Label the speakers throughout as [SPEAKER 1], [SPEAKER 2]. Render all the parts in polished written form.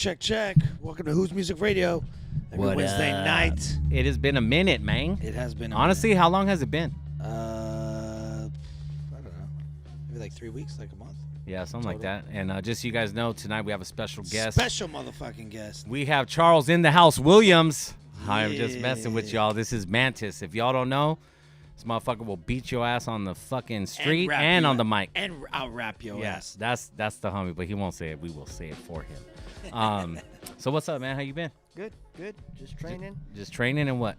[SPEAKER 1] Check. Welcome to Who's Music Radio. Every Wednesday night.
[SPEAKER 2] It has been a minute, man.
[SPEAKER 1] It has been.
[SPEAKER 2] Honestly, how long has it been?
[SPEAKER 1] I don't know. Maybe like 3 weeks, like a month.
[SPEAKER 2] Yeah, something like that. And just so you guys know, tonight we have a special guest.
[SPEAKER 1] Special motherfucking guest.
[SPEAKER 2] We have Charles in the house, Williams. I'm just messing with y'all. This is Mantis. If y'all don't know, this motherfucker will beat your ass on the fucking street and on the mic.
[SPEAKER 1] And I'll rap your ass.
[SPEAKER 2] That's the homie, but he won't say it. We will say it for him. So what's up, man? How you been?
[SPEAKER 3] Good. Just training.
[SPEAKER 2] Just training and what?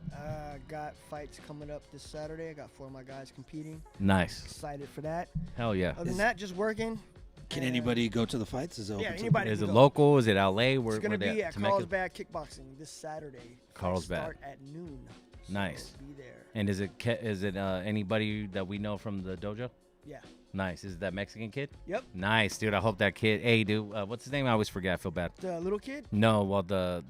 [SPEAKER 3] Got fights coming up this Saturday. I got 4 of my guys competing.
[SPEAKER 2] Nice.
[SPEAKER 3] Excited for that.
[SPEAKER 2] Hell yeah.
[SPEAKER 3] Other than that, just working.
[SPEAKER 1] Can anybody go to the fights? Is it open?
[SPEAKER 3] Yeah, anybody.
[SPEAKER 2] Is it
[SPEAKER 3] can go.
[SPEAKER 2] local? Is it LA?
[SPEAKER 3] It's gonna be at Carlsbad Kickboxing this Saturday.
[SPEAKER 2] Carlsbad.
[SPEAKER 3] Start at noon.
[SPEAKER 2] Nice.
[SPEAKER 3] So be there.
[SPEAKER 2] And is it anybody that we know from the dojo?
[SPEAKER 3] Yeah.
[SPEAKER 2] Nice. Is it that Mexican kid?
[SPEAKER 3] Yep.
[SPEAKER 2] Nice, dude. I hope that kid. Hey, dude. What's his name? I always forget. I feel bad.
[SPEAKER 3] The little kid?
[SPEAKER 2] No, well, the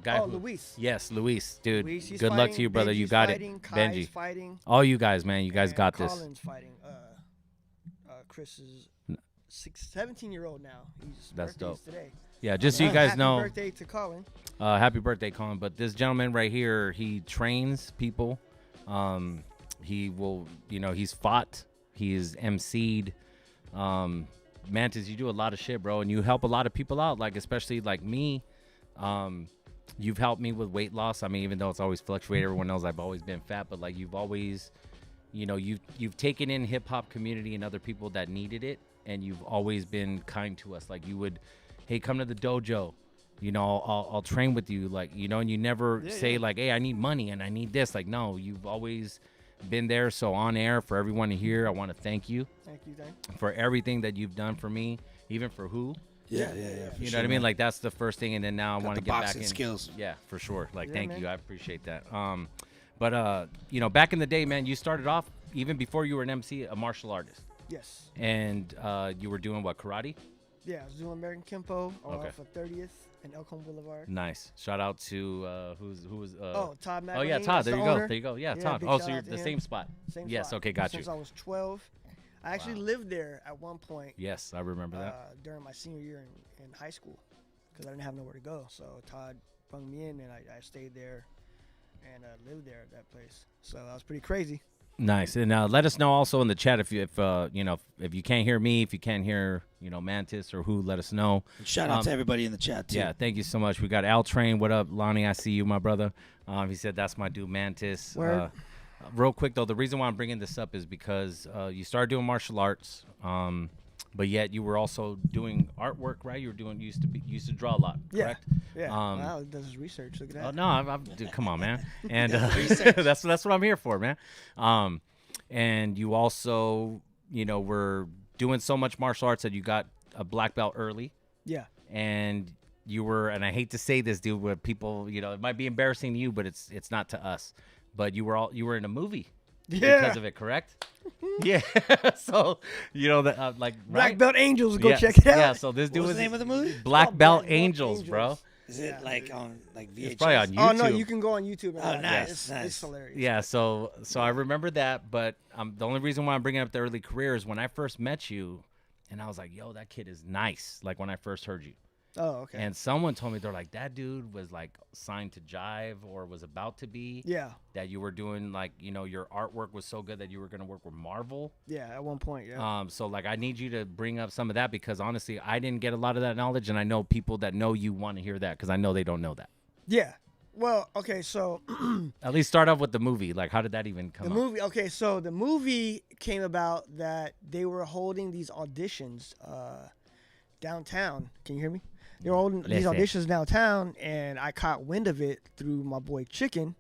[SPEAKER 2] guy.
[SPEAKER 3] Oh, Luis.
[SPEAKER 2] Yes, Luis, dude.
[SPEAKER 3] Luis, he's
[SPEAKER 2] good luck to you, brother.
[SPEAKER 3] Benji's
[SPEAKER 2] you got
[SPEAKER 3] fighting,
[SPEAKER 2] it.
[SPEAKER 3] Kai's
[SPEAKER 2] Benji.
[SPEAKER 3] fighting.
[SPEAKER 2] All you guys, man. You guys got this.
[SPEAKER 3] Colin's fighting. Chris is 17-year-old now. His
[SPEAKER 2] That's
[SPEAKER 3] birthday's
[SPEAKER 2] dope.
[SPEAKER 3] today.
[SPEAKER 2] Yeah, just so you guys know.
[SPEAKER 3] Happy birthday to Colin.
[SPEAKER 2] Happy birthday, Colin. But this gentleman right here, he trains people. He will, he's fought. He's emceed. Mantis, you do a lot of shit, bro, and you help a lot of people out, like especially like me. You've helped me with weight loss. I mean, even though it's always fluctuated, everyone knows I've always been fat, but like you've always, you've taken in hip hop community and other people that needed it, and you've always been kind to us. Like you would, hey, come to the dojo. I'll train with you, like, and you never say like, hey, I need money and I need this. Like, no, you've always been there. So on air for everyone to hear, I want to thank you.
[SPEAKER 3] Thank you.
[SPEAKER 2] For everything that you've done for me, even for who.
[SPEAKER 1] Yeah.
[SPEAKER 2] You know what I mean? Like that's the first thing, and then now I want to get back in
[SPEAKER 1] skills.
[SPEAKER 2] Yeah, for sure. Like,
[SPEAKER 3] Yeah,
[SPEAKER 2] thank
[SPEAKER 3] man.
[SPEAKER 2] you. I appreciate that. But back in the day, man, you started off even before you were an MC, a martial artist,
[SPEAKER 3] Yes.
[SPEAKER 2] and you were doing what, karate?
[SPEAKER 3] Yeah, I was doing American Kempo
[SPEAKER 2] Okay.
[SPEAKER 3] for 30th and Elkhorn Boulevard.
[SPEAKER 2] Nice. Shout out to who was
[SPEAKER 3] Todd McElhaney.
[SPEAKER 2] Oh yeah, Todd.
[SPEAKER 3] that's
[SPEAKER 2] There
[SPEAKER 3] the
[SPEAKER 2] you go.
[SPEAKER 3] owner.
[SPEAKER 2] There you go. Yeah,
[SPEAKER 3] Yeah,
[SPEAKER 2] Todd.
[SPEAKER 3] big
[SPEAKER 2] Oh,
[SPEAKER 3] shout
[SPEAKER 2] so you're
[SPEAKER 3] out to
[SPEAKER 2] the
[SPEAKER 3] him.
[SPEAKER 2] same spot.
[SPEAKER 3] Same
[SPEAKER 2] Yes.
[SPEAKER 3] spot.
[SPEAKER 2] Okay, got
[SPEAKER 3] Since
[SPEAKER 2] you.
[SPEAKER 3] I was 12. I actually lived there at one point
[SPEAKER 2] Yes, I remember that.
[SPEAKER 3] during my senior year in high school because I didn't have nowhere to go. So Todd brought me in, and I stayed there and lived there at that place. So that was pretty crazy.
[SPEAKER 2] Nice. And let us know also in the chat if you can't hear me, if you can't hear Mantis or who, let us know.
[SPEAKER 1] And shout out to everybody in the chat too.
[SPEAKER 2] Yeah, thank you so much. We got Al Train. What up, Lonnie? I see you, my brother. He said that's my dude, Mantis.
[SPEAKER 3] Word.
[SPEAKER 2] Real quick though, the reason why I'm bringing this up is because you started doing martial arts, but yet you were also doing artwork, right? You used to draw a lot, correct?
[SPEAKER 3] Yeah.
[SPEAKER 2] Um,
[SPEAKER 3] does his research. Look at that.
[SPEAKER 2] Oh no, dude, come on, man. And that's what I'm here for, man. And you also, were doing so much martial arts that you got a black belt early.
[SPEAKER 3] Yeah.
[SPEAKER 2] And you were, and I hate to say this, dude, where people, it might be embarrassing to you, but it's not to us. But you were in a movie because of it, correct? Yeah. So that like
[SPEAKER 3] Black
[SPEAKER 2] right?
[SPEAKER 3] Belt Angels. Go
[SPEAKER 2] Yeah,
[SPEAKER 3] check it out.
[SPEAKER 2] Yeah. So this
[SPEAKER 1] What
[SPEAKER 2] dude
[SPEAKER 1] was
[SPEAKER 2] was
[SPEAKER 1] the name of the movie?
[SPEAKER 2] Black
[SPEAKER 3] called
[SPEAKER 2] Belt
[SPEAKER 3] Black Belt
[SPEAKER 2] Angels, bro.
[SPEAKER 3] Angels.
[SPEAKER 1] Is it like on like VHS?
[SPEAKER 2] It's probably on YouTube.
[SPEAKER 3] Oh no, you can go on YouTube. And
[SPEAKER 1] Oh,
[SPEAKER 3] watch it.
[SPEAKER 1] nice,
[SPEAKER 3] It's hilarious.
[SPEAKER 2] Yeah, so I remember that, but the only reason why I'm bringing up the early career is when I first met you, and I was like, yo, that kid is nice, like when I first heard you.
[SPEAKER 3] Oh, okay.
[SPEAKER 2] And someone told me, they're like, that dude was like signed to Jive or was about to be.
[SPEAKER 3] Yeah.
[SPEAKER 2] That you were doing like, your artwork was so good that you were going to work with Marvel.
[SPEAKER 3] Yeah, at one point, yeah.
[SPEAKER 2] So like I need you to bring up some of that because honestly, I didn't get a lot of that knowledge, and I know people that know you want to hear that because I know they don't know that.
[SPEAKER 3] Yeah. Well, okay, so
[SPEAKER 2] At least start off with the movie. Like, how did that even come up?
[SPEAKER 3] movie. Okay, so the movie came about that they were holding these auditions downtown. Can you hear me? They were holding these auditions downtown, and I caught wind of it through my boy Chicken.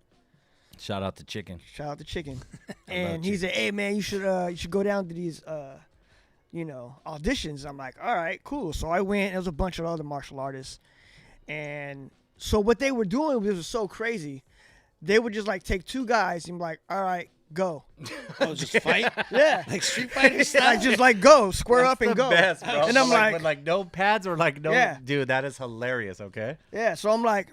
[SPEAKER 2] Shout out to Chicken.
[SPEAKER 3] Shout out to Chicken. And he said, "Hey man, you should go down to these auditions." I'm like, "All right, cool." So I went. There was a bunch of other martial artists, and so what they were doing was so crazy. They would just like take 2 guys and be like, "All right, go."
[SPEAKER 1] Oh, just fight?
[SPEAKER 3] Yeah.
[SPEAKER 1] Like Street Fighter style?
[SPEAKER 3] Like just like go, square up and
[SPEAKER 2] the
[SPEAKER 3] go.
[SPEAKER 2] best, bro.
[SPEAKER 3] And I'm like,
[SPEAKER 2] with like no pads or like no,
[SPEAKER 3] Yeah.
[SPEAKER 2] dude, that is hilarious. Okay.
[SPEAKER 3] yeah. So I'm like,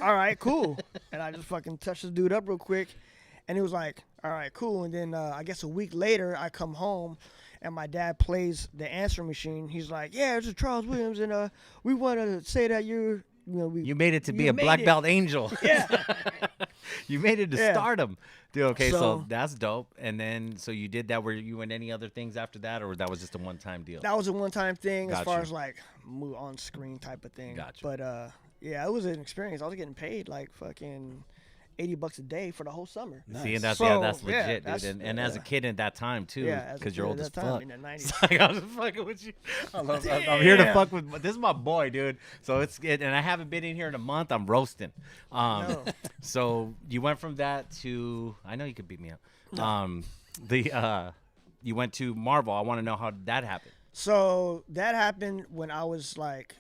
[SPEAKER 3] all right, cool. And I just fucking touched this dude up real quick, and he was like, all right, cool. And then I guess a week later, I come home, and my dad plays the answering machine. He's like, "Yeah, this is Charles Williams, and we want to say that you
[SPEAKER 2] made it to be a black belt angel."
[SPEAKER 3] Yeah.
[SPEAKER 2] You made it to stardom. Dude, okay, so that's dope. And then, so you did that. Were you in any other things after that, or that was just a one-time deal?
[SPEAKER 3] That was a one-time thing as far
[SPEAKER 2] you.
[SPEAKER 3] as like on-screen type of thing.
[SPEAKER 2] Gotcha.
[SPEAKER 3] But yeah, it was an experience. I was getting paid like fucking $80 a day for the whole summer.
[SPEAKER 1] Nice.
[SPEAKER 2] See, and that's
[SPEAKER 3] So,
[SPEAKER 2] that's
[SPEAKER 3] yeah,
[SPEAKER 2] legit,
[SPEAKER 3] that's-
[SPEAKER 2] dude. And as a kid at that time too,
[SPEAKER 3] Yeah, as a
[SPEAKER 2] because you're
[SPEAKER 3] kid
[SPEAKER 2] old
[SPEAKER 3] at
[SPEAKER 2] as
[SPEAKER 3] that time,
[SPEAKER 2] fuck.
[SPEAKER 3] in the 90s.
[SPEAKER 2] It's like, I'm just fucking with you. I'm here to fuck with. This is my boy, dude. So and I haven't been in here in a month. I'm roasting.
[SPEAKER 3] No.
[SPEAKER 2] So you went from that to, I know you could beat me up. You went to Marvel. I want to know how that happened.
[SPEAKER 3] So that happened when I was like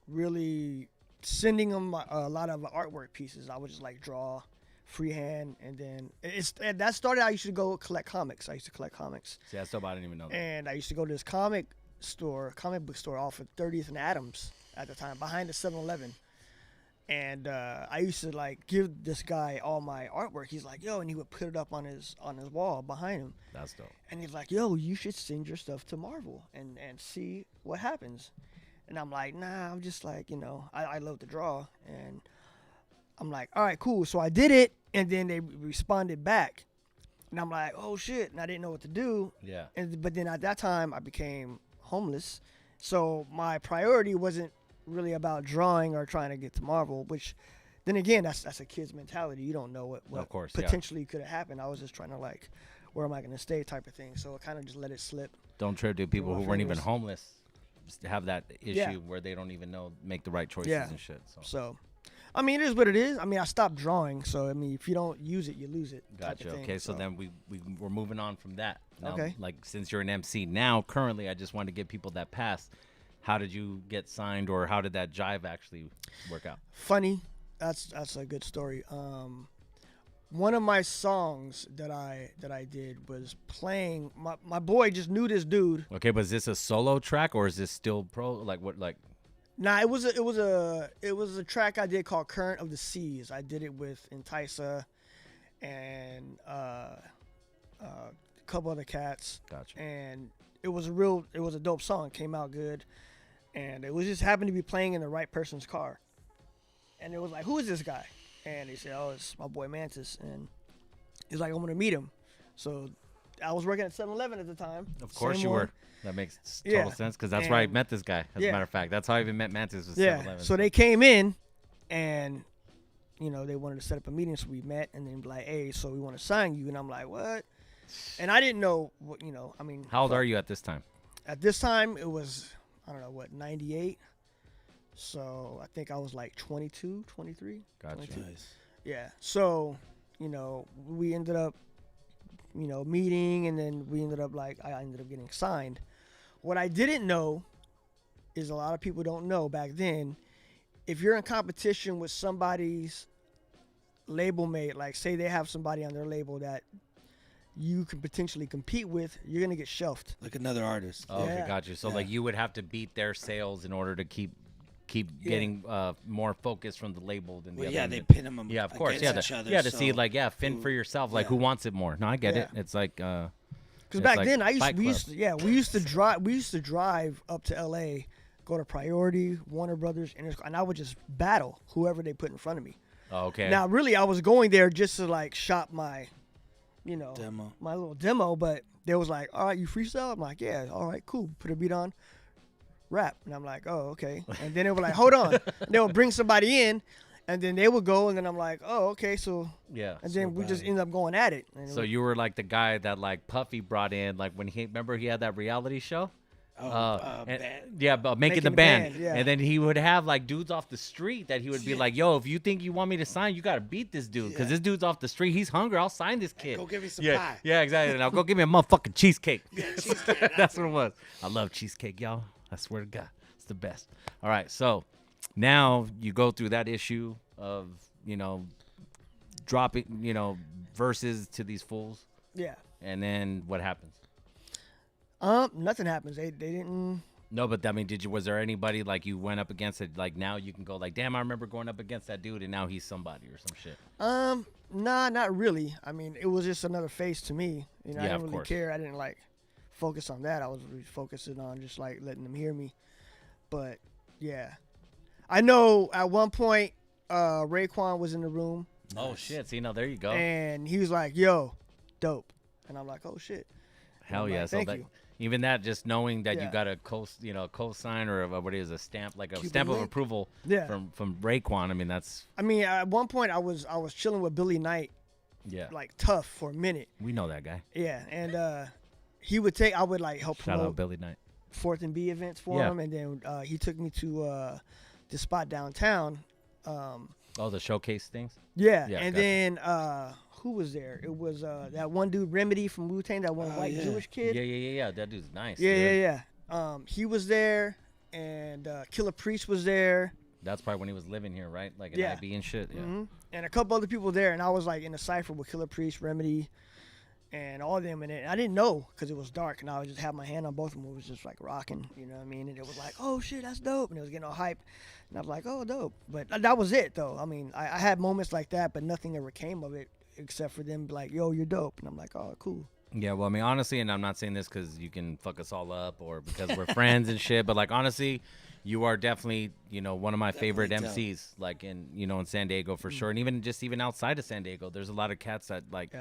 [SPEAKER 3] really sending them a lot of artwork pieces. I would just like draw freehand, and then that started. I used to go collect comics. I used to collect comics.
[SPEAKER 2] See, that's dope. I didn't even know that.
[SPEAKER 3] And I used to go to this comic book store off of 30th and Adams at the time, behind the 7-Eleven. And I used to like give this guy all my artwork. He's like, "Yo," and he would put it up on his wall behind him.
[SPEAKER 2] That's dope.
[SPEAKER 3] And he's like, "Yo, you should send your stuff to Marvel and see what happens." And I'm like, "Nah, I'm just like, I love to draw." And I'm like, "All right, cool." So I did it, and then they responded back. And I'm like, "Oh shit!" And I didn't know what to do.
[SPEAKER 2] Yeah.
[SPEAKER 3] But then at that time, I became homeless, so my priority wasn't really about drawing or trying to get to Marvel. Which, then again, that's a kid's mentality. You don't know what
[SPEAKER 2] Of course,
[SPEAKER 3] potentially could have happened. I was just trying to like, where am I going to stay type of thing. So I kind of just let it slip.
[SPEAKER 2] Don't trip to people
[SPEAKER 3] my
[SPEAKER 2] who weren't even
[SPEAKER 3] fingers.
[SPEAKER 2] homeless just have that issue
[SPEAKER 3] Yeah.
[SPEAKER 2] where they don't even know make the right choices
[SPEAKER 3] Yeah.
[SPEAKER 2] and shit. So
[SPEAKER 3] So, I mean, it is what it is. I mean, I stopped drawing, so I mean, if you don't use it, you lose it. type
[SPEAKER 2] gotcha.
[SPEAKER 3] of thing.
[SPEAKER 2] Okay, so then we're moving on from that. Now,
[SPEAKER 3] Okay.
[SPEAKER 2] Like since you're an MC now, currently, I just want to give people that pass. How did you get signed, or how did that jive actually work out?
[SPEAKER 3] Funny, that's a good story. One of my songs that I did was playing. My boy just knew this dude.
[SPEAKER 2] Okay, but is this a solo track or is this still pro? Like what? Like
[SPEAKER 3] Nah, it was a track I did called "Current of the Seas." I did it with Entiça and a couple other cats.
[SPEAKER 2] gotcha.
[SPEAKER 3] And it was a dope song. It came out good, and it was just happened to be playing in the right person's car. And it was like, "Who is this guy?" And he said, "Oh, it's my boy Mantis." And he's like, "I want to meet him." So I was working at 7-Eleven at the time.
[SPEAKER 2] Of course
[SPEAKER 3] Same
[SPEAKER 2] you
[SPEAKER 3] one.
[SPEAKER 2] were. That makes total
[SPEAKER 3] Yeah.
[SPEAKER 2] sense because that's where I
[SPEAKER 3] And-
[SPEAKER 2] met this guy. As a
[SPEAKER 3] yeah.
[SPEAKER 2] matter of fact, that's how I even met Mantis. Was
[SPEAKER 3] Yeah.
[SPEAKER 2] 7-Eleven.
[SPEAKER 3] So they came in, and they wanted to set up a meeting, so we met, and then be like, "Hey, so we want to sign you," and I'm like, "What?" And I didn't know what, I mean.
[SPEAKER 2] How old are you at this time?
[SPEAKER 3] At this time, it was, I don't know, what, 98? So I think I was like 22, 23.
[SPEAKER 2] Gotcha.
[SPEAKER 3] 22.
[SPEAKER 1] Nice.
[SPEAKER 3] Yeah. So, we ended up, meeting, and then we ended up I ended up getting signed. What I didn't know is a lot of people don't know back then, if you're in competition with somebody's label mate, like say they have somebody on their label that you can potentially compete with, you're going to get shelved.
[SPEAKER 1] Like another artist.
[SPEAKER 2] Oh, okay,
[SPEAKER 3] Yeah.
[SPEAKER 2] got you. So
[SPEAKER 1] Yeah.
[SPEAKER 2] like you would have to beat their sales in order to keep getting more focus from the label than the
[SPEAKER 1] Well,
[SPEAKER 2] other.
[SPEAKER 1] yeah, they
[SPEAKER 2] one.
[SPEAKER 1] pin them.
[SPEAKER 2] Yeah, of course. Yeah,
[SPEAKER 1] each other,
[SPEAKER 2] to see
[SPEAKER 1] so
[SPEAKER 2] fend for yourself. Like
[SPEAKER 1] yeah.
[SPEAKER 2] who wants it more? No, I get it.
[SPEAKER 3] Yeah.
[SPEAKER 2] It's like
[SPEAKER 3] Because
[SPEAKER 2] it's
[SPEAKER 3] back
[SPEAKER 2] like
[SPEAKER 3] then,
[SPEAKER 2] Fight
[SPEAKER 3] we
[SPEAKER 2] Club.
[SPEAKER 3] used to drive up to L.A., go to Priority, Warner Brothers, and I would just battle whoever they put in front of me.
[SPEAKER 2] Oh, okay.
[SPEAKER 3] Now, really, I was going there just to like shop my,
[SPEAKER 1] Demo.
[SPEAKER 3] my little demo. But they was like, "All right, you freestyle?" I'm like, "Yeah, all right, cool. Put a beat on, rap." And I'm like, "Oh, okay." And then they were like, "Hold on." And they would bring somebody in, and then they would go, and then I'm like, "Oh, okay." So
[SPEAKER 2] yeah.
[SPEAKER 3] and then we just
[SPEAKER 1] bad.
[SPEAKER 3] ended up going at it. And it
[SPEAKER 2] So
[SPEAKER 3] was-
[SPEAKER 2] you were like the guy that like Puffy brought in, like when he had that reality show.
[SPEAKER 1] Band.
[SPEAKER 2] Yeah, but making the
[SPEAKER 3] the
[SPEAKER 2] band.
[SPEAKER 3] band, yeah.
[SPEAKER 2] And then he would have like dudes off the street that he would be
[SPEAKER 1] Yeah.
[SPEAKER 2] like, "Yo, if you think you want me to sign, you gotta beat this dude because
[SPEAKER 1] Yeah.
[SPEAKER 2] this dude's off the street. He's hungry. I'll sign this kid.
[SPEAKER 1] Go give me some
[SPEAKER 2] yeah,
[SPEAKER 1] pie.
[SPEAKER 2] yeah, exactly. Now go give me a motherfucking cheesecake.
[SPEAKER 1] Yeah, cheesecake,
[SPEAKER 2] That's what it was. I love cheesecake, y'all. I swear to God, it's the best. All right, so now you go through that issue of dropping verses to these fools,
[SPEAKER 3] yeah.
[SPEAKER 2] and then what happens?
[SPEAKER 3] Nothing happens. They didn't.
[SPEAKER 2] No, but I mean, was there anybody like you went up against it? Like now you can go like, damn, I remember going up against that dude, and now he's somebody or some shit.
[SPEAKER 3] Nah, not really. I mean, it was just another face to me. I
[SPEAKER 2] Yeah,
[SPEAKER 3] didn't
[SPEAKER 2] of
[SPEAKER 3] really
[SPEAKER 2] course.
[SPEAKER 3] care. I didn't like. focus on that. I was really focusing on just like letting them hear me. But yeah, I know at one point Raekwon was in the room.
[SPEAKER 2] Oh shit! See, now there you go.
[SPEAKER 3] And he was like, "Yo, dope," and I'm like, "Oh shit."
[SPEAKER 2] Hell yeah!
[SPEAKER 3] Like,
[SPEAKER 2] So
[SPEAKER 3] thank
[SPEAKER 2] that,
[SPEAKER 3] you.
[SPEAKER 2] even that, just knowing that you
[SPEAKER 3] Yeah.
[SPEAKER 2] got a co-sign or what is a stamp, like a
[SPEAKER 1] Cuban
[SPEAKER 2] stamp of
[SPEAKER 1] link.
[SPEAKER 2] approval
[SPEAKER 3] Yeah.
[SPEAKER 2] from Raekwon. I mean, that's
[SPEAKER 3] I mean, at one point I was chilling with Billy Knight,
[SPEAKER 2] yeah.
[SPEAKER 3] like tough for a minute.
[SPEAKER 2] We know that guy.
[SPEAKER 3] Yeah, and I would like help
[SPEAKER 2] Shout out
[SPEAKER 3] promote
[SPEAKER 2] Billy Knight.
[SPEAKER 3] 4th and B events for
[SPEAKER 2] Yeah.
[SPEAKER 3] him, and then he took me to the spot downtown.
[SPEAKER 2] Oh, the showcase things.
[SPEAKER 3] Yeah,
[SPEAKER 2] Yeah,
[SPEAKER 3] and
[SPEAKER 2] gotcha.
[SPEAKER 3] then who was there? It was that one dude, Remedy from Wu-Tang, that one white
[SPEAKER 1] yeah.
[SPEAKER 3] Jewish kid.
[SPEAKER 2] Yeah. That dude's nice.
[SPEAKER 3] Yeah,
[SPEAKER 2] dude.
[SPEAKER 3] yeah. He was there, and Killer Priest was there.
[SPEAKER 2] That's probably when he was living here, right? Like in
[SPEAKER 3] Yeah.
[SPEAKER 2] IB and shit. Yeah.
[SPEAKER 3] hmm And a couple other people there, and I was like in a cipher with Killer Priest, Remedy, and all of them in it. And I didn't know because it was dark, and I would just have my hand on both of them. It was just like rocking, you know what I mean? And it was like, oh shit, that's dope, and it was getting all hype, and I was like, oh, dope. But that was it, though. I mean, I had moments like that, but nothing ever came of it except for them like, yo, you're dope, and I'm like, oh, cool.
[SPEAKER 2] Yeah, well, I mean, honestly, and I'm not saying this because you can fuck us all up or because we're friends and shit, but like, honestly, you are definitely, one of my favorite
[SPEAKER 1] Definitely
[SPEAKER 2] MCs, like in San Diego for sure, and even outside of San Diego, there's a lot of cats that like,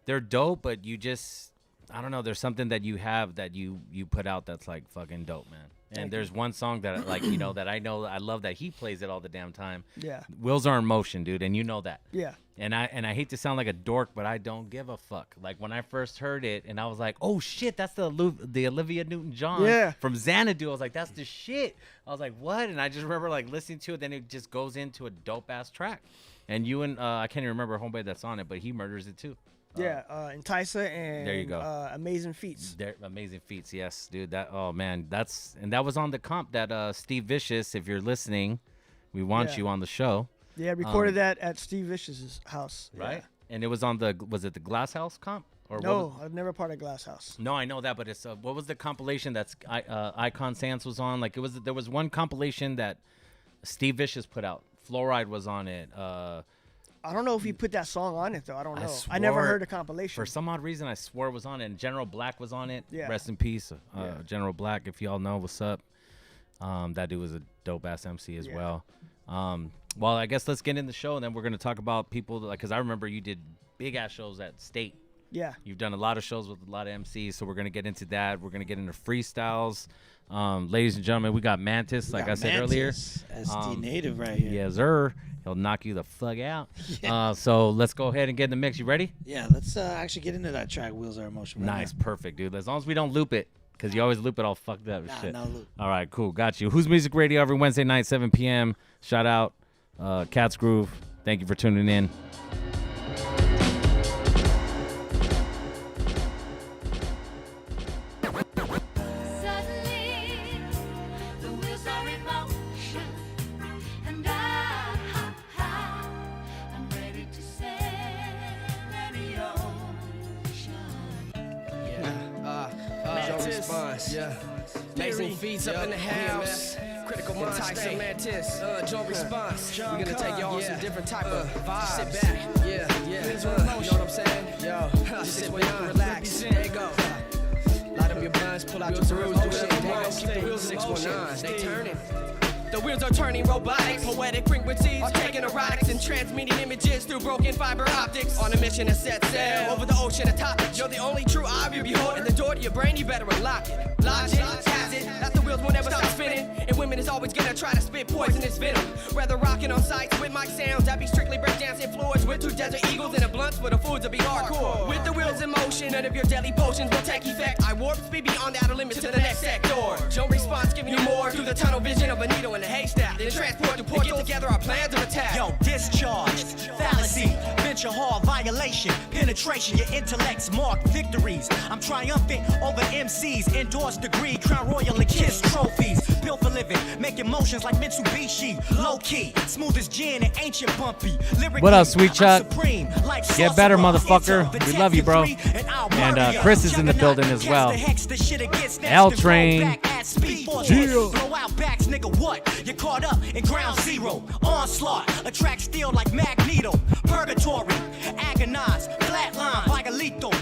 [SPEAKER 2] they're dope, but you just, I don't know, there's something that you have that you put out that's like fucking dope, man. And there's one song that like that I know I love that he plays it all the damn time.
[SPEAKER 3] Yeah.
[SPEAKER 2] Wheels Are in Motion, dude, and you know that.
[SPEAKER 3] Yeah.
[SPEAKER 2] And I hate to sound like a dork, but I don't give a fuck. Like when I first heard it, and I was like, "Oh shit, that's the Olivia Newton-John
[SPEAKER 3] Yeah.
[SPEAKER 2] from Xanadu." I was like, "That's the shit." I was like, "What?" And I just remember like listening to it. Then it just goes into a dope ass track. And you and I can't even remember homeboy that's on it, but he murders it too.
[SPEAKER 3] Yeah, Enticer and
[SPEAKER 2] there you go.
[SPEAKER 3] Amazing Feats.
[SPEAKER 2] They're amazing feats, yes, dude. That man, that was on the comp that Steve Vicious. If you're listening, we want
[SPEAKER 3] Yeah.
[SPEAKER 2] you on the show.
[SPEAKER 3] Yeah, recorded that at Steve Vicious's house.
[SPEAKER 2] Right?
[SPEAKER 3] Yeah.
[SPEAKER 2] And it was on was it the Glass House comp? Or what
[SPEAKER 3] No,
[SPEAKER 2] was-
[SPEAKER 3] I've never part of Glass House.
[SPEAKER 2] no, I know that, but it's what was the compilation that's Icon Sans was on? Like there was one compilation that Steve Vicious put out. Fluoride was on it.
[SPEAKER 3] I don't know if he put that song on it though. I don't know. I
[SPEAKER 2] swore-
[SPEAKER 3] never heard a compilation.
[SPEAKER 2] For some odd reason, I swore it was on it. And General Black was on it.
[SPEAKER 3] Yeah.
[SPEAKER 2] Rest in peace,
[SPEAKER 3] Yeah.
[SPEAKER 2] General Black. If y'all know, what's up? That dude was a dope ass MC as
[SPEAKER 3] Yeah.
[SPEAKER 2] well. Well, I guess let's get in the show, and then we're gonna talk about people because I remember you did big ass shows at State.
[SPEAKER 3] Yeah.
[SPEAKER 2] You've done a lot of shows with a lot of MCs, so we're gonna get into that. We're gonna get into freestyles. Ladies and gentlemen, we got Mantis, like I said earlier.
[SPEAKER 1] SD native right here.
[SPEAKER 2] Yes, sir. He'll knock you the fuck out. So let's go ahead and get in the mix. You ready?
[SPEAKER 1] Yeah, let's actually get into that track, Wheels Are in Motion. Right
[SPEAKER 2] Nice, perfect, dude. As long as we don't loop it, because you always loop it all fucked up and
[SPEAKER 1] Nah,
[SPEAKER 2] shit.
[SPEAKER 1] no loop.
[SPEAKER 2] All right, cool. Got you. Who's Music Radio every Wednesday night, 7 p.m. Shout out, Cat's Groove. Thank you for tuning in.
[SPEAKER 4] Suddenly, the wheels are in motion, and I'm ready to sail any ocean.
[SPEAKER 5] Response. Yeah. Amazing feats up in the house. Critical mind state. Mantis. Joint response. We're gonna take y'all on some different type of vibes. Sit back. Yeah. You know what I'm saying? Yo. Just sit back and relax. There you go. Light up your blinds, pull out your rules, do shit. Keep the wheels 619. They turning. The wheels are turning robotic, poetic frequencies are taking erotics and transmitting images through broken fiber optics. On a mission to set sail over the ocean of topics. You're the only true eye you behold, and the door to your brain, you better unlock it. Logic has it that the wheels won't ever stop spinning, and women is always gonna try to spit poisonous venom. Rather rocking on sites with mic sounds that be strictly breakdancing floors with 2 desert eagles and a blunts for the foods to be hardcore. With the wheels in motion, none of your deadly potions will take effect. I warp speed beyond the outer limits to the next sector. Joe response giving you more through the tunnel vision of a needle in a haystack. Then transport to port, get together our plans of attack.
[SPEAKER 6] Yo, discharged, fallacy, venture hall violation, penetration, your intellect's marked victories. I'm triumphant over MCs, endorsed degree, crown royal and kiss trophies. Built for living, making motions like Mitsubishi, low key, smooth as gin and ancient bumpy. Lyrically,
[SPEAKER 2] What up, Sweet
[SPEAKER 6] I'm
[SPEAKER 2] Chuck?
[SPEAKER 6] supreme, like
[SPEAKER 2] Get better,
[SPEAKER 6] sorcerer,
[SPEAKER 2] motherfucker.
[SPEAKER 6] into the
[SPEAKER 2] We love you, bro.
[SPEAKER 6] 10 to 3,
[SPEAKER 2] And,
[SPEAKER 6] I'll
[SPEAKER 2] Chris is in the
[SPEAKER 6] juggernaut,
[SPEAKER 2] building as
[SPEAKER 6] cast
[SPEAKER 2] well.
[SPEAKER 6] the hex, the shit against next
[SPEAKER 2] L
[SPEAKER 6] to roll
[SPEAKER 2] Train.
[SPEAKER 6] back at speed force.
[SPEAKER 2] Yeah.
[SPEAKER 6] Blow out backs, nigga, what? You're caught up in ground zero. Onslaught, attract steel like Magneto. Purgatory, agonize, flatline, like a lethal.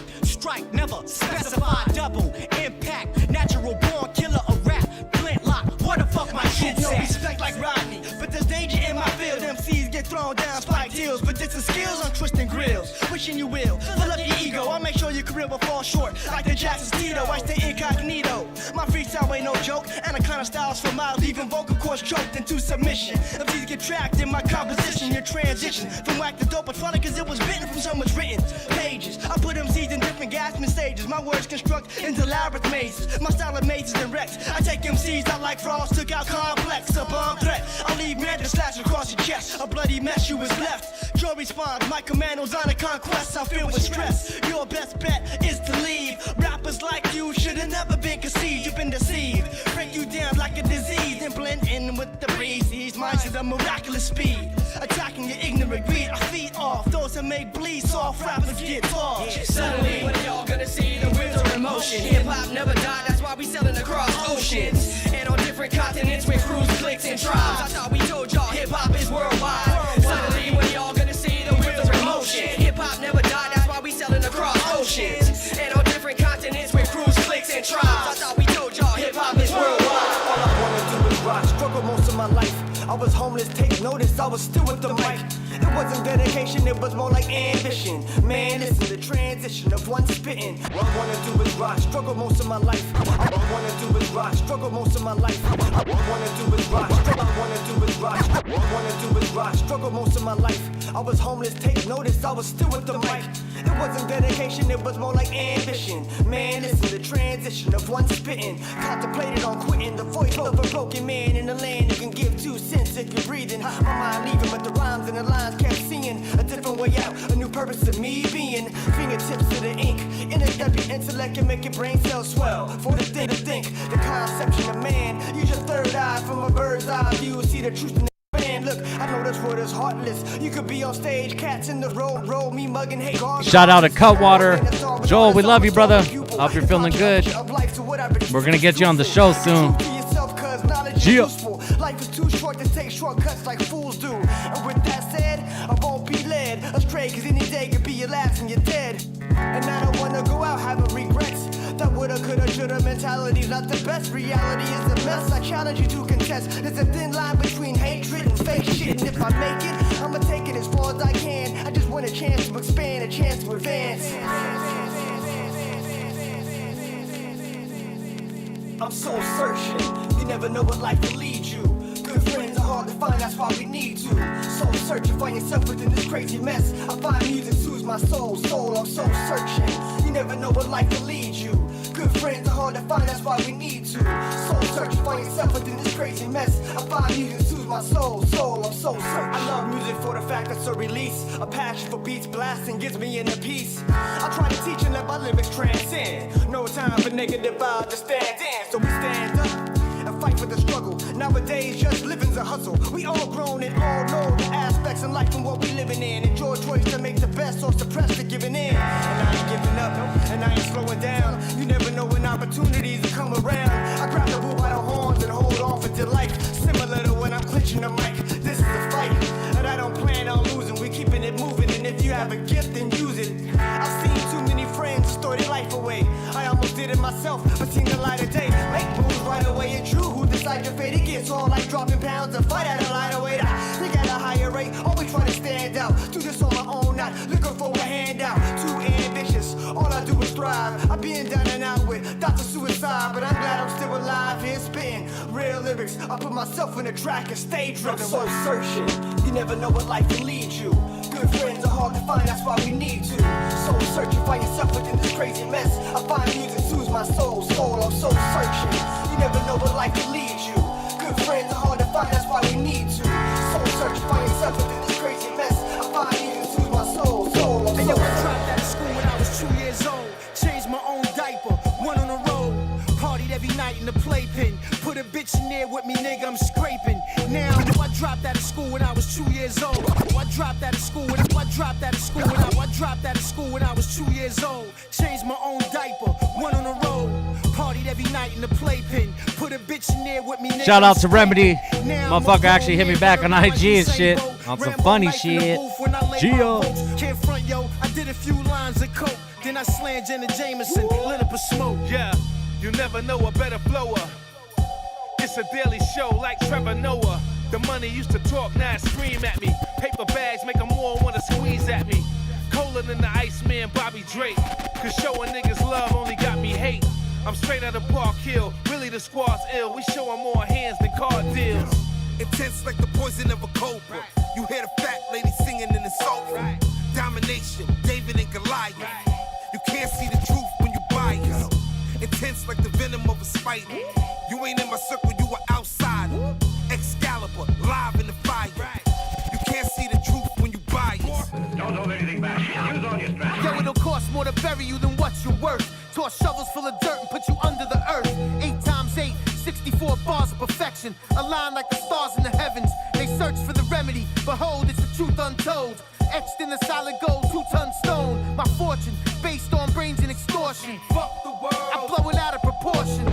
[SPEAKER 6] strike, never specify double impact. Natural born killer of rap, flint lock. What the fuck my shit
[SPEAKER 7] No
[SPEAKER 6] said?
[SPEAKER 7] respect like Rodney, but there's danger in my field. MCs get thrown down, spike deals, but this is skills on twisting grills. Wishing you will, fill up your ego. I'll make sure your career will fall short, like the Jackson's Tito. I stay incognito. My freestyle ain't no joke, and the kind of styles for miles, even vocal cords choked into submission. MCs get tracked in my composition, your transition from whack to dope. It's funny cause it was written from so much written pages. I put MCs in different gasping stages. My words construct into labyrinth mazes. My style of mazes and wrecks. I take MCs out like frogs, took out complex. A bomb threat, I'll leave magic slash across your chest. A bloody mess you was left. Joe responds, my commando's on a conquest. I feel with stress. Your best bet is to leave. Rappers like you should have never been conceived. You've been deceived. Break you down like a disease and blend in with the breezes. Minds of the miraculous speed. Attacking your ignorant greed. I feed off those that make bleed. Soft rappers get off.
[SPEAKER 5] Suddenly, when y'all gonna see the wheels of emotion? Hip hop never died, that's why we selling across oceans. And on different continents with crews, cliques, and tribes. I thought we told y'all hip hop is worldwide. Suddenly, when y'all gonna see the wheels of emotion? Hip hop never died, that's why we selling across oceans. And on different continents with crews, cliques, and tribes. I thought we told y'all hip hop is worldwide.
[SPEAKER 7] All I wanna do is rock, struggle most of my life. I was homeless, take notice, I was still with the mic. It wasn't dedication, it was more like ambition. Man, listen, the transition of one spitting. What I wanna do is rock, struggle most of my life. What I wanna do is rock, struggle most of my life. What I wanna do is rock, struggle. I wanna do is rock. What I wanna do is rock, struggle most of my life. I was homeless, take notice, I was still with the mic. It wasn't dedication, it was more like ambition. Man, listen, the transition of one spitting. Contemplated on quitting, the voice of a broken man in the land who can give 2 cents if you're breathing. My mind leaving, but the rhymes and the lines kept seeing a different way out, a new purpose of me being. Fingertips to the ink, intercept your intellect and make your brain cells swell. For the thing to think, the conception of man. Use your third eye from a bird's eye view, see the truth in the man. Look, I know this world is heartless. You could be on stage, cats in the road, me mugging hate.
[SPEAKER 2] Shout out to Cutwater. Joel, we love you, brother. Hope you're feeling good. We're gonna get you on the show soon. Yeah.
[SPEAKER 7] Life is too short to take shortcuts like fools do. And with that said, I won't be led astray, cause any day could be your last and you're dead. And I don't wanna go out having regrets. That woulda, coulda, shoulda mentality's not the best. Reality is the best. I challenge you to contest. There's a thin line between hatred and fake shit. And if I make it, I'ma take it as far as I can. I just want a chance to expand, a chance to advance. I'm soul searching. You never know what life will lead you. Good friends are hard to find, that's why we need to. Soul searching, find yourself within this crazy mess. I find music soothes my soul, I'm soul searching. You never know what life will lead you. Good friends are hard to find, that's why we need to. Soul searching, find yourself within this crazy mess. I find music soothes my soul, I'm soul searching. I love music for the fact it's a release. A passion for beats blasting gives me inner peace. I try to teach and let my lyrics transcend. No time for negative vibes, just stand in. So we stand up and fight for the struggle. Nowadays, just living's a hustle. We all grown and all know the aspects of life and what we living in. It's your choice to make the best or suppress the giving in. And I ain't giving up, and I ain't slowing down. You never know when opportunities will come around. I grab the bull by the horns and hold on for dear life. Similar to when I'm clinching the mic. This is a fight, and I don't plan on losing. We keeping it moving, and if you have a gift, then use it. I've seen too many friends throw their life away. I almost did it myself, but seen the light of day. Make moves right away, and true. Who decide your fate? It gets all like dropping pounds and fight at a lighter weight. I think at a higher rate, always trying to stand out. Do this on my own, not looking for a handout. Too ambitious, all I do is thrive. I've been down and out with thoughts of suicide, but I'm glad I'm still alive here spitting real lyrics. I put myself in the track and stay driven. I'm soul searching, you never know what life will lead you. Good friends are hard to find, that's why we need to. Soul searching, find yourself within this crazy mess. I find music soothes my soul, I'm soul searching. You never know what life will lead you. Good friends are hard to find, that's why we need to. Soul searching, find yourself within this crazy mess. I find music soothes my soul, I'm soul
[SPEAKER 6] And yo, I dropped out of school when I was 2 years old. Changed my own diaper, went on the road. Partied every night in the playpen. Put a bitch in there with me, nigga, I'm scraping. Now, I dropped out of school when I was 2 years old. I dropped out of school when I dropped out of school when I dropped out of school when I was 2 years old. Changed my own diaper, went on the road. Partied every night in the playpen. Put a bitch in there with me, nigga.
[SPEAKER 2] Shout out to Remedy. Motherfucker actually hit me back on IG and shit. On some funny shit.
[SPEAKER 6] Can't front, yo. I did a few lines of coke.
[SPEAKER 8] Then I slammed Jenna Jameson, lit up a smoke.
[SPEAKER 9] Yeah, you never know a better flower. It's a daily show like Trevor Noah. The money used to talk, now it scream at me. Paper bags make them all wanna squeeze at me. Colder than the Iceman Bobby Drake. Cause showing niggas love only got me hate. I'm straight out of Park Hill, really the squad's ill. We showing more hands than car deals.
[SPEAKER 10] Intense like the poison of a cobra. You hear the fat lady singing in the sofa. Domination, David and Goliath. You can't see the truth when you buy it. Intense like the venom of a spider. You ain't in my circle, you are outsider. Excalibur, live in the fire. You can't see the truth when you buy it.
[SPEAKER 11] Don't hold anything back. Use all your strength.
[SPEAKER 8] Yo, it'll cost more to bury you than what you're worth. Toss shovels full of dirt and put you under the earth. 8 times 8, 64 bars of perfection. Align like the stars in the heavens. They search for the remedy. Behold, it's the truth untold. Etched in the solid gold, 2-ton stone. My fortune, based on brains and extortion. Fuck the world, I blow it out of proportion.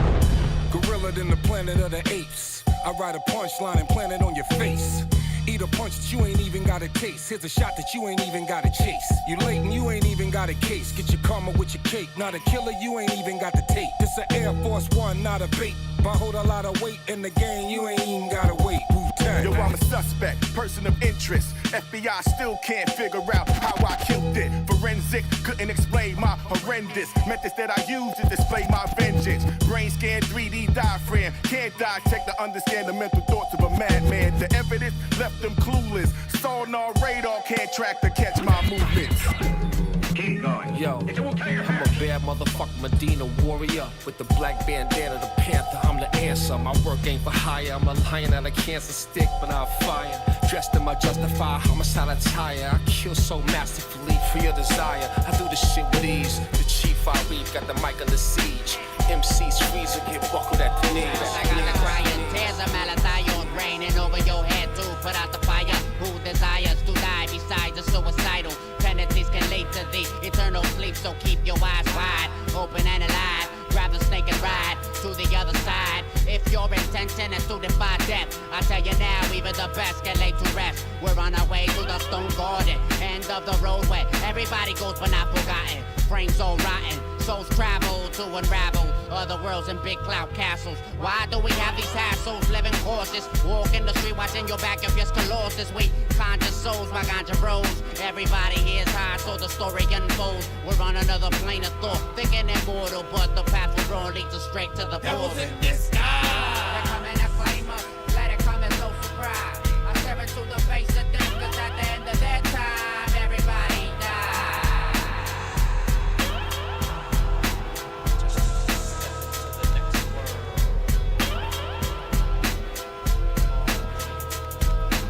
[SPEAKER 10] Gorilla than the planet of the apes. I write a punchline and plant it on your face. Eat a punch that you ain't even got a taste. Here's a shot that you ain't even got to chase. You late and you ain't even got a case. Get your karma with your cake. Not a killer, you ain't even got the tape. This a Air Force One, not a bait. If I hold a lot of weight in the game, you ain't even gotta wait. Wu-Tang.
[SPEAKER 12] Yo, I'm a suspect, person of interest. FBI still can't figure out how I killed it. Forensic couldn't explain my horrendous methods that I use to display my vengeance. Brain scan, 3D diaphragm. Can't dissect to understand the mental thoughts of a madman. The evidence left them clueless. Sonar radar can't track to catch my movements.
[SPEAKER 11] Keep going.
[SPEAKER 5] Yo, I'm a bad motherfucker, Medina warrior. With the black bandana, the panther, I'm the answer. My work ain't for hire, I'm a lion at a cancer stick, but I'll fire. Dressed in my justified homicide attire. I kill so masterfully for your desire. I do this shit with ease. The chief I read got the mic under siege. MCs freeze and get buckled at the knees.
[SPEAKER 13] I got the crying tears of malathion raining over your head to put out the fire. Who desires to die besides the suicidal? Penalties can lead to the eternal sleep, so keep your eyes wide open and alive. Grab the snake and ride to the other side. If your intention is to defy death, I tell you now, even the best can lay to rest. We're on our way to the stone garden, end of the roadway. Everybody goes but not forgotten. Frames all rotten, souls travel to unravel other worlds in big cloud castles. Why do we have these hassles? Living horses, walk in the street watching your back if you're sclerosis. We conscious souls, my ganja bros. Everybody here is high, so the story unfolds. We're on another plane of thought, thinking immortal, but the path we're on leads us straight to the
[SPEAKER 10] Devils
[SPEAKER 13] border.
[SPEAKER 10] in disguise.
[SPEAKER 13] They're coming to claim us, let it come as no surprise. I stare into the face of death, 'cause at the end of that time, everybody dies.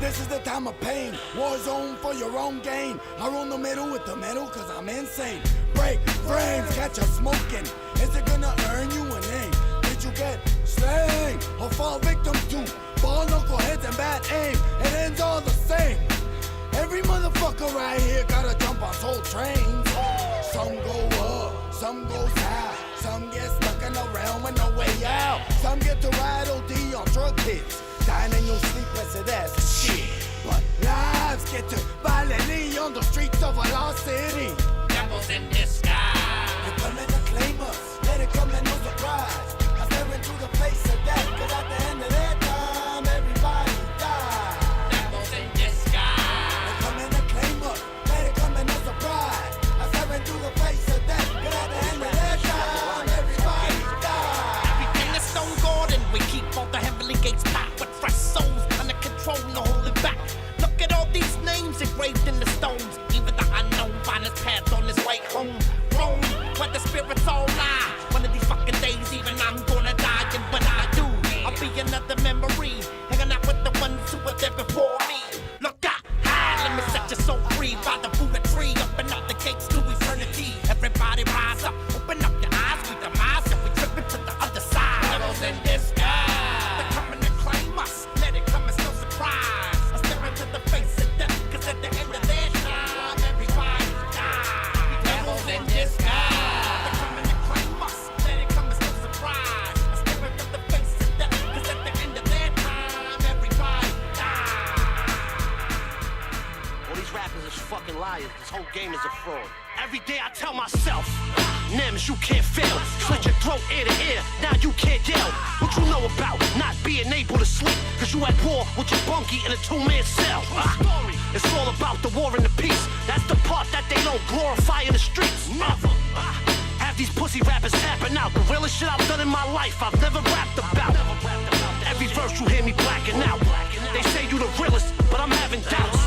[SPEAKER 10] This is the time of pain. War zone for your own gain. I run the middle with the metal cause I'm insane. Break frames, catch us smoking. Is it gonna earn you a name? Did you get slain or fall victim to ball knuckleheads and bad aim? It ends all the same. Every motherfucker right here gotta jump on soul trains. Some go up, some goes out. Some get stuck in a realm with no way out. Some get to ride OD on drug hits. Dying in your sleep, that's shit. But lives get to violently on the streets of a lost city.
[SPEAKER 13] Devils in disguise.
[SPEAKER 10] They're coming to claim us. Let it come and no surprise. I stare into the face of death, 'cause at the end of that time, everybody dies.
[SPEAKER 13] Devils in disguise.
[SPEAKER 10] They're coming to claim us. Let it come and no surprise. I stare into the face of death, 'cause at the end of that time, everybody dies.
[SPEAKER 6] Everything is stone garden. We keep all the heavenly gates packed with fresh souls under control, no holding back. Look at all these names engraved in the stones. Even the unknown find his path on his way home. Rome, where the spirits all lie. One of these fucking days, even I'm gonna die. And when I do, I'll be another memory. Hanging out with the ones who were there before me. Look out, high, let me set your soul free. By the Buddha tree, open up the gates to eternity. Everybody rise up, open up your eyes. We demise and we trip into the other side.
[SPEAKER 13] Devils in disguise.
[SPEAKER 6] They're coming to claim us. Let it come as no surprise. I stare into the face of death, 'cause at the end of their time, everybody dies.
[SPEAKER 13] Devils in disguise.
[SPEAKER 6] They're coming to claim us. Let it come as no surprise. I stare into the face of death, 'cause at the end of their time, everybody dies.
[SPEAKER 10] All these
[SPEAKER 14] rappers is fucking liars. This whole game is a fraud. Every day I tell myself, Nims, you can't fail. Slit your throat ear to ear, now you can't yell. What you know about not being able to sleep? Cause you at war with your bunkie in a 2-man cell. It's all about the war and the peace. That's the part that they don't glorify in the streets. Never. Have these pussy rappers tapping out. The realest shit I've done in my life, I've never rapped about. Every verse you hear me blacking out. They say you the realest, but I'm having doubts.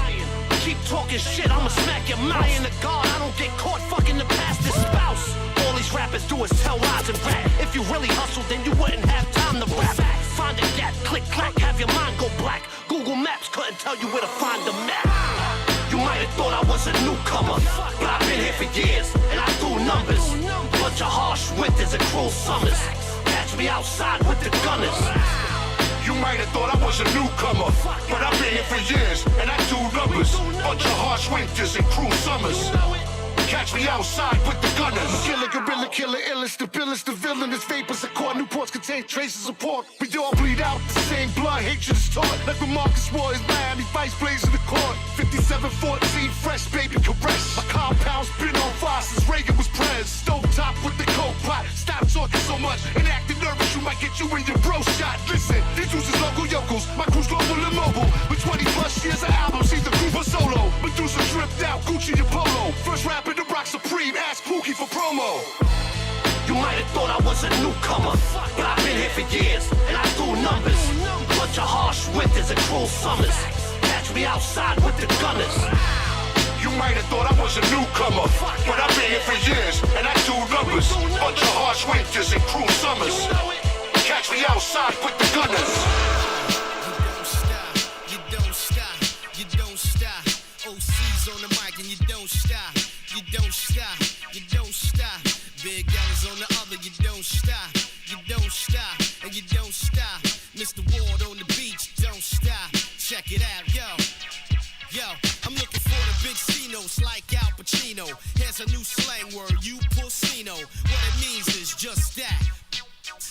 [SPEAKER 14] Keep talking shit, I'ma smack your mouth. In the guard, I don't get caught fucking the pastor's spouse. All these rappers do is tell lies and rap. If you really hustled, then you wouldn't have time to rap. Find a gap, click, clack, have your mind go black. Google Maps couldn't tell you where to find the map. You might have thought I was a newcomer, but I've been here for years, and I do numbers. Bunch of harsh winters and cruel summers. Catch me outside with the gunners.
[SPEAKER 12] You might have thought I was a newcomer, but I've been here for years, and I do numbers. Bunch of harsh winters and cruel summers. Catch me outside with the gunners. Killer, gorilla, killer, illest, the billest, the villainous vapors of court. Newports contain traces of pork. We all bleed out the same blood, hatred is taught. Like when Marcus Roy is Miami Vice blazing the court. 57-14, fresh baby caress. My compound's been on fire since Reagan was prez. Stove top with the coke pot. Stop talking so much and acting nervous, you might get you in your bro shot. Listen, these dudes is local yokels. My crew's global and mobile. With 20 plus years of albums, either group or solo. Medusa dripped out, Gucci and Polo. First rap in the Rock Supreme, ask Pookie for promo.
[SPEAKER 14] You might have thought I was a newcomer, but I've been here for years, and I do numbers. Bunch of harsh winters and cruel summers. Catch me outside with the gunners.
[SPEAKER 12] You might have thought I was a newcomer, but I've been here for years, and I do numbers. Bunch of harsh winters and cruel summers. Catch me outside with the gunners.
[SPEAKER 15] You don't stop, you don't stop. OC's on the mic and you don't stop. You don't stop, you don't stop. Big L's on the other, you don't stop. You don't stop, and you don't stop. Mr. Ward on the beach, don't stop. Check it out, yo. Yo, I'm looking for the big C-notes like Al Pacino. Here's a new slang word, you Pulsino. What it means is just that.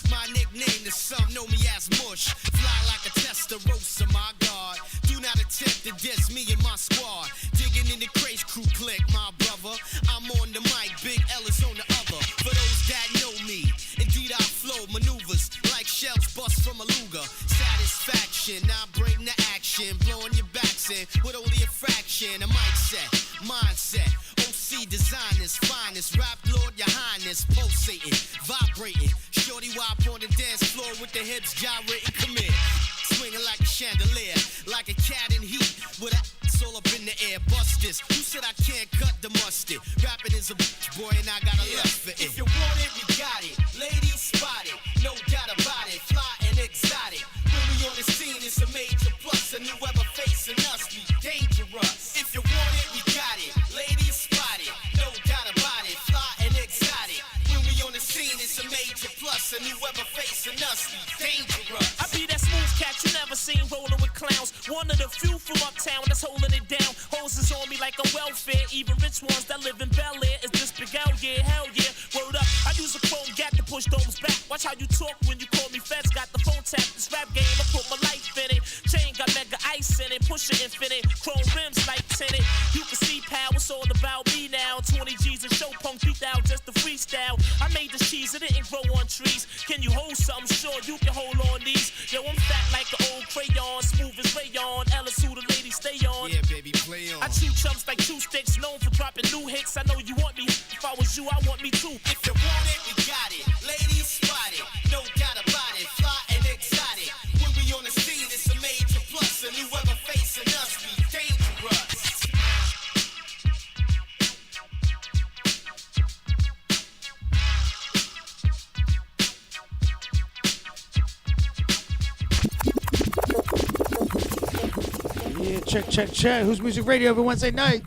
[SPEAKER 15] My nickname is some know me as Mush. Fly like a Testarossa, my God. Do not attempt to diss me and my squad. Digging in the craze crew click, my brother. I'm on the mic, Big L is on the other. For those that know me, indeed I flow maneuvers like shells bust from a Luger. Satisfaction, I bring the action. Blowing your backs in with only a fraction. A mic set, mindset. OC designers, finest. Rap Lord, your highness. Pulsating, vibrating. Shorty wop on the dance floor with the hips gyrating. Come in, swinging like a chandelier, like a cat in heat with a all up in the air. Bust this. Who said I can't cut the mustard? Rapping is a bitch, boy, and I got a love for it. If you want it, we got it. Ladies spot it, no doubt about it. Fly and exotic. When we on the scene, it's a major plus. And whoever facing us, we dangerous. If you want it, we got it. Ladies spot it, no doubt about it. Fly and exotic. When we on the scene, it's a major plus. And whoever facing us, we dangerous.
[SPEAKER 16] I be that smooth cat you never seen rolling with clowns. One of the few from uptown that's holding it down. Hoses on me like I'm welfare. Even rich ones that live in Bel Air. Is this Big L? Yeah, hell yeah. Word up. I use a chrome gap to push domes back. Watch how you talk when you call me feds. Got the phone tap. This rap game, I put my life in it. Chain got mega ice in it. Push it infinite. Chrome rims like tinted. You can see power. It's all about me now. 20 G's and show punk beat out just the freestyle. I made this cheese. It didn't grow on trees. Can you hold something? Sure, you can hold on these. Yo, I'm fat like an old crayon. Smooth as rayon. Ellis who the ladies stay on.
[SPEAKER 15] Yeah, baby, play on.
[SPEAKER 16] I chew chumps like two sticks, known for dropping new hits. I know you want me. If I was you, I want me too.
[SPEAKER 15] If you want it, we got it. Ladies spot it, no doubt about it. Fly and exotic. When we on the scene, it's a major plus. And whoever facing us, we dangerous.
[SPEAKER 1] Yeah, check. Who's Music Radio every Wednesday night?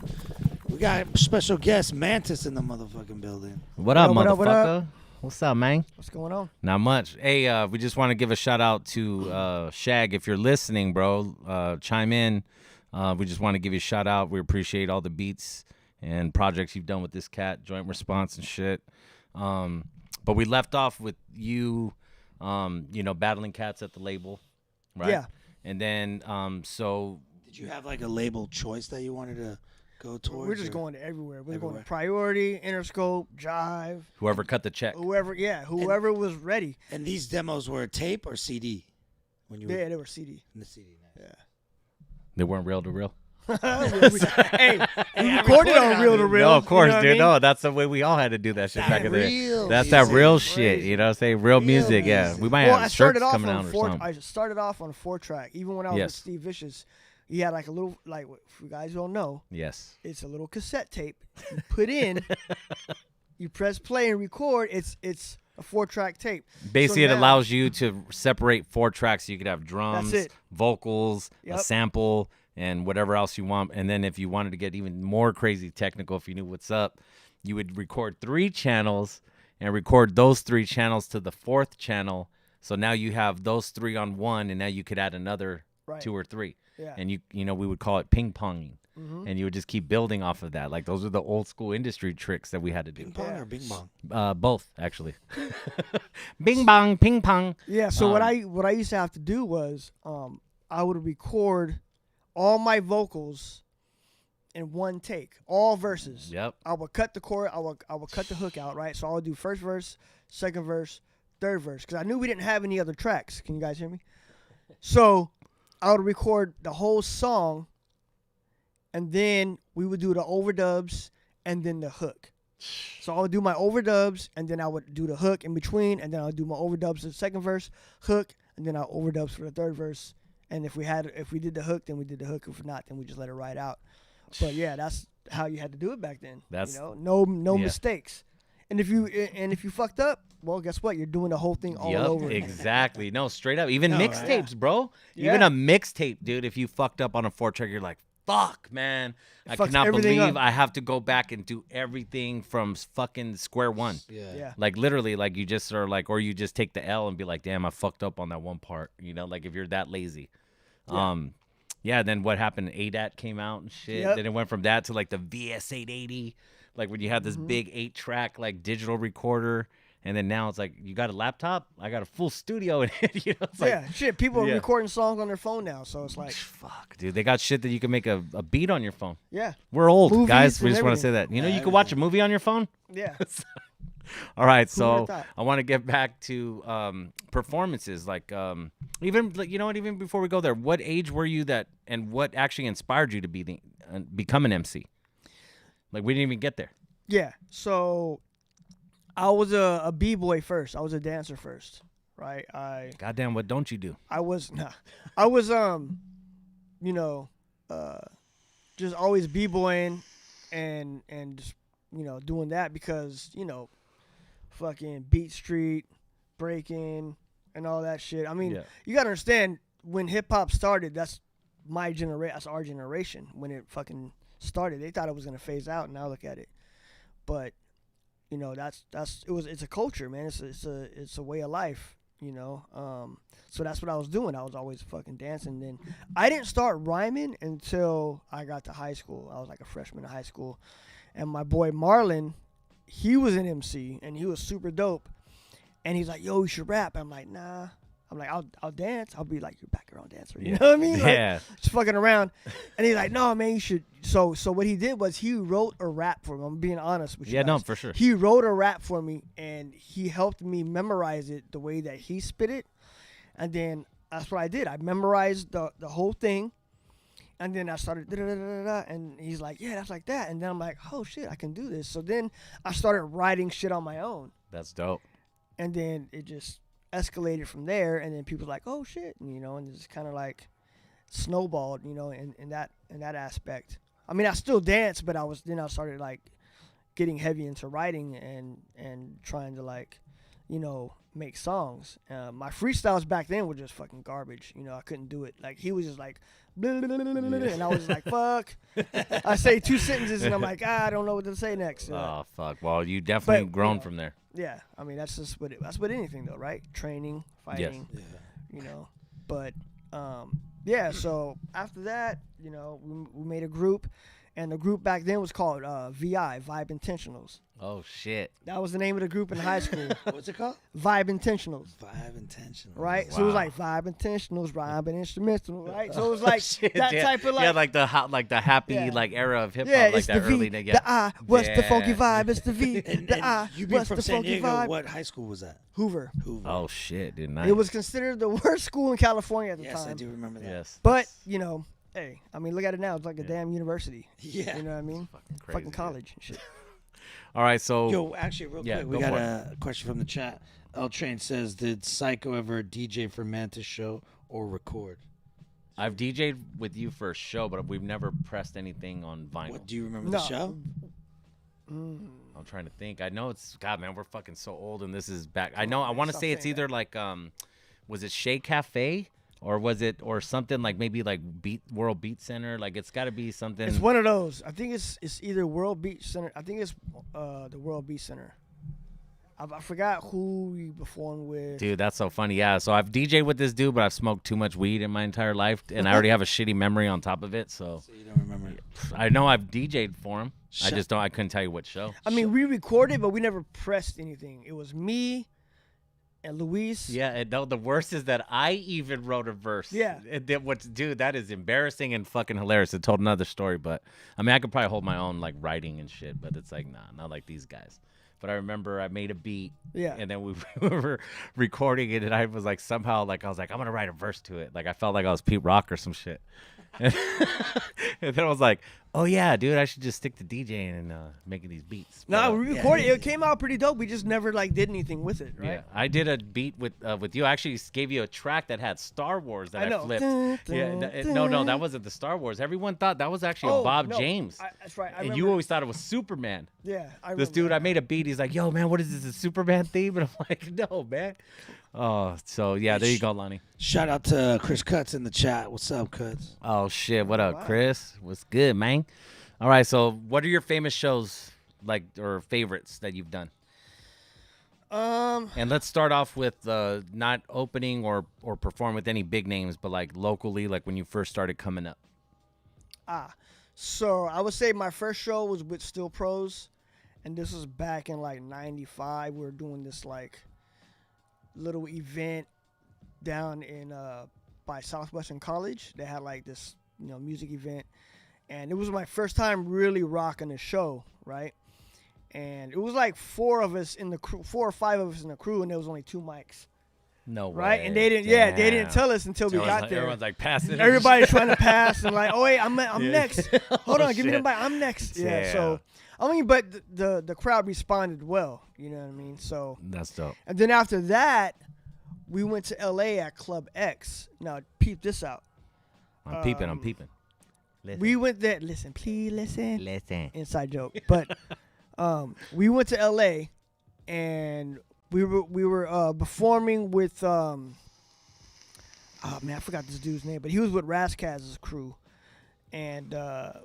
[SPEAKER 1] We got special guest Mantis in the motherfucking building.
[SPEAKER 2] What up,
[SPEAKER 3] What up,
[SPEAKER 2] motherfucker?
[SPEAKER 3] what up?
[SPEAKER 2] What's up, man?
[SPEAKER 3] What's going on?
[SPEAKER 2] Not much. Hey, we just want to give a shout out to Shag. If you're listening, bro, chime in. We just want to give you a shout out. We appreciate all the beats and projects you've done with this cat, joint response and shit. But we left off with you, battling cats at the label, right?
[SPEAKER 3] Yeah.
[SPEAKER 2] And then, so
[SPEAKER 1] Did you have like a label choice that you wanted to go towards.
[SPEAKER 3] We're just going to everywhere. We're going to Priority, Interscope, Jive.
[SPEAKER 2] Whoever cut the check.
[SPEAKER 3] Whoever was ready.
[SPEAKER 1] And these demos were tape or CD?
[SPEAKER 3] They were CD.
[SPEAKER 1] In the CD, nice.
[SPEAKER 3] Yeah.
[SPEAKER 2] They weren't reel to reel.
[SPEAKER 3] Hey, we recorded on reel to reel.
[SPEAKER 2] No, of course,
[SPEAKER 3] you know
[SPEAKER 2] dude.
[SPEAKER 3] I mean?
[SPEAKER 2] No, that's the way we all had to do that shit back in the day. That's
[SPEAKER 1] music.
[SPEAKER 2] that real shit. You know what I'm saying? Real music, yeah. We might have shirts coming out or something.
[SPEAKER 3] I started off on a 4-track. Even when I was with Steve Vicious, he had like a little, like, if you guys don't know,
[SPEAKER 2] yes,
[SPEAKER 3] it's a little cassette tape. You put in, you press play and record. It's a 4-track tape.
[SPEAKER 2] Basically, it allows you to separate 4 tracks. So you could have drums, vocals, a sample, and whatever else you want. And then if you wanted to get even more crazy technical, if you knew what's up, you would record 3 channels and record those 3 channels to the 4th channel. So now you have those 3 on one, and now you could add another 2 or 3.
[SPEAKER 3] Yeah.
[SPEAKER 2] And you know, we would call it ping ponging. And you would just keep building off of that. Like, those are the old school industry tricks that we had to do.
[SPEAKER 1] Ping pong or bing bong?
[SPEAKER 2] Both, actually. Bing bong, ping pong.
[SPEAKER 3] Yeah. So what I used to have to do was I would record all my vocals in one take, all verses.
[SPEAKER 2] Yep.
[SPEAKER 3] I would cut the chord. I would cut the hook out, right? So I would do first verse, second verse, third verse, because I knew we didn't have any other tracks. Can you guys hear me? So I would record the whole song, and then we would do the overdubs and then the hook. So I would do my overdubs, and then I would do the hook in between, and then I would do my overdubs for the second verse, hook, and then I overdubs for the third verse. And if we did the hook, then we did the hook. If not, then we just let it ride out. But yeah, that's how you had to do it back then. No mistakes. And if you fucked up, well, guess what? You're doing the whole thing all over again.
[SPEAKER 2] Exactly. No, straight up. Even mixtapes, bro.
[SPEAKER 3] Yeah.
[SPEAKER 2] Even a mixtape, dude. If you fucked up on a 4-track, you're like, fuck, man. I
[SPEAKER 3] fucks
[SPEAKER 2] cannot
[SPEAKER 3] everything
[SPEAKER 2] believe
[SPEAKER 3] up.
[SPEAKER 2] I have to go back and do everything from fucking square one.
[SPEAKER 3] Yeah.
[SPEAKER 2] Like, literally, like, you just are like, or you just take the L and be like, damn, I fucked up on that one part. You know, like, if you're that lazy.
[SPEAKER 3] Yeah.
[SPEAKER 2] Then what happened? ADAT came out and shit.
[SPEAKER 3] Yep.
[SPEAKER 2] Then it went from that to like the VS880, like when you had this big 8-track like digital recorder, and then now it's like you got a laptop, I got a full studio in it. You know, it's like,
[SPEAKER 3] shit. People are recording songs on their phone now, so it's like,
[SPEAKER 2] fuck, dude. They got shit that you can make a beat on your phone.
[SPEAKER 3] Yeah.
[SPEAKER 2] We're old,
[SPEAKER 3] Movies
[SPEAKER 2] guys. We
[SPEAKER 3] and
[SPEAKER 2] just want to say
[SPEAKER 3] everything.
[SPEAKER 2] that. You know, you can watch a movie on your phone.
[SPEAKER 3] Yeah.
[SPEAKER 2] All right,
[SPEAKER 3] Who would've
[SPEAKER 2] so
[SPEAKER 3] thought?
[SPEAKER 2] I want to get back to performances. Like, even like, you know what? Even before we go there, what age were you that, and what actually inspired you to become an MC? Like, we didn't even get there.
[SPEAKER 3] Yeah. So I was a b-boy first. I was a dancer first, right?
[SPEAKER 2] Goddamn, what don't you do?
[SPEAKER 3] I was you know, just always b-boying and just, you know, doing that because, you know, fucking Beat Street, breaking, and all that shit. I mean, you gotta understand, when hip hop started, that's my generation. That's our generation. When it fucking started, they thought it was gonna phase out. Now look at it. But you know, it's a culture, man. It's a way of life. You know. So that's what I was doing. I was always fucking dancing. Then I didn't start rhyming until I got to high school. I was like a freshman in high school. And my boy Marlon, he was an MC, and he was super dope. And he's like, yo, you should rap. I'm like, nah. I'm like, I'll dance. I'll be like your background dancer. You know what I mean?
[SPEAKER 2] Yeah.
[SPEAKER 3] Like, just fucking around. And he's like, no, man, you should. So what he did was he wrote a rap for me. I'm being honest with you.
[SPEAKER 2] Yeah,
[SPEAKER 3] guys.
[SPEAKER 2] no, for sure.
[SPEAKER 3] He wrote a rap for me, and he helped me memorize it the way that he spit it. And then that's what I did. I memorized the whole thing. And then I started da-da-da-da-da, and he's like, yeah, that's like that. And then I'm like, oh, shit, I can do this. So then I started writing shit on my own.
[SPEAKER 2] That's dope.
[SPEAKER 3] And then it just escalated from there. And then people were like, oh, shit. And, you know, and it's kind of like snowballed, you know, in that aspect. I mean, I still dance, but I started, like, getting heavy into writing and trying to, like, you know, make songs. My freestyles back then were just fucking garbage. You know, I couldn't do it. Like, he was just like, blah, blah, blah, blah, blah, and I was just like, fuck. I say 2 sentences, and I'm like, I don't know what to say next.
[SPEAKER 2] Oh, fuck. Well, you definitely grown from there.
[SPEAKER 3] Yeah. I mean, that's what anything, though, right? Training, fighting, you know. But, yeah, so after that, you know, we made a group, And the group back then was called VI, Vibe Intentionals.
[SPEAKER 2] Oh shit.
[SPEAKER 3] That was the name of the group in high school.
[SPEAKER 1] What's it called?
[SPEAKER 3] Vibe Intentionals.
[SPEAKER 1] Vibe Intentionals.
[SPEAKER 3] Right?
[SPEAKER 1] Wow.
[SPEAKER 3] So it was like Vibe Intentionals, rhyme and instrumental, right? So it was like
[SPEAKER 2] Shit,
[SPEAKER 3] that
[SPEAKER 2] yeah.
[SPEAKER 3] type of
[SPEAKER 2] Yeah, like the happy
[SPEAKER 3] Yeah.
[SPEAKER 2] like era of hip hop,
[SPEAKER 3] Yeah,
[SPEAKER 2] like
[SPEAKER 3] it's
[SPEAKER 2] that
[SPEAKER 3] the V,
[SPEAKER 2] early
[SPEAKER 3] the I, what's the funky vibe? It's the V, the I,
[SPEAKER 1] You being
[SPEAKER 3] what's
[SPEAKER 1] from
[SPEAKER 3] the
[SPEAKER 1] San
[SPEAKER 3] funky
[SPEAKER 1] Diego,
[SPEAKER 3] vibe?
[SPEAKER 1] what high school was that?
[SPEAKER 3] Hoover.
[SPEAKER 2] Oh shit, dude. Nice.
[SPEAKER 3] It was considered the worst school in California at the
[SPEAKER 1] Yes,
[SPEAKER 3] time.
[SPEAKER 1] I do remember that.
[SPEAKER 2] Yes.
[SPEAKER 3] But, you know, hey, I mean, look at it now. It's like a damn university.
[SPEAKER 1] Yeah.
[SPEAKER 3] You know what I mean?
[SPEAKER 2] crazy,
[SPEAKER 3] Fucking college and shit.
[SPEAKER 2] All right, so
[SPEAKER 1] Yo, actually, real quick, we
[SPEAKER 2] go
[SPEAKER 1] got
[SPEAKER 2] for
[SPEAKER 1] a question from the chat. L Train says, "Did Psycho ever DJ for Mantis show or record?"
[SPEAKER 2] I've DJ'd with you for a show, but we've never pressed anything on vinyl.
[SPEAKER 1] What do you remember the show?
[SPEAKER 2] I'm trying to think. I know it's God, man. We're fucking so old, and this is back. I know. I want to say it's either like, was it Shea Cafe or was it or something like maybe like World Beat Center? Like it's got to be something.
[SPEAKER 3] It's one of those. I think it's either World Beach Center. I think it's the World Beach Center. I forgot who we performed with.
[SPEAKER 2] Dude, that's so funny. Yeah, so I've DJ'd with this dude, but I've smoked too much weed in my entire life, and I already have a shitty memory on top of it. So
[SPEAKER 1] you don't remember it.
[SPEAKER 2] I know I've DJ'd for him. I just don't. I couldn't tell you what show.
[SPEAKER 3] I mean, we recorded, but we never pressed anything. It was me and Luis.
[SPEAKER 2] Yeah, and no, the worst is that I even wrote a verse.
[SPEAKER 3] Yeah.
[SPEAKER 2] Dude, that is embarrassing and fucking hilarious. It told another story, but I mean, I could probably hold my own like writing and shit, but it's like, nah, not like these guys. But I remember I made a beat.
[SPEAKER 3] Yeah.
[SPEAKER 2] And then we were recording it, and I was like, somehow, like, I was like, I'm going to write a verse to it. Like, I felt like I was Pete Rock or some shit. And then I was like, oh, yeah, dude, I should just stick to DJing and making these beats.
[SPEAKER 3] No,
[SPEAKER 2] But,
[SPEAKER 3] we recorded. It came out pretty dope. We just never like did anything with it, right?
[SPEAKER 2] Yeah, I did a beat with you. I actually gave you a track that had Star Wars that
[SPEAKER 3] I
[SPEAKER 2] I,
[SPEAKER 3] know.
[SPEAKER 2] flipped.
[SPEAKER 3] Dun,
[SPEAKER 2] Yeah,
[SPEAKER 3] dun,
[SPEAKER 2] no, that wasn't the Star Wars. Everyone thought that was actually
[SPEAKER 3] Oh,
[SPEAKER 2] a Bob
[SPEAKER 3] no.
[SPEAKER 2] James.
[SPEAKER 3] That's right. I
[SPEAKER 2] And you
[SPEAKER 3] remember.
[SPEAKER 2] always thought it was Superman.
[SPEAKER 3] Yeah, I
[SPEAKER 2] This
[SPEAKER 3] remember
[SPEAKER 2] dude,
[SPEAKER 3] that.
[SPEAKER 2] I made a beat. He's like, yo, man, what is this, a Superman theme? And I'm like, no, man. Oh, so yeah, there you go, Lonnie.
[SPEAKER 1] Shout out to Chris Cuts in the chat. What's up, Cuts?
[SPEAKER 2] Oh, shit. What up, Chris? What's good, man? All right, so what are your famous shows, like, or favorites that you've done? And let's start off with not opening or perform with any big names, but like locally, like when you first started coming up.
[SPEAKER 3] So I would say my first show was with Still Pros, and this was back in like '95. We were doing this like little event down in by Southwestern College. They had like this, you know, music event, and it was my first time really rocking a show, right? And it was like 4 of us in the crew, 4 or 5 of us in the crew, and there was only 2 mics.
[SPEAKER 2] No way.
[SPEAKER 3] Right? And they didn't, yeah, they didn't tell us until we got there.
[SPEAKER 2] Everyone's like passing it.
[SPEAKER 3] Everybody's trying to pass and like, oh wait, I'm next. Hold
[SPEAKER 2] Oh,
[SPEAKER 3] on, give me the
[SPEAKER 2] shit.
[SPEAKER 3] mic. I'm next. Yeah.
[SPEAKER 2] Damn.
[SPEAKER 3] So, I mean, but the crowd responded well. You know what I mean? So.
[SPEAKER 2] That's dope.
[SPEAKER 3] And then after that, we went to L.A. at Club X. Now, peep this out.
[SPEAKER 2] I'm peeping. Listen.
[SPEAKER 3] We went there. Listen, please listen.
[SPEAKER 2] Listen.
[SPEAKER 3] Inside joke. But we went to L.A. and we were performing with oh man, I forgot this dude's name, but he was with Razzcaz's crew, and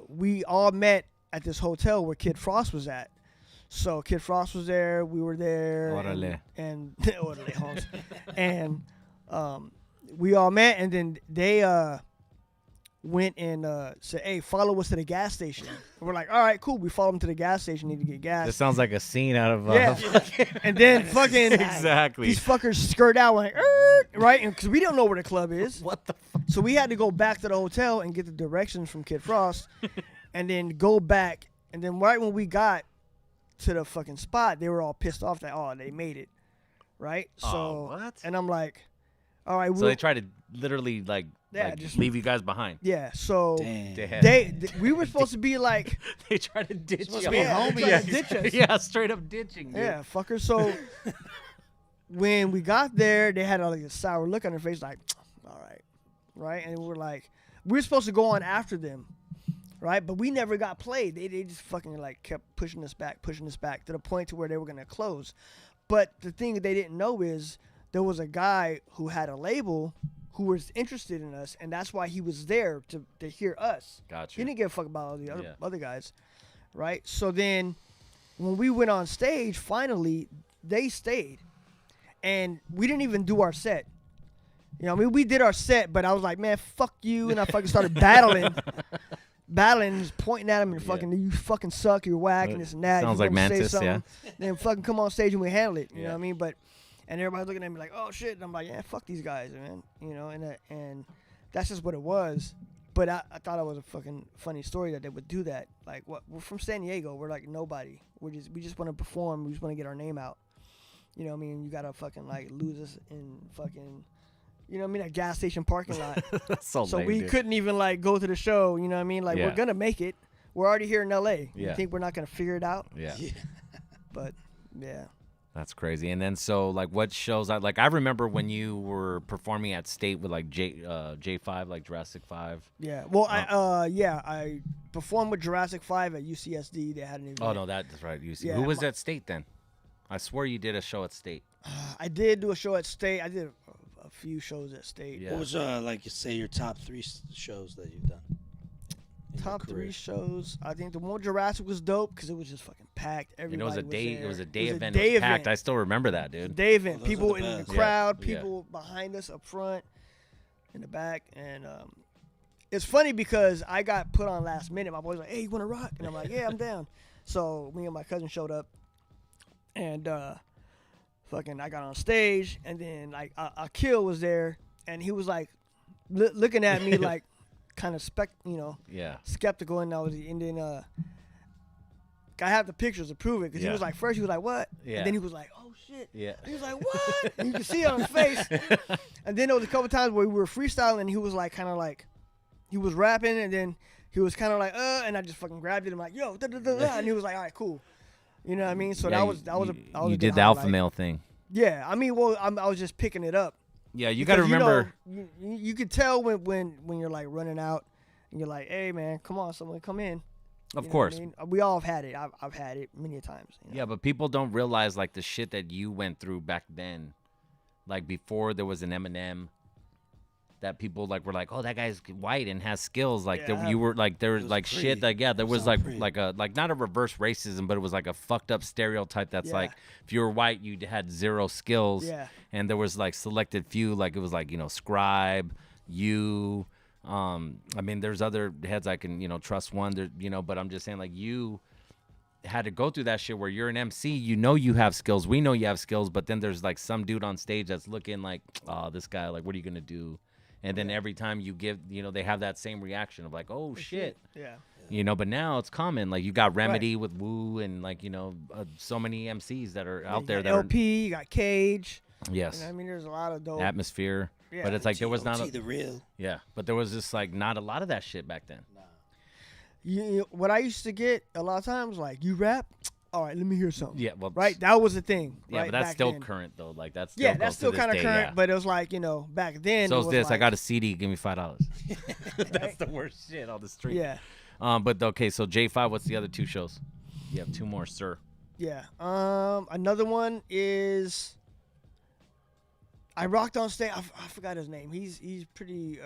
[SPEAKER 3] we all met at this hotel where Kid Frost was at. So Kid Frost was there, we were there,
[SPEAKER 2] Orale.
[SPEAKER 3] and orale, Holmes. And we all met, and then they went and said, "Hey, follow us to the gas station." And we're like, "All right, cool." We followed them to the gas station, need to get gas.
[SPEAKER 2] This sounds like a scene out of
[SPEAKER 3] Yeah. And then fucking
[SPEAKER 2] Exactly.
[SPEAKER 3] these fuckers skirt out like, right? And because we don't know where the club is.
[SPEAKER 2] What the fuck?
[SPEAKER 3] So we had to go back to the hotel and get the directions from Kid Frost, and then go back. And then right when we got to the fucking spot, they were all pissed off that they made it, right? So
[SPEAKER 2] what?
[SPEAKER 3] And I'm like, all right.
[SPEAKER 2] So they tried to literally like
[SPEAKER 3] just
[SPEAKER 2] leave you guys behind.
[SPEAKER 3] Yeah. So
[SPEAKER 2] Damn.
[SPEAKER 3] we were supposed to be like.
[SPEAKER 2] They tried to ditch
[SPEAKER 3] Supposed
[SPEAKER 2] you.
[SPEAKER 3] to be homies.
[SPEAKER 2] Yeah,
[SPEAKER 3] Trying to ditch us.
[SPEAKER 2] yeah, straight up ditching. Dude.
[SPEAKER 3] Yeah, fucker. So when we got there, they had like a sour look on their face, like, all right, and we're like, we were supposed to go on after them, right? But we never got played. They just fucking like kept pushing us back to the point to where they were gonna close. But the thing they didn't know is there was a guy who had a label who was interested in us, and that's why he was there to hear us.
[SPEAKER 2] Gotcha.
[SPEAKER 3] He didn't give a fuck about all the other guys, right? So then when we went on stage, finally, they stayed. And we didn't even do our set. You know, I mean, we did our set, but I was like, man, fuck you. And I fucking started battling battling, just pointing at him and fucking, you fucking suck, you're whack, and this and that.
[SPEAKER 2] Sounds
[SPEAKER 3] You
[SPEAKER 2] like
[SPEAKER 3] wanna say
[SPEAKER 2] Mantis,
[SPEAKER 3] something, then fucking come on stage and we handle it. You
[SPEAKER 2] Yeah.
[SPEAKER 3] know what I mean? But and everybody's looking at me like, oh shit, and I'm like, yeah, fuck these guys, man. You know, and that's just what it was. But I thought it was a fucking funny story that they would do that. Like, what? We're from San Diego. We're like nobody. We just want to perform. We just want to get our name out. You know what I mean? You gotta fucking like lose us in fucking, you know what I mean, a gas station parking lot.
[SPEAKER 2] So lame,
[SPEAKER 3] we
[SPEAKER 2] dude.
[SPEAKER 3] couldn't even like go to the show. You know what I mean? Like
[SPEAKER 2] Yeah.
[SPEAKER 3] we're gonna make it. We're already here in LA. You
[SPEAKER 2] Yeah.
[SPEAKER 3] think we're not gonna figure it out?
[SPEAKER 2] Yeah.
[SPEAKER 3] But yeah.
[SPEAKER 2] That's crazy. And then so like what shows I remember when you were performing at State with like J5, like Jurassic 5.
[SPEAKER 3] Yeah. Well, I performed with Jurassic 5 at UCSD. They had an event.
[SPEAKER 2] Oh no, that's right. UC.
[SPEAKER 3] Yeah,
[SPEAKER 2] Who was at State then? I swore you did a show at State.
[SPEAKER 3] I did do a show at State. I did a few shows at State.
[SPEAKER 1] What was like you say your top 3 shows that you've done?
[SPEAKER 3] Top 3 shows. I think the one with Jurassic was dope because it was just fucking packed.
[SPEAKER 2] And
[SPEAKER 3] Everybody
[SPEAKER 2] it was a day.
[SPEAKER 3] there.
[SPEAKER 2] It was a day event.
[SPEAKER 3] Day
[SPEAKER 2] It was packed.
[SPEAKER 3] event.
[SPEAKER 2] I still remember that, dude.
[SPEAKER 3] Day event.
[SPEAKER 1] those
[SPEAKER 3] People
[SPEAKER 1] are the
[SPEAKER 3] in the
[SPEAKER 1] best.
[SPEAKER 3] crowd.
[SPEAKER 2] Yeah.
[SPEAKER 3] People behind us, up front, in the back, and it's funny because I got put on last minute. My boy's like, "Hey, you want to rock?" And I'm like, "Yeah, I'm down." So me and my cousin showed up, and fucking I got on stage, and then like Akil was there, and he was like looking at me like kind of skeptical, and then I have the pictures to prove it because he was like, first he was like, "What?"
[SPEAKER 2] Yeah.
[SPEAKER 3] And then he was like, "Oh shit."
[SPEAKER 2] Yeah.
[SPEAKER 3] He was like, "What?" And you can see it on his face. And then there was a couple times where we were freestyling, and he was like, kind of like, he was rapping, and then he was kind of like, and I just fucking grabbed it. I'm like, "Yo," and he was like, "All right, cool." You know what I mean? So
[SPEAKER 2] Yeah,
[SPEAKER 3] that was a
[SPEAKER 2] you
[SPEAKER 3] good
[SPEAKER 2] did the alpha
[SPEAKER 3] highlight.
[SPEAKER 2] male thing.
[SPEAKER 3] Yeah, I mean, well, I was just picking it up.
[SPEAKER 2] Yeah, you got to
[SPEAKER 3] Because,
[SPEAKER 2] remember.
[SPEAKER 3] you could tell when you're like running out, and you're like, "Hey man, come on, someone come in."
[SPEAKER 2] Of
[SPEAKER 3] You know what I
[SPEAKER 2] course.
[SPEAKER 3] mean? We all have had it. I've had it many a times. You know?
[SPEAKER 2] Yeah, but people don't realize like the shit that you went through back then, like before there was an Eminem. That people like were like, oh, that guy's white and has skills. Like
[SPEAKER 3] Yeah.
[SPEAKER 2] you were like there was
[SPEAKER 1] was
[SPEAKER 2] like
[SPEAKER 1] pre.
[SPEAKER 2] shit like there
[SPEAKER 1] It
[SPEAKER 2] was
[SPEAKER 1] was
[SPEAKER 2] like
[SPEAKER 1] all pre.
[SPEAKER 2] like not a reverse racism, but it was like a fucked up stereotype that's
[SPEAKER 3] Yeah.
[SPEAKER 2] like if you were white you had zero skills.
[SPEAKER 3] Yeah.
[SPEAKER 2] And there was like selected few, like it was like Scribe, you. I mean, there's other heads I can trust one, there, but I'm just saying like you had to go through that shit where you're an MC, you have skills, we know you have skills, but then there's like some dude on stage that's looking like, oh, this guy, like, what are you gonna do? And then every time you give, they have that same reaction of like, oh shit.
[SPEAKER 3] Yeah.
[SPEAKER 2] But now it's common. Like you got Remedy with Woo and like, so many MCs that are out there
[SPEAKER 3] You
[SPEAKER 2] that
[SPEAKER 3] got LP, you got Cage.
[SPEAKER 2] are, yes,
[SPEAKER 3] You know, I mean, there's a lot of dope.
[SPEAKER 2] Atmosphere.
[SPEAKER 3] Yeah.
[SPEAKER 2] But it's like there was not
[SPEAKER 1] the real.
[SPEAKER 2] yeah, but there was just like not a lot of that shit back then.
[SPEAKER 3] What I used to get a lot of times, like, you rap? All right, let me hear something.
[SPEAKER 2] Yeah, well,
[SPEAKER 3] Right? That was the thing.
[SPEAKER 2] Yeah,
[SPEAKER 3] right,
[SPEAKER 2] but that's
[SPEAKER 3] back
[SPEAKER 2] still
[SPEAKER 3] then.
[SPEAKER 2] current though. Like that's still
[SPEAKER 3] Yeah,
[SPEAKER 2] goes
[SPEAKER 3] that's
[SPEAKER 2] to
[SPEAKER 3] still
[SPEAKER 2] this
[SPEAKER 3] kind of
[SPEAKER 2] day,
[SPEAKER 3] current,
[SPEAKER 2] yeah.
[SPEAKER 3] but it was like, back then.
[SPEAKER 2] So
[SPEAKER 3] it
[SPEAKER 2] it's
[SPEAKER 3] was
[SPEAKER 2] this. I
[SPEAKER 3] like,
[SPEAKER 2] got a CD. Give me $5. That's the worst shit on the street.
[SPEAKER 3] Yeah.
[SPEAKER 2] But okay. So J5. What's the other 2 shows? You have 2 more, sir.
[SPEAKER 3] Yeah. Another one is I rocked on stage. I forgot his name. He's pretty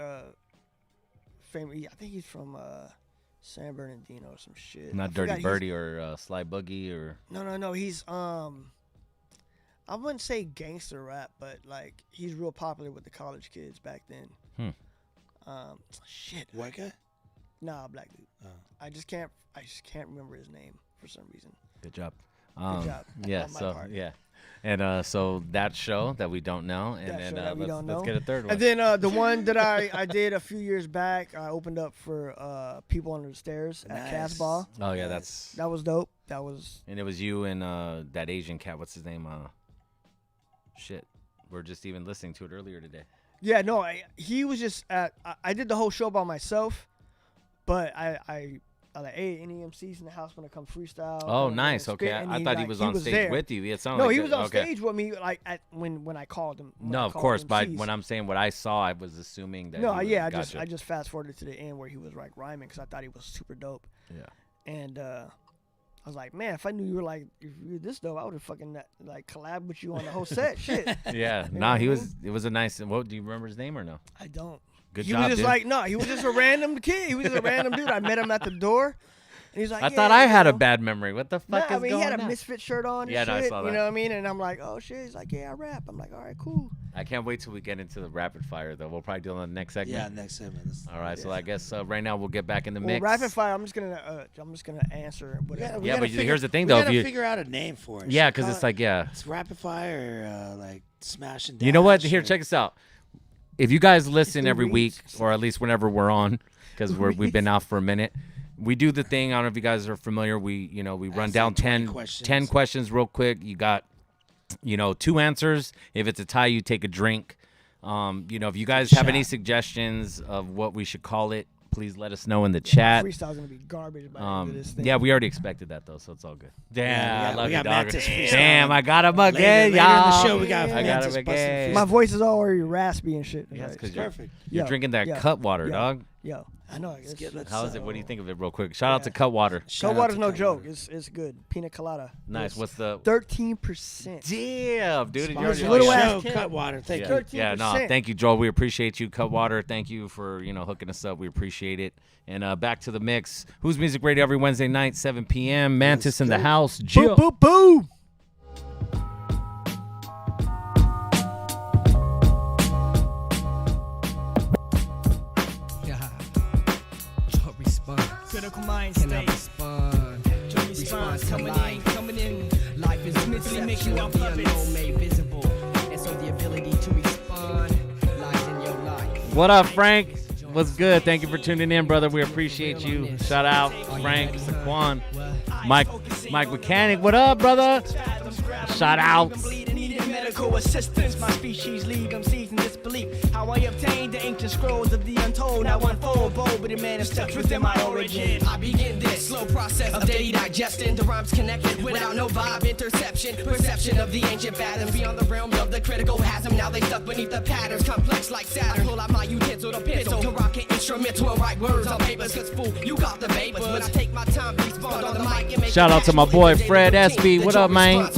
[SPEAKER 3] famous. I think he's from San Bernardino or some shit.
[SPEAKER 2] Not
[SPEAKER 3] I
[SPEAKER 2] Dirty
[SPEAKER 3] forgot.
[SPEAKER 2] Birdie or Sly Boogie or.
[SPEAKER 3] No. He's I wouldn't say gangster rap, but like he's real popular with the college kids back then. Shit.
[SPEAKER 1] White guy?
[SPEAKER 3] Nah, black dude.
[SPEAKER 1] Oh.
[SPEAKER 3] I just can't remember his name for some reason.
[SPEAKER 2] Good job.
[SPEAKER 3] job
[SPEAKER 2] Yeah.
[SPEAKER 3] on my
[SPEAKER 2] So
[SPEAKER 3] part.
[SPEAKER 2] yeah. And so that show that we don't know, and
[SPEAKER 3] That
[SPEAKER 2] then
[SPEAKER 3] show that we don't
[SPEAKER 2] let's
[SPEAKER 3] know.
[SPEAKER 2] get a third one.
[SPEAKER 3] And then the one that I did a few years back, I opened up for People Under the Stairs at Casbah.
[SPEAKER 2] Oh yeah, that's.
[SPEAKER 3] That was dope. That was.
[SPEAKER 2] And it was you and that Asian cat. What's his name? Shit. We're just even listening to it earlier today.
[SPEAKER 3] Yeah, no, he was just I did the whole show by myself, but I like, hey, any MCs in the house want to come freestyle?
[SPEAKER 2] Oh,
[SPEAKER 3] and
[SPEAKER 2] nice.
[SPEAKER 3] spit?
[SPEAKER 2] Okay,
[SPEAKER 3] And
[SPEAKER 2] I thought he was on stage
[SPEAKER 3] there.
[SPEAKER 2] with you. It sounded
[SPEAKER 3] No,
[SPEAKER 2] like
[SPEAKER 3] he
[SPEAKER 2] it-
[SPEAKER 3] was on
[SPEAKER 2] okay.
[SPEAKER 3] stage with me like when I called him. when I
[SPEAKER 2] No, of
[SPEAKER 3] called
[SPEAKER 2] course. But
[SPEAKER 3] MCs.
[SPEAKER 2] when I'm saying what I saw, I was assuming that.
[SPEAKER 3] No,
[SPEAKER 2] he was,
[SPEAKER 3] yeah,
[SPEAKER 2] gotcha.
[SPEAKER 3] I just fast forwarded to the end where he was like rhyming because I thought he was super dope.
[SPEAKER 2] Yeah.
[SPEAKER 3] And I was like, man, if I knew you were like, if you were this dope, I would have fucking like collabed with you on the whole set. Shit.
[SPEAKER 2] Yeah.
[SPEAKER 3] You know
[SPEAKER 2] No,
[SPEAKER 3] what
[SPEAKER 2] he
[SPEAKER 3] I
[SPEAKER 2] was.
[SPEAKER 3] mean?
[SPEAKER 2] It was a nice. What do you remember his name or no?
[SPEAKER 3] I don't.
[SPEAKER 2] Good
[SPEAKER 3] he
[SPEAKER 2] job,
[SPEAKER 3] was just
[SPEAKER 2] dude.
[SPEAKER 3] like, no, he was just a random kid. He was just a random dude. I met him at the door, he's like,
[SPEAKER 2] I thought I had
[SPEAKER 3] you
[SPEAKER 2] a
[SPEAKER 3] know.
[SPEAKER 2] bad memory. What the fuck
[SPEAKER 3] Nah,
[SPEAKER 2] is
[SPEAKER 3] I mean,
[SPEAKER 2] going
[SPEAKER 3] he had a
[SPEAKER 2] on?
[SPEAKER 3] Misfit shirt on and
[SPEAKER 2] Yeah,
[SPEAKER 3] shit.
[SPEAKER 2] no, I saw that.
[SPEAKER 3] You know what I mean? And I'm like, oh shit. He's like, yeah, I rap. I'm like, all right, cool.
[SPEAKER 2] I can't wait till we get into the rapid fire, though. We'll probably do it on the next segment.
[SPEAKER 1] Yeah, next segment.
[SPEAKER 2] All right, so I guess right now we'll get back in the
[SPEAKER 3] Well,
[SPEAKER 2] mix.
[SPEAKER 3] rapid fire. I'm just gonna answer. Whatever.
[SPEAKER 2] Yeah, but here's the thing, though.
[SPEAKER 1] We
[SPEAKER 2] If
[SPEAKER 1] gotta
[SPEAKER 2] you
[SPEAKER 1] figure out a name for it.
[SPEAKER 2] Yeah,
[SPEAKER 1] Should we
[SPEAKER 2] because
[SPEAKER 1] call
[SPEAKER 2] it's
[SPEAKER 1] it-
[SPEAKER 2] like, yeah.
[SPEAKER 1] It's rapid fire or like smash and dash.
[SPEAKER 2] You know what?
[SPEAKER 1] or-
[SPEAKER 2] Here, check this out. If you guys listen every week, or at least whenever we're on, because we've been out for a minute, we do the thing. I don't know if you guys are familiar. We run down 10 questions real quick. You got, 2 answers. If it's a tie, you take a drink. If you guys have any suggestions of what we should call it, please let us know in the chat.
[SPEAKER 3] Freestyle's gonna be garbage by the end of this thing.
[SPEAKER 2] Yeah, we already expected that though, so it's all good. Damn, I love
[SPEAKER 1] we
[SPEAKER 2] you,
[SPEAKER 1] got
[SPEAKER 2] dog.
[SPEAKER 1] Mantis freestyling.
[SPEAKER 2] Damn, I got him again,
[SPEAKER 1] Later in
[SPEAKER 2] y'all.
[SPEAKER 1] the show, we got
[SPEAKER 2] I got
[SPEAKER 1] Mantis
[SPEAKER 2] him
[SPEAKER 1] busting
[SPEAKER 2] again.
[SPEAKER 3] My voice is already raspy and shit.
[SPEAKER 2] Yeah,
[SPEAKER 3] It's
[SPEAKER 2] because
[SPEAKER 1] perfect.
[SPEAKER 2] you're
[SPEAKER 3] Yo,
[SPEAKER 2] drinking that
[SPEAKER 3] yo,
[SPEAKER 2] cut water,
[SPEAKER 3] yo,
[SPEAKER 2] dog.
[SPEAKER 3] Yo, I know.
[SPEAKER 2] How is it? What do you think of it, real quick? Shout out to Cut Water.
[SPEAKER 3] Cut water's no joke. It's good. Pina colada.
[SPEAKER 2] Nice.
[SPEAKER 3] Yes.
[SPEAKER 2] What's the
[SPEAKER 3] 13%?
[SPEAKER 2] Damn, dude.
[SPEAKER 3] You're a little ass kid.
[SPEAKER 1] Cut Water. Thank
[SPEAKER 2] yeah.
[SPEAKER 1] you.
[SPEAKER 2] Yeah, no, thank you, Joel. We appreciate you, Cut Water. Thank you for hooking us up. We appreciate it. And back to the mix. Who's Music Radio every Wednesday night, 7 p.m. Mantis in the house. Jill.
[SPEAKER 3] Boom, boom, boom. Critical mind state. Response coming in.
[SPEAKER 5] Life is
[SPEAKER 3] mentally make you
[SPEAKER 5] the
[SPEAKER 3] our puppets.
[SPEAKER 5] unknown made visible, and so the ability to respond lies in your life.
[SPEAKER 2] What up, Frank? What's good? Thank you for tuning in, brother. We appreciate you. Shout out, Frank, Saquon, Mike Mechanic. What up, brother? Shout out.
[SPEAKER 6] Medical assistance, my species leave them seized in disbelief. How I obtained the ancient scrolls of the untold. Now unfold bold, but the man is stuck within my origin.
[SPEAKER 5] I begin this slow process of daily digestion. The rhymes connected without no vibe interception. Perception of the ancient fathoms beyond the realm of the critical chasm. Now they stuck beneath the patterns, complex like Saturn. Pull out my utensil, the pistol, to rock an instrumental and write words on papers. Cause fool, you got the vapors. When I take my time, respond on the mic and make
[SPEAKER 2] Shout out to my boy Fred SB. What up, man?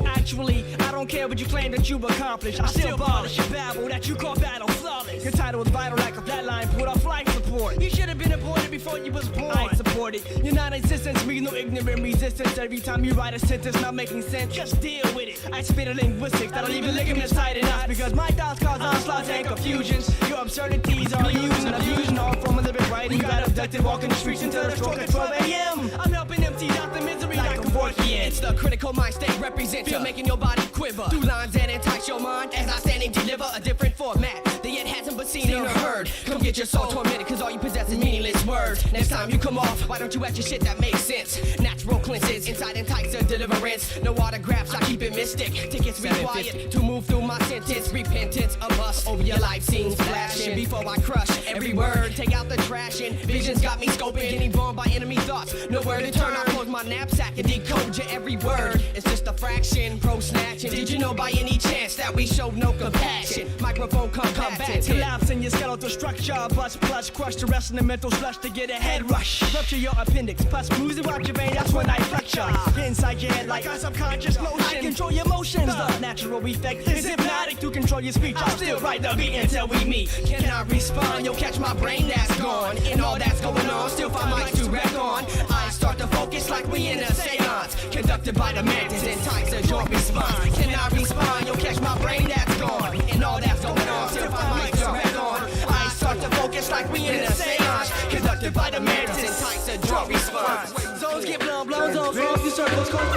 [SPEAKER 6] Actually, I don't care what you claim that you've accomplished. I still abolish your babble that you call battle flawless. Your title was vital like a flatline, put on flight support. You should have been aborted before you was born. I ain't supported. Your non-existence means no ignorant resistance. Every time you write a sentence not making sense, just deal with it. I spit a linguistics that'll leave your ligaments tight and knots. Because my thoughts cause onslaughts and confusions. Your absurdities are used and abused, all from a lyric writing. You got abducted walking the streets until the stroke at 12 a.m. I'm helping empty out the misery like a Borkian.
[SPEAKER 5] It's the critical mind state represents you, making your body quiver through lines and entice your mind as I stand and deliver a different format that yet hasn't been seen or heard. Come get your soul tormented cause all you possess is meaningless words. Next time you come off, why don't you act your shit that makes sense? Natural cleanses, inside entice a deliverance. No autographs, I keep it mystic. Tickets required to move through my sentence. Repentance of us over your life scenes flashing before I crush every word. Take out the trash and visions got me scoping, getting blown by enemy thoughts. Nowhere to turn, I close my knapsack and decode your every word. It's just a fraction, pro snatching. Did you know by any chance that we showed no compassion? Microphone combatant.
[SPEAKER 6] Collapse in your skeletal structure. Bust plus crush the rest of the mental slush to get a head rush. Rupture your appendix. Plus music rock your vein. That's when I fracture. Get inside your head like a subconscious motion. I control your motions. The natural effect is hypnotic to control your speech. I'll still write the beat until we meet.
[SPEAKER 5] Can I respond? You'll catch my brain that's gone. And all that's going on, still find mics to wreck on. I start to focus like we in a seance. Conducted by the mantis and types of joint response. Can I respond? You'll catch my brain that's gone. And all that's going on, still find mics to wreck on. I start to focus like we in a seance. Conducted by the mantis and types of joint response.
[SPEAKER 6] Zones get blown, zones off, you circles
[SPEAKER 8] Joint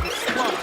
[SPEAKER 8] response.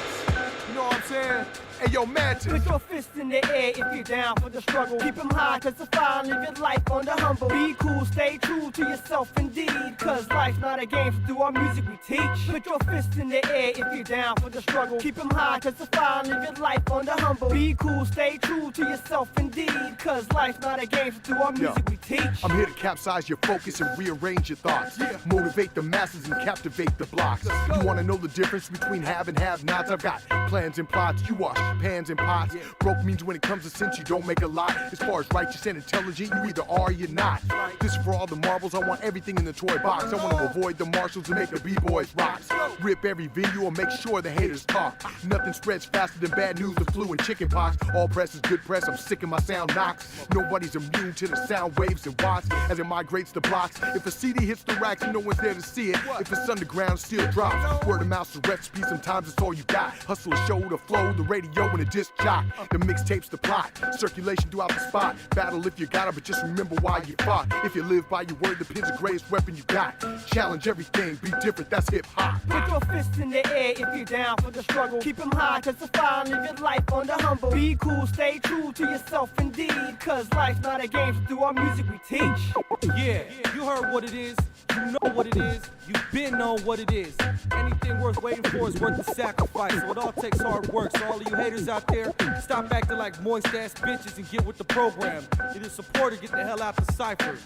[SPEAKER 8] You know what I'm saying? Hey, yo, Mantis.
[SPEAKER 6] Put your fist in the air if you're down for the struggle. Keep them high, cause the fire, live your life on the humble. Be cool, stay true to yourself indeed. Cause life's not a game, so through our music we teach. Put your fist in the air if you're down for the struggle. Keep them high, cause the fire, live your life on the humble. Be cool, stay true to yourself indeed. Cause life's not a game, so through our music we teach.
[SPEAKER 12] I'm here to capsize your focus and rearrange your thoughts. Motivate the masses and captivate the blocks. You wanna know the difference between have and have-nots? I've got plans and plots. You are pans and pots. Broke means when it comes to sense, you don't make a lot. As far as righteous and intelligent, you either are or you're not. This is for all the marbles, I want everything in the toy box. I want to avoid the marshals and make the b-boys rocks. Rip every venue and make sure the haters talk. Nothing spreads faster than bad news, the flu and chicken pox. All press is good press, I'm sick of my sound knocks. Nobody's immune to the sound waves and watts as it migrates the blocks. If a CD hits the racks, no one's there to see it. If it's underground, still drops. Word of mouth's a recipe, sometimes it's all you got. Hustle a show, the flow, the radio, and a disc jock. The mixtape's the plot, circulation throughout the spot. Battle if you got it, but just remember why you fought. If you live by your word, the pen's the greatest weapon you got. Challenge everything, be different, that's hip-hop.
[SPEAKER 7] Put your fists in the air if you're down for the struggle. Keep them high, cause the fire, live your life on the humble. Be cool, stay true to yourself indeed. Cause life's not a game, so through our music we teach.
[SPEAKER 17] Yeah, you heard what it is, you know what it is, you've been on what it is. Anything worth waiting for is worth the sacrifice. So it all takes hard work. So all of you haters out there, stop acting like moist ass bitches and get with the program. Either support or get the hell out the cipher.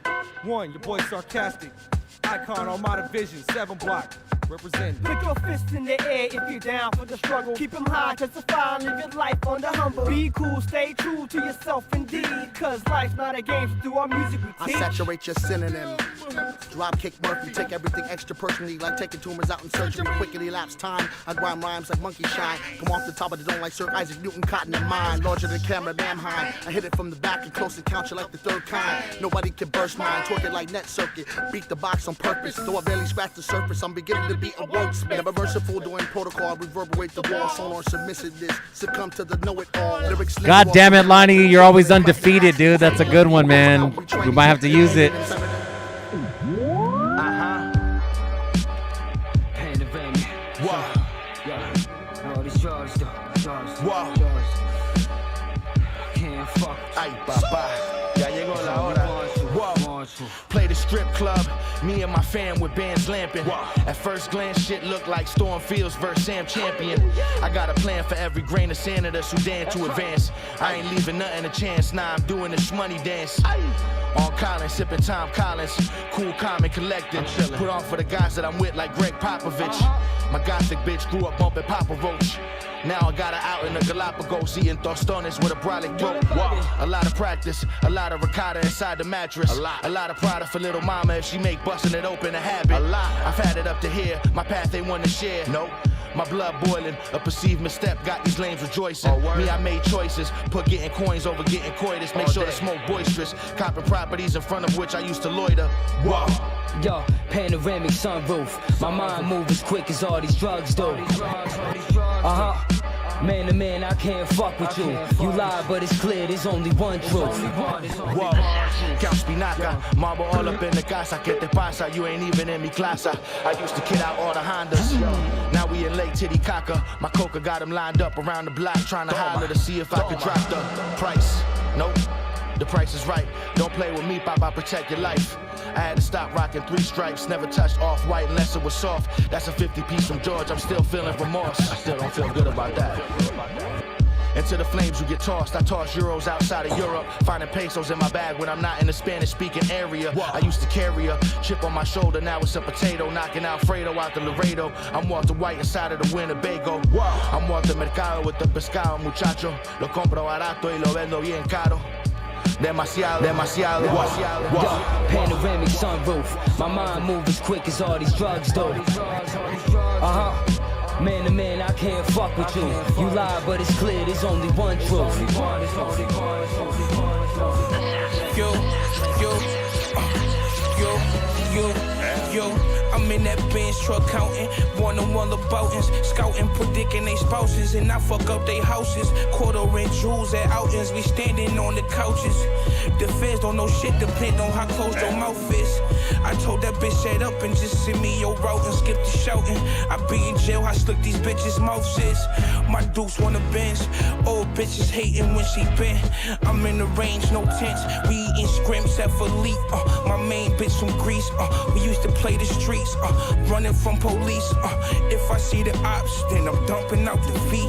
[SPEAKER 17] One, your boy sarcastic. Icon Armada Vision, 7 Block. Representing.
[SPEAKER 7] Put your fists in the air if you're down for the struggle. Keep them high, cause the fire, live your life on the humble. Be cool, stay true to yourself indeed. Cause life's not a game, so through our music we teach.
[SPEAKER 18] I saturate your synonym. Drop kick Murphy, take everything extra personally, like taking tumors out in surgery. Quickly elapse time. I grind rhymes like monkey shine. Come off the top of the dome like Sir Isaac Newton, cotton in mine. Larger than camera, man high. I hit it from the back and close encounter like the third kind. Nobody can burst mine. Torque it like net circuit. Beat the box on purpose. Though I barely scratch the surface, I'm beginning to be a wordsmith. Never merciful doing protocol. Reverberate the wall. Sonar submissiveness. Succumb to the know-it-all. Lyrics.
[SPEAKER 2] God damn it, Lonnie, you're always undefeated, dude. That's a good one, man. We might have to use it.
[SPEAKER 19] Play the strip club, me and my fam with bands lamping. At first glance, shit looked like Storm Fields versus Sam Champion. I got a plan for every grain of sand of the Sudan to advance. I ain't leaving nothing a chance, nah, I'm doing the shmoney dance. On Collins, sipping Tom Collins, cool, calm, and collected. Put on for the guys that I'm with like Greg Popovich. My gothic bitch grew up bumping Papa Roach. Now I got her out in the Galapagos, eating tostones with a brolic throat. A lot of practice, a lot of ricotta inside the mattress. A lot of pride for little mama if she make busting it open a habit. I've had it up to here, my path ain't one to share. Nope. My blood boiling, a perceived misstep got these lanes rejoicing. Me, I made choices, put getting coins over getting coitus. Make sure the smoke boisterous, copping properties in front of which I used to loiter. Whoa.
[SPEAKER 20] Yo, panoramic sunroof. My mind move as quick as all these drugs do. Man to man, I can't fuck with you. You lie, but it's clear there's only one truth.
[SPEAKER 19] Whoa, Couch Spinaca, marble all up in the casa. Que te pasa? You ain't even in mi clasa. I used to kid out all the Hondas. Now we in Lake Titicaca. My coca got him lined up around the block, trying to holler to see if I could drop the price. Nope. The price is right. Don't play with me, Pop, I protect your life. I had to stop rocking 3 stripes, never touched off-white unless it was soft. That's a 50 piece from George, I'm still feeling remorse. I still don't feel good about that. Into the flames you get tossed. I toss euros outside of Europe, finding pesos in my bag when I'm not in the Spanish-speaking area. I used to carry a chip on my shoulder, now it's a potato, knocking Alfredo out the Laredo. I'm Walter White inside of the Winnebago. I'm Walter Mercado with the pescado, muchacho. Lo compro barato y lo vendo bien caro. Demasiado.
[SPEAKER 20] Yo, panoramic sunroof. My mind move as quick as all these drugs do. Man to man, I can't fuck with you. You lie, but it's clear there's only one truth.
[SPEAKER 21] Yo, I'm in that Benz truck counting, one-on-one boutings, scouting, predicting they spouses, and I fuck up they houses. Quarter-inch jewels at outings, we standing on the couches. The feds don't know shit, depend on how close your mouth is. I told that bitch shut up and just send me your route and skip the shouting. I be in jail, how slick these bitches' mouths is. My dukes wanna bench, old bitches hating when she been. I'm in the range, no tents, we eating scrimps at Philippe. My main bitch from Greece, we used to play the streets, running from police. If I see the ops, then I'm dumping out the V.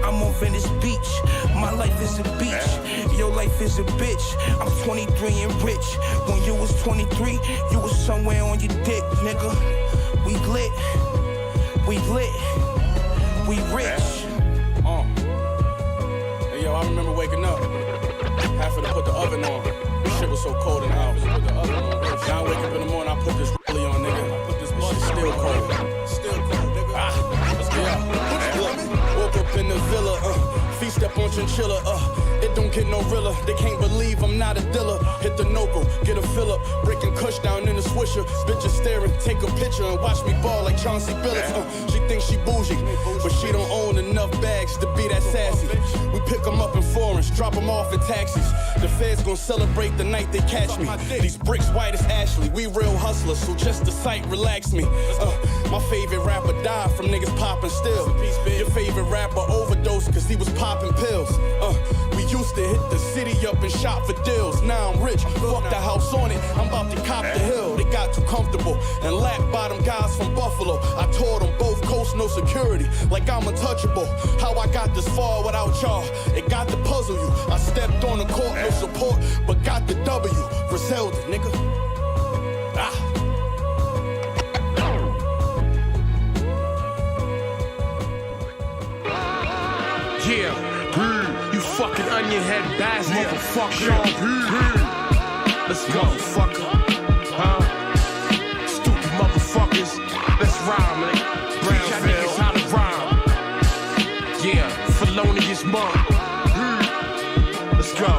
[SPEAKER 21] I'm on Venice Beach, my life is a beach, your life is a bitch. I'm 23 and rich, when you was 23, you was somewhere on your dick, nigga. We lit, we rich.
[SPEAKER 4] waking up. Half of them put the oven on. This shit was so cold in the house. Now I wake up in the morning, I put this really on, nigga. This shit still cold. Still cold, nigga. Yeah. Woke up in the villa, feet step on chinchilla, it don't get no realer. They can't believe I'm not a dealer. Hit the Noco, get a fill up, breaking kush down in the swisher. Bitches staring, take a picture and watch me ball like Chauncey Billups. She thinks she bougie, but she don't own enough bags to be that sassy. We pick them up in foreigns, drop them off in taxis. The feds gon' celebrate the night they catch me. These bricks white as Ashley, we real hustlers, so just the sight relax me. My favorite rapper died from niggas popping still. Your favorite rapper overdosed cause he was popping pills. We used to hit the city up and shop for deals. Now I'm rich, fuck the house on it, I'm about to cop the hill. They got too comfortable and lap bottom guys from Buffalo. I told them both coasts no security, like I'm untouchable. How I got this far without y'all, it got to puzzle you. I stepped on the court, no support, but got the W. Griselda, nigga.
[SPEAKER 22] Yeah, you fucking onion head bastard, motherfucker. Let's go, fucker. Huh? Stupid motherfuckers. Let's rhyme, nigga. Teach y'all niggas how to rhyme. Yeah, felonious monk. Let's go.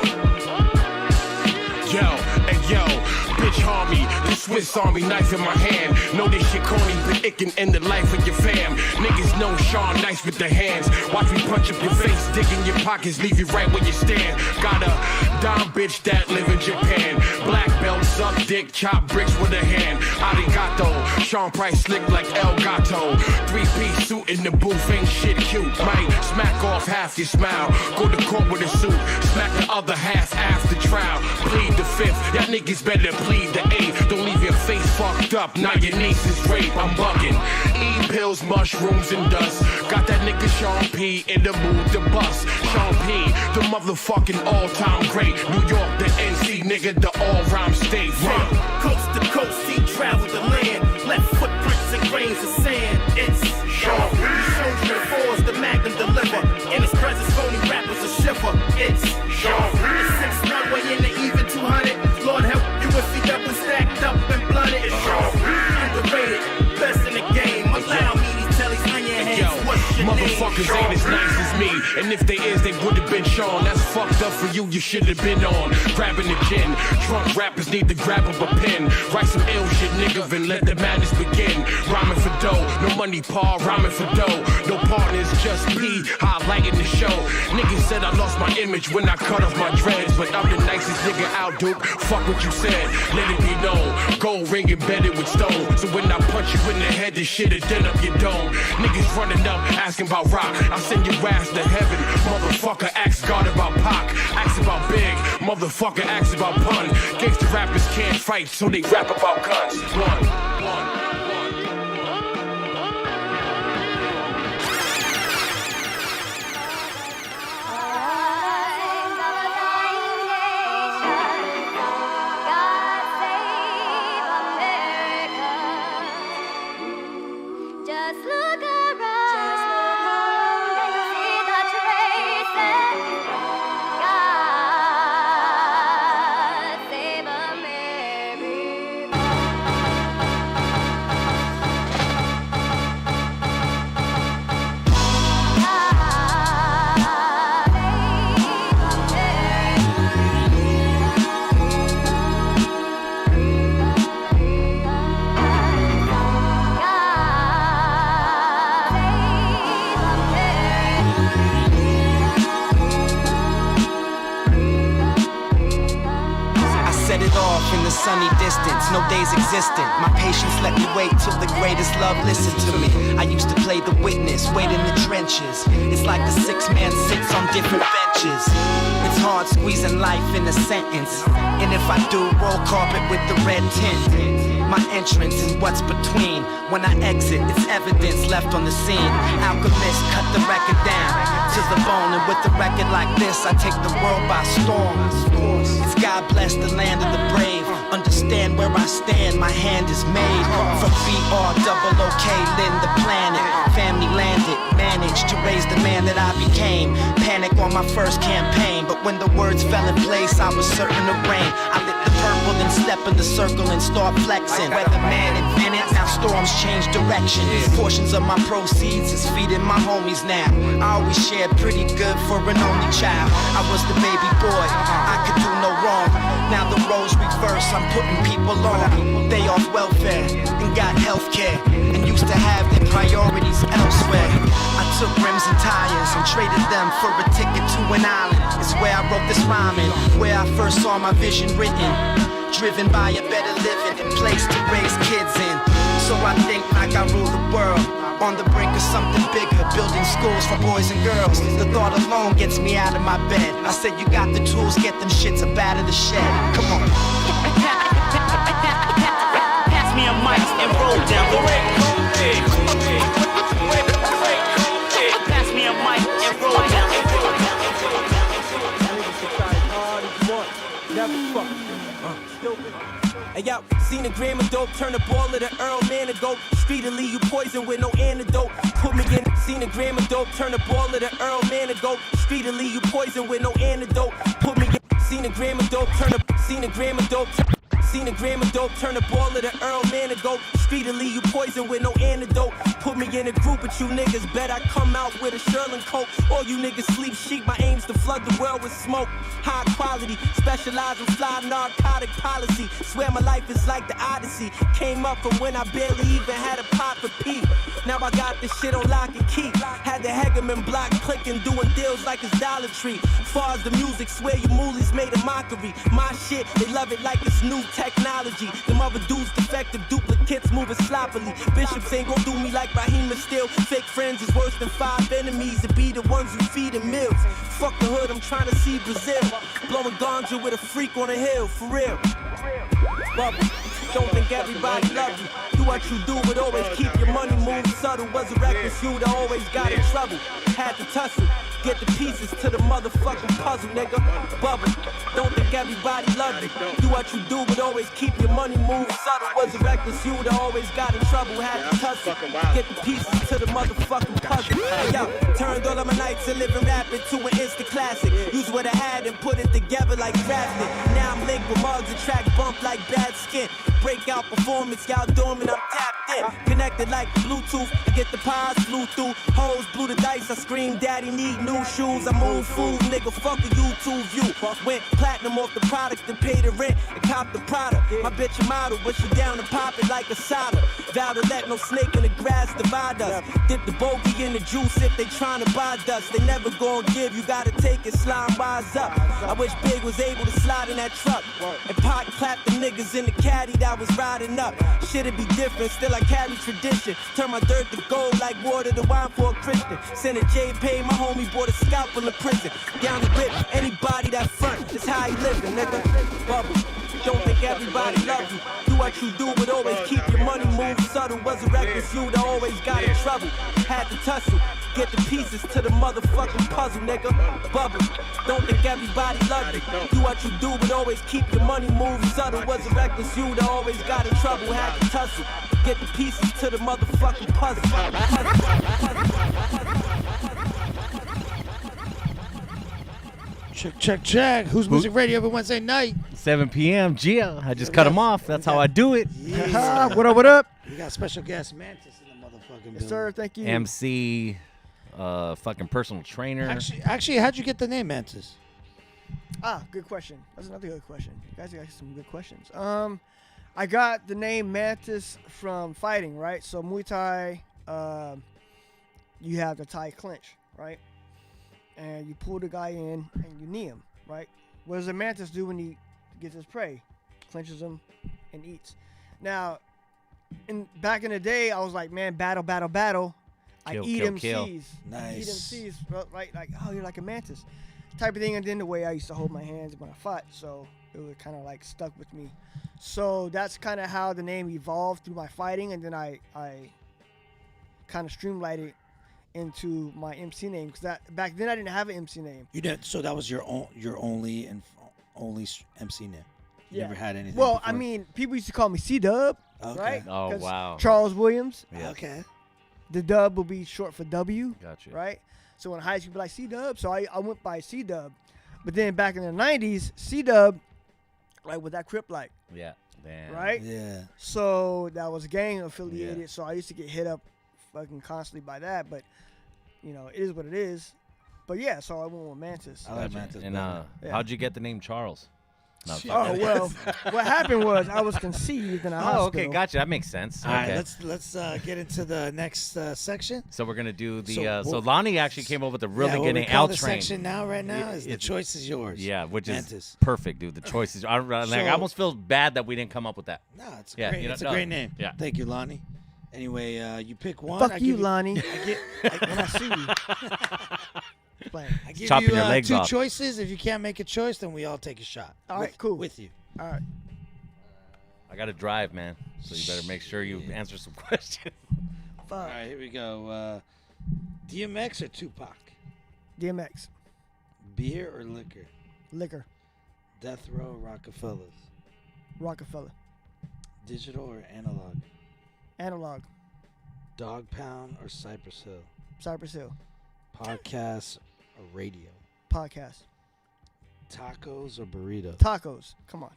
[SPEAKER 22] Yo, and yo, bitch army, the Swiss Army knife in my hand. Know this shit corny, but it can end the life of your fam. Niggas know Sean nice with the hands. Watch me punch up your face, dig in your pockets, leave you right where you stand. Got a dumb bitch that live in Japan. Black belt, suck dick, chop bricks with a hand. Arigato, Sean Price slick like El Gato. 3-piece suit in the booth, ain't shit cute. Might smack off half your smile. Go to court with a suit, smack the other half after trial. Plead the fifth, y'all niggas better plead the eighth. Don't leave your face fucked up, now your niece is rape. I'm bugging. Eat pills, mushrooms, and dust. Got that nigga Sean P in the mood to bust. Sean P, the motherfucking all-time great. New York, the NC nigga, the all-rhyme state.
[SPEAKER 14] From coast to coast, he traveled the land. Left footprints and grains of sand. It's Sean P. Soldier and fours, the Magnum deliver. In his presence, phony rappers a shiver. It's Sean P. The 6 runway in the even 200. Lord help you if he double stacked up and blunted. It's Sean P. Underrated, best in the game. Allow me to tell these onion heads what's your
[SPEAKER 22] Motherfuckers
[SPEAKER 14] name.
[SPEAKER 22] ain't as nice as me, and if they is, they would've been Sean. That's fucked up for you, you should've been on. Grabbing the gin, drunk rappers need to grab up a pen. Write some ill shit, nigga, and let the madness begin. Rhyming for dough, no money, Paul, rhyming for dough. No partners, just me, highlighting the show. Niggas said I lost my image when I cut off my dreads, but I'm the nicest nigga out, Duke. Fuck what you said, let it be known. Gold ring embedded with stone, so when I punch you in the head, this shit'll dent up your dome. Niggas running up, asking about rock. I send your ass to heaven. Motherfucker, ask God about Pac. Ask about Big. Motherfucker, ask about Pun. Gangsta rappers can't fight, so they rap about guns. One.
[SPEAKER 23] Just look around and you see the traces. God save America.
[SPEAKER 6] I set it off in the sunny distance, no days existent. My patience let me wait till the greatest love listened to me. I used to play the witness, wait in the trenches. It's like the 6-man sits on different benches. It's hard squeezing life in a sentence. And if I do, roll carpet with the red tint. My entrance and what's between. When I exit, it's evidence left on the scene. Alchemist cut the record down to the bone, and with a record like this, I take the world by storm. It's God bless the land of the brave. Understand where I stand, my hand is made. From BR-OK, Lynn the planet. Family landed, managed to raise the man that I became. Panic on my first campaign, but when the words fell in place, I was certain to reign. I lit the purple, then step in the circle and start flexing. Weatherman invented, now storms change direction. Portions of my proceeds is feeding my homies now. I always shared pretty good for an only child. I was the baby boy, I could do no wrong. Now the roles reverse, I'm putting people on. They off welfare and got healthcare, and used to have their priorities elsewhere. I took rims and tires and traded them for a ticket to an island. It's where I wrote this rhyming, where I first saw my vision written. Driven by a better living and place to raise kids in. So I think like I rule the world, on the brink of something bigger, building schools for boys and girls. The thought alone gets me out of my bed. I said you got the tools, get them shits up out of the shed. Come on.
[SPEAKER 9] Pass me a mic and roll down the way. Pass me a mic and roll down the
[SPEAKER 5] Hey yo, seen a gram of dope, turn a ball of the Earl man to go. Streetily, you poison with no antidote. Put me in, seen a gram of dope, turn a ball of the Earl man to go. Streetily, you poison with no antidote. Put me in, seen a gram of dope, seen a gram of dope. Seen a gram of dope, turn a ball of the Earl man to go. Streetily, you poison with no antidote. Put me in a group with you niggas, bet I come out with a Sherlin coat. All you niggas sleep chic, my aim's to flood the world with smoke. High quality, specialize in fly narcotic policy. Swear my life is like the Odyssey. Came up from when I barely even had a pot for pee. Now I got this shit on lock and key. Had the Hegeman block clicking, doing deals like it's Dollar Tree. Far as the music, swear you moolies made a mockery. My shit, they love it like it's new technology. Them other dudes defective duplicates moving sloppily. Bishops ain't gon' do me like Raheem still. Fake friends is worse than 5 enemies. It be the ones who feed the meals. Fuck the hood, I'm trying to see Brazil. Blowing ganja with a freak on a hill, for real. Bubble, don't think everybody love you. Do what you do, but always keep your money moving subtle. Was a reckless you that always got in trouble. Had to tussle, get the pieces to the motherfucking puzzle, nigga. Bubble, don't think everybody love you. Do what you do, but always keep your money moving subtle. Was a reckless you that always got in trouble. Had to tussle, get the pieces to the motherfucking puzzle. Hey yo, turned all of my nights of living rap into an instant classic. Use what I had and put it together like drafting. Now I'm linked with mugs and track bump like bad skin. Breakout performance, y'all dormant, I'm tapped in. Connected like Bluetooth, I get the pies flew through. Hoes blew the dice, I scream, daddy need new shoes. I move food, nigga, fuck a YouTube view. Went platinum off the product and paid the rent and cop the product. My bitch a model, but she down to pop it like a solid. Vow to let no snake in the grass divide us. Dip the bogey in the juice if they tryna buy dust. They never gon' give, you gotta take it, slime wise up. I wish Big was able to slide in that truck and pot clap the niggas in the caddy that was riding up. Shit'd be different, still I carry tradition. Turn my dirt to gold like water to wine for a Christian. Send a J pay, my homie bought a scalpel in prison. Down the rip, anybody that front, that's how he living, nigga. Bubble, don't think everybody love you. Do what you do, but always keep your money moving subtle. Was a reckless you that always got in trouble. Had to tussle, get the pieces to the motherfucking puzzle, nigga. Bubble, don't think everybody love you. Do what you do, but always keep your money moving subtle. Was a reckless you that always got in trouble. Had to tussle, get the pieces to the motherfucking puzzle.
[SPEAKER 1] Check. Who's Music Radio every Wednesday night?
[SPEAKER 2] 7 p.m. Gia. I just cut him off. That's how I do it.
[SPEAKER 1] Yeah.
[SPEAKER 3] What up?
[SPEAKER 1] We got special guest Mantis in the motherfucking building.
[SPEAKER 3] Yes, sir. Thank you.
[SPEAKER 2] MC, fucking personal trainer.
[SPEAKER 1] Actually, how'd you get the name Mantis?
[SPEAKER 3] Good question. That's another good question. You guys got some good questions. I got the name Mantis from fighting, right? So Muay Thai, you have the Thai clinch, right? And you pull the guy in and you knee him, right? What does a mantis do when he gets his prey? Clinches him and eats. Now, back in the day, I was like, man, battle. I eat MCs.
[SPEAKER 1] Nice.
[SPEAKER 3] Eat MCs, right? Like, oh, you're like a mantis type of thing. And then the way I used to hold my hands when I fought, so it was kind of like stuck with me. So that's kind of how the name evolved through my fighting, and then I kind of streamlined it into my MC name, because back then I didn't have an MC name.
[SPEAKER 1] You did, so that was your only MC name. You never had anything.
[SPEAKER 3] Well,
[SPEAKER 1] before?
[SPEAKER 3] I mean, people used to call me C-Dub,
[SPEAKER 1] Okay.
[SPEAKER 3] right?
[SPEAKER 2] Oh, wow.
[SPEAKER 3] Charles Williams.
[SPEAKER 2] Yeah.
[SPEAKER 1] Okay.
[SPEAKER 3] The dub will be short for W.
[SPEAKER 2] Gotcha.
[SPEAKER 3] Right? So in high school, be like C-Dub. So I went by C-Dub. But then back in the 90s, C-Dub, like with that Crip like.
[SPEAKER 2] Yeah. Damn.
[SPEAKER 3] Right?
[SPEAKER 1] Yeah.
[SPEAKER 3] So that was gang affiliated.
[SPEAKER 2] Yeah.
[SPEAKER 3] So I used to get hit up fucking constantly by that. But, you know, it is what it is. But yeah, so I went with Mantis.
[SPEAKER 1] I like Mantis.
[SPEAKER 2] And
[SPEAKER 3] Yeah.
[SPEAKER 2] how'd you get the name Charles? No, I'm
[SPEAKER 3] Oh,
[SPEAKER 2] fucking-
[SPEAKER 3] well, what happened was I was conceived in a hospital.
[SPEAKER 2] Oh, okay, gotcha. That makes sense.
[SPEAKER 1] All right,
[SPEAKER 2] Okay.
[SPEAKER 1] let's get into the next section.
[SPEAKER 2] So we're gonna do the.
[SPEAKER 1] So
[SPEAKER 2] So,
[SPEAKER 1] what-
[SPEAKER 2] Lonnie actually came up with a really
[SPEAKER 1] Yeah,
[SPEAKER 2] good
[SPEAKER 1] what we
[SPEAKER 2] name.
[SPEAKER 1] call
[SPEAKER 2] L
[SPEAKER 1] the
[SPEAKER 2] Train.
[SPEAKER 1] section right now is the choice is yours.
[SPEAKER 2] Yeah, which
[SPEAKER 1] Mantis.
[SPEAKER 2] is perfect, dude. The choice is. I
[SPEAKER 1] So-
[SPEAKER 2] almost feel bad that we didn't come up with that.
[SPEAKER 1] No, it's a
[SPEAKER 2] Yeah,
[SPEAKER 1] great.
[SPEAKER 2] you know,
[SPEAKER 1] It's a
[SPEAKER 2] no.
[SPEAKER 1] great name.
[SPEAKER 2] Yeah.
[SPEAKER 1] Thank you, Lonnie. Anyway, you pick one.
[SPEAKER 3] Fuck
[SPEAKER 1] I
[SPEAKER 3] you,
[SPEAKER 1] give
[SPEAKER 3] Lonnie.
[SPEAKER 1] when I see you. I give
[SPEAKER 2] Chopping
[SPEAKER 1] you
[SPEAKER 2] your legs
[SPEAKER 1] two
[SPEAKER 2] off.
[SPEAKER 1] choices. If you can't make a choice, then we all take a shot.
[SPEAKER 3] All right, cool.
[SPEAKER 1] With you.
[SPEAKER 3] All right.
[SPEAKER 2] I gotta drive, man. So you better make sure you answer some questions.
[SPEAKER 1] All right, here we go. DMX or Tupac?
[SPEAKER 3] DMX.
[SPEAKER 1] Beer or liquor?
[SPEAKER 3] Liquor.
[SPEAKER 1] Death Row or Rockefellers?
[SPEAKER 3] Rockefeller.
[SPEAKER 1] Digital or analog?
[SPEAKER 3] Analog.
[SPEAKER 1] Dog Pound or Cypress Hill?
[SPEAKER 3] Cypress Hill.
[SPEAKER 1] Podcast or radio?
[SPEAKER 3] Podcast.
[SPEAKER 1] Tacos or burritos?
[SPEAKER 3] Tacos. Come on.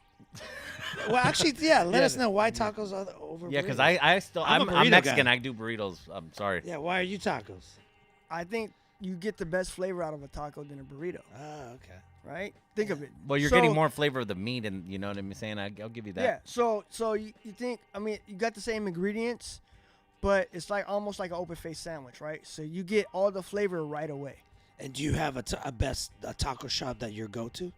[SPEAKER 1] Well, actually, yeah. Let us know why tacos are over.
[SPEAKER 2] Yeah, because
[SPEAKER 1] burritos.
[SPEAKER 2] I still
[SPEAKER 1] I'm a
[SPEAKER 2] I'm
[SPEAKER 1] burrito
[SPEAKER 2] Mexican.
[SPEAKER 1] guy.
[SPEAKER 2] I do burritos. I'm sorry.
[SPEAKER 1] Yeah, why are you tacos?
[SPEAKER 3] I think you get the best flavor out of a taco than a burrito.
[SPEAKER 1] Ah, okay.
[SPEAKER 3] Right? Think of it.
[SPEAKER 2] Well, you're
[SPEAKER 3] So-
[SPEAKER 2] getting more flavor of the meat, and you know what I'm saying. I'll give you that.
[SPEAKER 3] Yeah. So you think, I mean, you got the same ingredients, but it's like almost like an open faced sandwich, right? So you get all the flavor right away.
[SPEAKER 1] And do you have a taco shop that your go-to?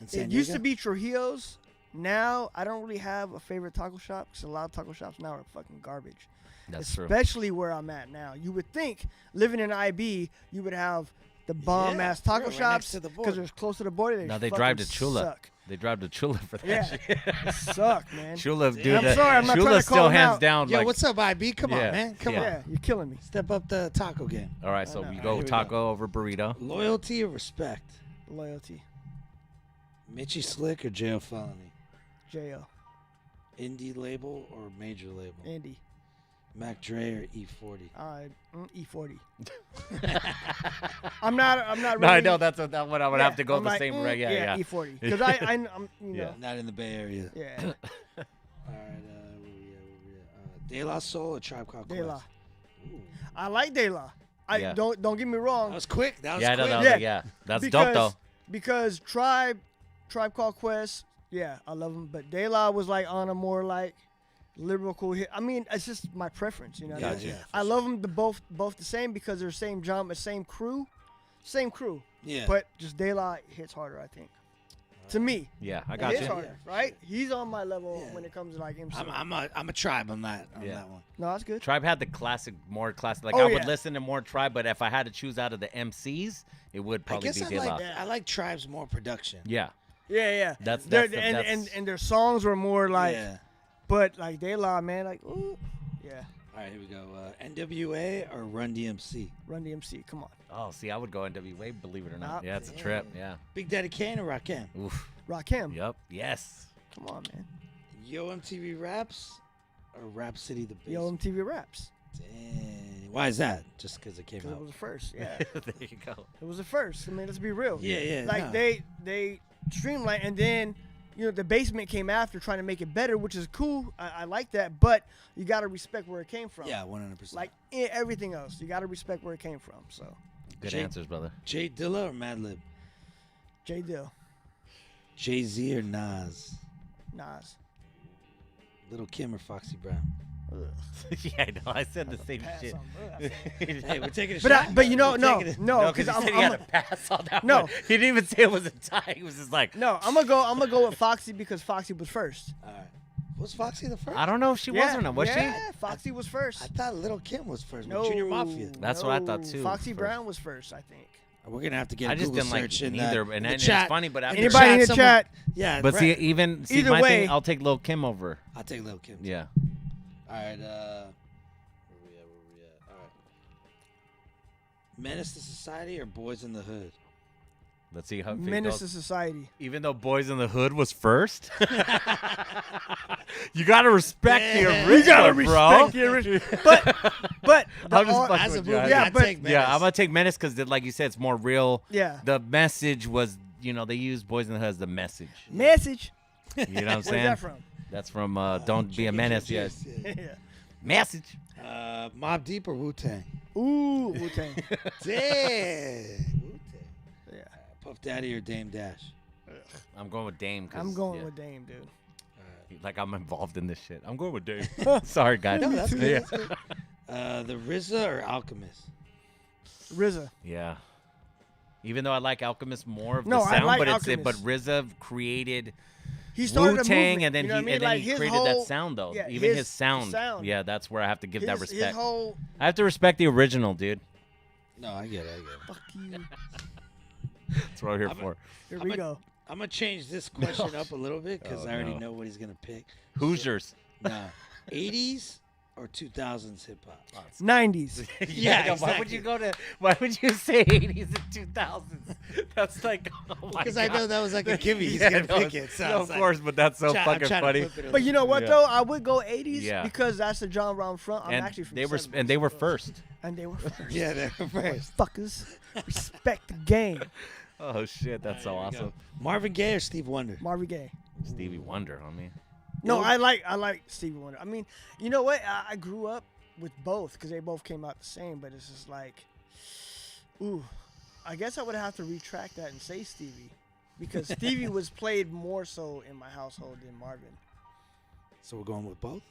[SPEAKER 1] In San
[SPEAKER 3] It used
[SPEAKER 1] Diego?
[SPEAKER 3] to be Trujillo's. Now I don't really have a favorite taco shop because a lot of taco shops now are fucking garbage.
[SPEAKER 2] That's true.
[SPEAKER 3] Especially where I'm at now. You would think living in IB, you would have the bomb ass taco
[SPEAKER 1] right next
[SPEAKER 3] shops
[SPEAKER 1] to the
[SPEAKER 3] because
[SPEAKER 1] border.
[SPEAKER 3] they're close to the border.
[SPEAKER 2] Now they
[SPEAKER 3] fucking
[SPEAKER 2] drive to Chula.
[SPEAKER 3] Suck.
[SPEAKER 2] They drive to Chula for that
[SPEAKER 3] Yeah,
[SPEAKER 2] shit.
[SPEAKER 3] suck, man.
[SPEAKER 2] Chula, dude.
[SPEAKER 3] I'm sorry, I'm not
[SPEAKER 2] Chula
[SPEAKER 3] trying to call
[SPEAKER 2] still
[SPEAKER 3] them
[SPEAKER 2] hands
[SPEAKER 3] out.
[SPEAKER 2] down.
[SPEAKER 1] Yo,
[SPEAKER 2] like,
[SPEAKER 1] what's up, IB? Come
[SPEAKER 2] Yeah,
[SPEAKER 1] on, man. Come
[SPEAKER 2] yeah.
[SPEAKER 1] on.
[SPEAKER 3] Yeah, you're killing me.
[SPEAKER 1] Step up the taco game.
[SPEAKER 2] All right, so
[SPEAKER 3] know.
[SPEAKER 2] you
[SPEAKER 1] All
[SPEAKER 2] go
[SPEAKER 1] right, here we
[SPEAKER 2] taco over burrito.
[SPEAKER 1] Loyalty or respect?
[SPEAKER 3] Loyalty.
[SPEAKER 1] Mitchie Slick or Jail Felony?
[SPEAKER 3] JL.
[SPEAKER 1] Indie label or major label?
[SPEAKER 3] Andy.
[SPEAKER 1] Mac Dre or E40?
[SPEAKER 3] E40. I'm not really.
[SPEAKER 2] No, I know that's what I would have to go
[SPEAKER 3] I'm
[SPEAKER 2] the
[SPEAKER 3] like,
[SPEAKER 2] same way. Yeah,
[SPEAKER 3] E40. Because I'm, you know.
[SPEAKER 1] Not in the Bay Area.
[SPEAKER 3] Yeah.
[SPEAKER 1] All right, where we at? De La Soul or Tribe Called Quest?
[SPEAKER 3] De La. I like De La.
[SPEAKER 2] Yeah.
[SPEAKER 3] Don't get me wrong.
[SPEAKER 1] That was quick. That was
[SPEAKER 2] Yeah,
[SPEAKER 1] quick.
[SPEAKER 2] yeah. That's dope though.
[SPEAKER 3] Because Tribe Called Quest, yeah, I love them. But De La was like on a more like lyrical hit. I mean, it's just my preference, you know.
[SPEAKER 1] Yeah, yeah,
[SPEAKER 3] I love them both the same because they're same genre, same crew.
[SPEAKER 1] Yeah.
[SPEAKER 3] But just De La hits harder, I think. To me.
[SPEAKER 2] Yeah, I
[SPEAKER 3] It
[SPEAKER 2] got
[SPEAKER 3] hits
[SPEAKER 2] you.
[SPEAKER 3] harder, right? He's on my level when it comes to like MC.
[SPEAKER 1] I'm a Tribe on that one.
[SPEAKER 3] No, that's good.
[SPEAKER 2] Tribe had the more classic. Like
[SPEAKER 3] Oh,
[SPEAKER 2] I would
[SPEAKER 3] yeah.
[SPEAKER 2] listen to more Tribe, but if I had to choose out of the MCs, it would
[SPEAKER 1] I
[SPEAKER 2] probably
[SPEAKER 1] guess
[SPEAKER 2] be De La.
[SPEAKER 1] I like Tribe's more production.
[SPEAKER 2] Yeah.
[SPEAKER 3] Yeah.
[SPEAKER 2] That's
[SPEAKER 3] Their-
[SPEAKER 2] the-
[SPEAKER 3] and,
[SPEAKER 2] that's-
[SPEAKER 3] and their songs were more like,
[SPEAKER 1] Yeah.
[SPEAKER 3] but like De La, man, like, ooh, yeah.
[SPEAKER 1] All right, here we go. NWA or Run DMC?
[SPEAKER 3] Run DMC, come on.
[SPEAKER 2] Oh, see, I would go NWA, believe it or not.
[SPEAKER 3] Nah,
[SPEAKER 2] Yeah, it's a trip. Yeah.
[SPEAKER 1] Big Daddy Kane or Rakim?
[SPEAKER 2] Oof.
[SPEAKER 3] Rakim.
[SPEAKER 2] Yep. Yes.
[SPEAKER 3] Come on, man.
[SPEAKER 1] Yo MTV Raps or Rap City the Basement?
[SPEAKER 3] Yo MTV Raps.
[SPEAKER 1] Dang. Why is that? Just because it came
[SPEAKER 3] Because it
[SPEAKER 1] out?
[SPEAKER 3] was the first, yeah.
[SPEAKER 2] There you go.
[SPEAKER 3] It was the first. I mean, let's be real.
[SPEAKER 1] Yeah,
[SPEAKER 3] Like
[SPEAKER 1] no.
[SPEAKER 3] they streamlined, and then the basement came after trying to make it better, which is cool. I like that, but you got to respect where it came from.
[SPEAKER 1] Yeah, 100%.
[SPEAKER 3] Like everything else, you got to respect where it came from. So,
[SPEAKER 2] Good
[SPEAKER 1] Jay-
[SPEAKER 2] answers, brother.
[SPEAKER 1] Jay Dilla or Madlib?
[SPEAKER 3] J Dill,
[SPEAKER 1] Jay Z or Nas?
[SPEAKER 3] Nas.
[SPEAKER 1] Little Kim or Foxy Brown?
[SPEAKER 2] Yeah, I know. I said the same
[SPEAKER 3] pass
[SPEAKER 2] shit.
[SPEAKER 3] on, bro.
[SPEAKER 1] Hey, we're taking a
[SPEAKER 3] But
[SPEAKER 1] shot.
[SPEAKER 3] but you know,
[SPEAKER 1] We're
[SPEAKER 3] no,
[SPEAKER 1] taking it.
[SPEAKER 3] no,
[SPEAKER 2] because
[SPEAKER 3] because
[SPEAKER 2] he said he had to pass on that
[SPEAKER 3] No.
[SPEAKER 2] one. He didn't even say it was a tie. He was just like,
[SPEAKER 3] no, I'm gonna go with Foxy because Foxy was first.
[SPEAKER 1] All right. Was Foxy the first?
[SPEAKER 2] I don't know if she was or not. Was
[SPEAKER 3] yeah, Foxy was first.
[SPEAKER 1] I thought Little Kim was first.
[SPEAKER 3] No,
[SPEAKER 1] Junior Mafia.
[SPEAKER 2] That's what I thought,
[SPEAKER 3] no,
[SPEAKER 2] too,
[SPEAKER 3] Foxy
[SPEAKER 2] first.
[SPEAKER 3] Brown was first, I think.
[SPEAKER 1] We're gonna have to get
[SPEAKER 2] I
[SPEAKER 1] a
[SPEAKER 2] just
[SPEAKER 1] Google
[SPEAKER 2] didn't like
[SPEAKER 1] search in
[SPEAKER 2] neither,
[SPEAKER 1] the,
[SPEAKER 2] and
[SPEAKER 1] in the
[SPEAKER 2] it's
[SPEAKER 1] chat.
[SPEAKER 2] funny, but after
[SPEAKER 3] Anybody in the
[SPEAKER 1] someone-
[SPEAKER 3] chat?
[SPEAKER 1] Yeah,
[SPEAKER 2] But
[SPEAKER 1] right.
[SPEAKER 2] see, even
[SPEAKER 3] Either
[SPEAKER 2] my
[SPEAKER 3] way-
[SPEAKER 2] thing, I'll take Lil Kim over.
[SPEAKER 1] I'll take Little Kim.
[SPEAKER 2] Yeah.
[SPEAKER 1] All right. Where we at? All right. Menace to Society or Boys in the Hood?
[SPEAKER 2] Let's see how it
[SPEAKER 3] Menace
[SPEAKER 2] goes.
[SPEAKER 3] to Society.
[SPEAKER 2] Even though Boys in the Hood was first, you gotta respect the original,
[SPEAKER 3] You gotta
[SPEAKER 2] bro.
[SPEAKER 3] respect the original. But
[SPEAKER 2] I'm just
[SPEAKER 3] all-
[SPEAKER 2] fucking
[SPEAKER 1] as a
[SPEAKER 2] with you.
[SPEAKER 1] movie, I'd take Menace.
[SPEAKER 2] Yeah, I'm gonna take Menace because, like you said, it's more real.
[SPEAKER 3] Yeah.
[SPEAKER 2] The message was, they used Boys in the Hood as the message.
[SPEAKER 3] Message.
[SPEAKER 2] You know what I'm saying?
[SPEAKER 3] Where's that from?
[SPEAKER 2] That's from Don't Be a Menace. Yes.
[SPEAKER 3] Yeah.
[SPEAKER 2] Message.
[SPEAKER 1] Mobb Deep or Wu-Tang?
[SPEAKER 3] Ooh, Wu-Tang.
[SPEAKER 1] Damn. Wu-Tang.
[SPEAKER 3] Yeah.
[SPEAKER 1] Puff Daddy or Dame Dash?
[SPEAKER 2] I'm going with Dame. 'Cause,
[SPEAKER 3] I'm going with Dame, dude.
[SPEAKER 2] Like I'm involved in this shit. I'm going with Dame. Sorry, guys.
[SPEAKER 1] No, that's good.
[SPEAKER 2] Yeah.
[SPEAKER 1] That's good. The RZA or Alchemist?
[SPEAKER 3] RZA.
[SPEAKER 2] Yeah. Even though I like Alchemist more of
[SPEAKER 3] No,
[SPEAKER 2] the
[SPEAKER 3] I
[SPEAKER 2] sound,
[SPEAKER 3] like
[SPEAKER 2] but
[SPEAKER 3] Alchemist.
[SPEAKER 2] RZA created
[SPEAKER 3] He started a
[SPEAKER 2] Wu-Tang,
[SPEAKER 3] movement,
[SPEAKER 2] and then
[SPEAKER 3] you know what I mean?
[SPEAKER 2] and then
[SPEAKER 3] Like,
[SPEAKER 2] he
[SPEAKER 3] his
[SPEAKER 2] created
[SPEAKER 3] whole-
[SPEAKER 2] that sound though.
[SPEAKER 3] yeah,
[SPEAKER 2] Even
[SPEAKER 3] his
[SPEAKER 2] his sound.
[SPEAKER 3] sound.
[SPEAKER 2] Yeah, that's where I have to give that
[SPEAKER 3] His
[SPEAKER 2] respect.
[SPEAKER 3] whole.
[SPEAKER 2] I have to respect the original, dude.
[SPEAKER 1] No, I get it.
[SPEAKER 3] Fuck you.
[SPEAKER 2] That's what I'm here for.
[SPEAKER 3] Here we go.
[SPEAKER 1] I'm going to change this question up a little bit because
[SPEAKER 2] Oh,
[SPEAKER 1] I already
[SPEAKER 2] no.
[SPEAKER 1] know what he's going to pick.
[SPEAKER 2] Hoosiers.
[SPEAKER 1] No. 80s or 2000s hip hop?
[SPEAKER 3] 90s.
[SPEAKER 1] Yeah,
[SPEAKER 2] no, Why would you go to? Why would you say 80s and 2000s? That's like, oh my
[SPEAKER 1] Because I know
[SPEAKER 2] God.
[SPEAKER 1] that was like a gimme. He's
[SPEAKER 2] Yeah,
[SPEAKER 1] going to
[SPEAKER 2] no,
[SPEAKER 1] pick it. So
[SPEAKER 2] no,
[SPEAKER 1] I
[SPEAKER 2] of
[SPEAKER 1] was like,
[SPEAKER 2] course, but that's so
[SPEAKER 1] I'm
[SPEAKER 2] fucking
[SPEAKER 1] trying to
[SPEAKER 2] funny.
[SPEAKER 1] flip it a
[SPEAKER 3] But you know what
[SPEAKER 2] Yeah.
[SPEAKER 3] though? I would go 80s
[SPEAKER 2] Yeah.
[SPEAKER 3] because that's the genre I'm from. I'm
[SPEAKER 2] and
[SPEAKER 3] actually from
[SPEAKER 2] they were
[SPEAKER 3] 70s.
[SPEAKER 2] and they were first.
[SPEAKER 3] And they were first.
[SPEAKER 1] Yeah, they were first.
[SPEAKER 3] Fuckers. Respect the game.
[SPEAKER 2] Oh shit, that's so awesome.
[SPEAKER 1] Marvin Gaye or Steve Wonder?
[SPEAKER 3] Marvin Gaye.
[SPEAKER 2] Stevie Wonder, I mean.
[SPEAKER 3] No, I like Stevie Wonder. I mean, you know what? I grew up with both because they both came out the same. But it's just like, ooh, I guess I would have to retract that and say Stevie, because Stevie was played more so in my household than Marvin.
[SPEAKER 1] So we're going with both?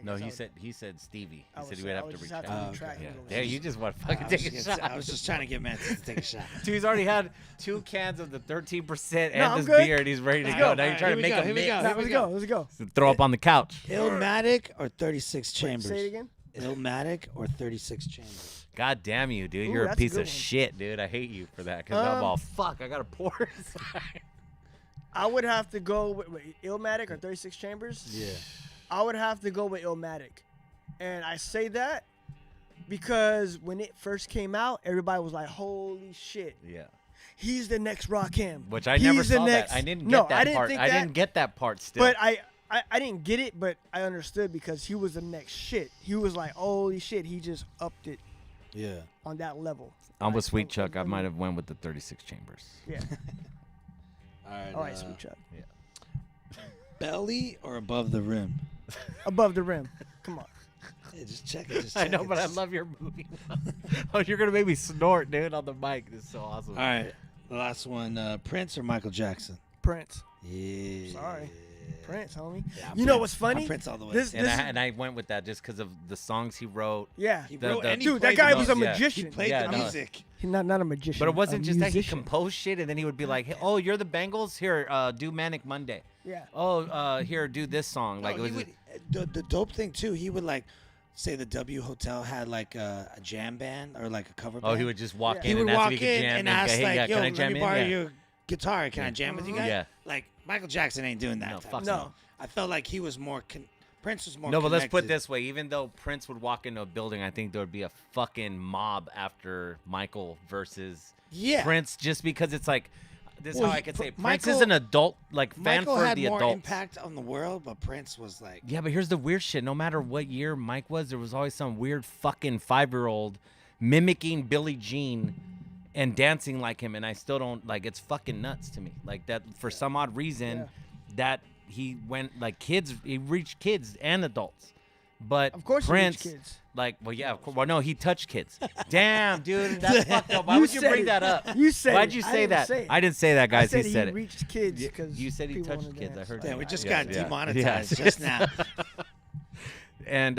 [SPEAKER 2] No,
[SPEAKER 3] guess
[SPEAKER 2] he said Stevie.
[SPEAKER 3] I
[SPEAKER 2] He
[SPEAKER 3] would
[SPEAKER 2] said he
[SPEAKER 3] say-
[SPEAKER 2] would
[SPEAKER 3] I
[SPEAKER 2] have
[SPEAKER 3] would
[SPEAKER 2] to
[SPEAKER 3] just
[SPEAKER 2] retract.
[SPEAKER 3] have to retract
[SPEAKER 2] Yeah.
[SPEAKER 3] and go
[SPEAKER 2] Yeah,
[SPEAKER 3] with
[SPEAKER 2] you
[SPEAKER 3] Stevie.
[SPEAKER 2] just want to fucking
[SPEAKER 1] I
[SPEAKER 2] take
[SPEAKER 1] was
[SPEAKER 2] a
[SPEAKER 1] just gonna
[SPEAKER 2] shot.
[SPEAKER 1] say- I was just trying to get Mantis to take a shot.
[SPEAKER 2] Dude, he's already had 2 cans of the 13%
[SPEAKER 3] No, I'm
[SPEAKER 2] and this
[SPEAKER 3] good.
[SPEAKER 2] beer, and he's ready to
[SPEAKER 3] Let's
[SPEAKER 2] go.
[SPEAKER 3] go.
[SPEAKER 2] Now you're trying to make a mix.
[SPEAKER 3] Let's go. Let's go.
[SPEAKER 2] Throw up on the couch.
[SPEAKER 1] Illmatic or 36 chambers?
[SPEAKER 3] Say it again.
[SPEAKER 1] Illmatic or 36 chambers?
[SPEAKER 2] God damn you, dude.
[SPEAKER 3] Ooh,
[SPEAKER 2] You're a
[SPEAKER 3] that's a
[SPEAKER 2] piece
[SPEAKER 3] good
[SPEAKER 2] of
[SPEAKER 3] one.
[SPEAKER 2] shit, dude. I hate you for that. Because I'm all,
[SPEAKER 3] Um,
[SPEAKER 2] fuck, I got to pour.
[SPEAKER 3] I would have to go with Illmatic or 36 Chambers.
[SPEAKER 1] Yeah.
[SPEAKER 3] I would have to go with Illmatic. And I say that because when it first came out, everybody was like, holy shit.
[SPEAKER 2] Yeah.
[SPEAKER 3] He's the next Rakim.
[SPEAKER 2] Which I
[SPEAKER 3] He's
[SPEAKER 2] never
[SPEAKER 3] the
[SPEAKER 2] saw
[SPEAKER 3] next.
[SPEAKER 2] that. I didn't get
[SPEAKER 3] No,
[SPEAKER 2] that
[SPEAKER 3] I didn't
[SPEAKER 2] part.
[SPEAKER 3] think
[SPEAKER 2] I
[SPEAKER 3] that,
[SPEAKER 2] didn't get that part still.
[SPEAKER 3] But I didn't get it, but I understood because he was the next shit. He was like, holy shit, he just upped it
[SPEAKER 1] Yeah.
[SPEAKER 3] on that level.
[SPEAKER 2] I'm with Sweet Chuck. I might have went with the 36 chambers.
[SPEAKER 3] Yeah.
[SPEAKER 1] All
[SPEAKER 3] All right, Sweet Chuck.
[SPEAKER 1] Belly or above the rim?
[SPEAKER 3] Above the rim. Come on.
[SPEAKER 1] Hey, just check it. Just
[SPEAKER 2] I
[SPEAKER 1] check
[SPEAKER 2] know,
[SPEAKER 1] it.
[SPEAKER 2] but I
[SPEAKER 1] Just-
[SPEAKER 2] love your movie. Oh, you're going to make me snort, dude, on the mic. This is so awesome.
[SPEAKER 1] All right. The last one, Prince or Michael Jackson?
[SPEAKER 3] Prince.
[SPEAKER 1] Yeah.
[SPEAKER 3] Sorry. Prince, homie.
[SPEAKER 1] Yeah, I'm
[SPEAKER 3] You know
[SPEAKER 1] Prince.
[SPEAKER 3] what's funny?
[SPEAKER 1] I'm Prince all the way.
[SPEAKER 3] This,
[SPEAKER 2] And
[SPEAKER 3] this
[SPEAKER 2] I went with that just because of the songs he wrote.
[SPEAKER 3] Yeah.
[SPEAKER 1] He
[SPEAKER 2] The-
[SPEAKER 1] wrote
[SPEAKER 2] the-
[SPEAKER 1] and he
[SPEAKER 3] Dude, that
[SPEAKER 1] played
[SPEAKER 3] guy
[SPEAKER 1] the
[SPEAKER 3] was a
[SPEAKER 1] music.
[SPEAKER 3] magician.
[SPEAKER 1] He played
[SPEAKER 2] Yeah,
[SPEAKER 1] the
[SPEAKER 2] no.
[SPEAKER 1] music.
[SPEAKER 3] He's not a magician.
[SPEAKER 2] But it wasn't
[SPEAKER 3] a
[SPEAKER 2] just that he
[SPEAKER 3] musician.
[SPEAKER 2] composed shit, and then he would be like, hey, "Oh, you're the Bengals. Here, do Manic Monday.
[SPEAKER 3] Yeah.
[SPEAKER 2] Oh, here, do this song." Like
[SPEAKER 1] No,
[SPEAKER 2] it
[SPEAKER 1] he
[SPEAKER 2] was.
[SPEAKER 1] would, the dope thing too, he would like say the W Hotel had like a jam band or like a cover band.
[SPEAKER 2] Oh, he would just walk
[SPEAKER 1] He
[SPEAKER 2] in
[SPEAKER 1] would
[SPEAKER 2] and ask
[SPEAKER 1] walk
[SPEAKER 2] if he could
[SPEAKER 1] in
[SPEAKER 2] jam
[SPEAKER 1] and
[SPEAKER 2] in.
[SPEAKER 1] ask
[SPEAKER 2] Hey,
[SPEAKER 1] like,
[SPEAKER 2] yeah,
[SPEAKER 1] "Yo,
[SPEAKER 2] can I
[SPEAKER 1] let
[SPEAKER 2] jam
[SPEAKER 1] me
[SPEAKER 2] in?"
[SPEAKER 1] borrow
[SPEAKER 2] Yeah.
[SPEAKER 1] your guitar. Can I jam with you guys?"
[SPEAKER 2] Yeah.
[SPEAKER 1] Like Michael Jackson ain't doing that.
[SPEAKER 2] No,
[SPEAKER 1] type
[SPEAKER 2] fuck
[SPEAKER 1] of
[SPEAKER 2] no.
[SPEAKER 1] stuff. I felt like he was more. Prince was more.
[SPEAKER 2] No, but let's put it
[SPEAKER 1] connected.
[SPEAKER 2] this way: even though Prince would walk into a building, I think there would be a fucking mob after Michael versus
[SPEAKER 1] Yeah.
[SPEAKER 2] Prince, just because it's like this. Is
[SPEAKER 1] Well,
[SPEAKER 2] how
[SPEAKER 1] he-
[SPEAKER 2] I could say
[SPEAKER 1] Michael-
[SPEAKER 2] Prince is an adult, like fan
[SPEAKER 1] Michael
[SPEAKER 2] for
[SPEAKER 1] had
[SPEAKER 2] the
[SPEAKER 1] more
[SPEAKER 2] adults.
[SPEAKER 1] impact on the world, but Prince was like.
[SPEAKER 2] Yeah, but here's the weird shit. No matter what year Mike was, there was always some weird fucking 5-year-old mimicking Billie Jean and dancing like him, and I still don't like. It's fucking nuts to me. Like that for some odd reason, that he went like kids. He reached kids and adults. But
[SPEAKER 3] Of course he
[SPEAKER 2] Prince,
[SPEAKER 3] reached kids.
[SPEAKER 2] like, well, yeah, of course. Well, no, he touched kids. Damn, dude, that's fucked up. Why
[SPEAKER 3] You
[SPEAKER 2] would you
[SPEAKER 3] said
[SPEAKER 2] bring
[SPEAKER 3] it.
[SPEAKER 2] that up?
[SPEAKER 3] You said
[SPEAKER 2] Why'd
[SPEAKER 3] it.
[SPEAKER 2] you
[SPEAKER 3] I
[SPEAKER 2] say
[SPEAKER 3] didn't
[SPEAKER 2] that?
[SPEAKER 3] say it.
[SPEAKER 2] I didn't say that, guys.
[SPEAKER 3] I said
[SPEAKER 2] he said it.
[SPEAKER 3] reached kids because
[SPEAKER 2] You said he
[SPEAKER 3] people
[SPEAKER 2] touched
[SPEAKER 3] wanna
[SPEAKER 2] kids. I
[SPEAKER 3] dance.
[SPEAKER 2] heard
[SPEAKER 1] Damn,
[SPEAKER 2] that.
[SPEAKER 1] we just
[SPEAKER 2] Yeah,
[SPEAKER 1] got
[SPEAKER 2] yeah.
[SPEAKER 1] demonetized
[SPEAKER 2] Yeah.
[SPEAKER 1] just now.
[SPEAKER 2] And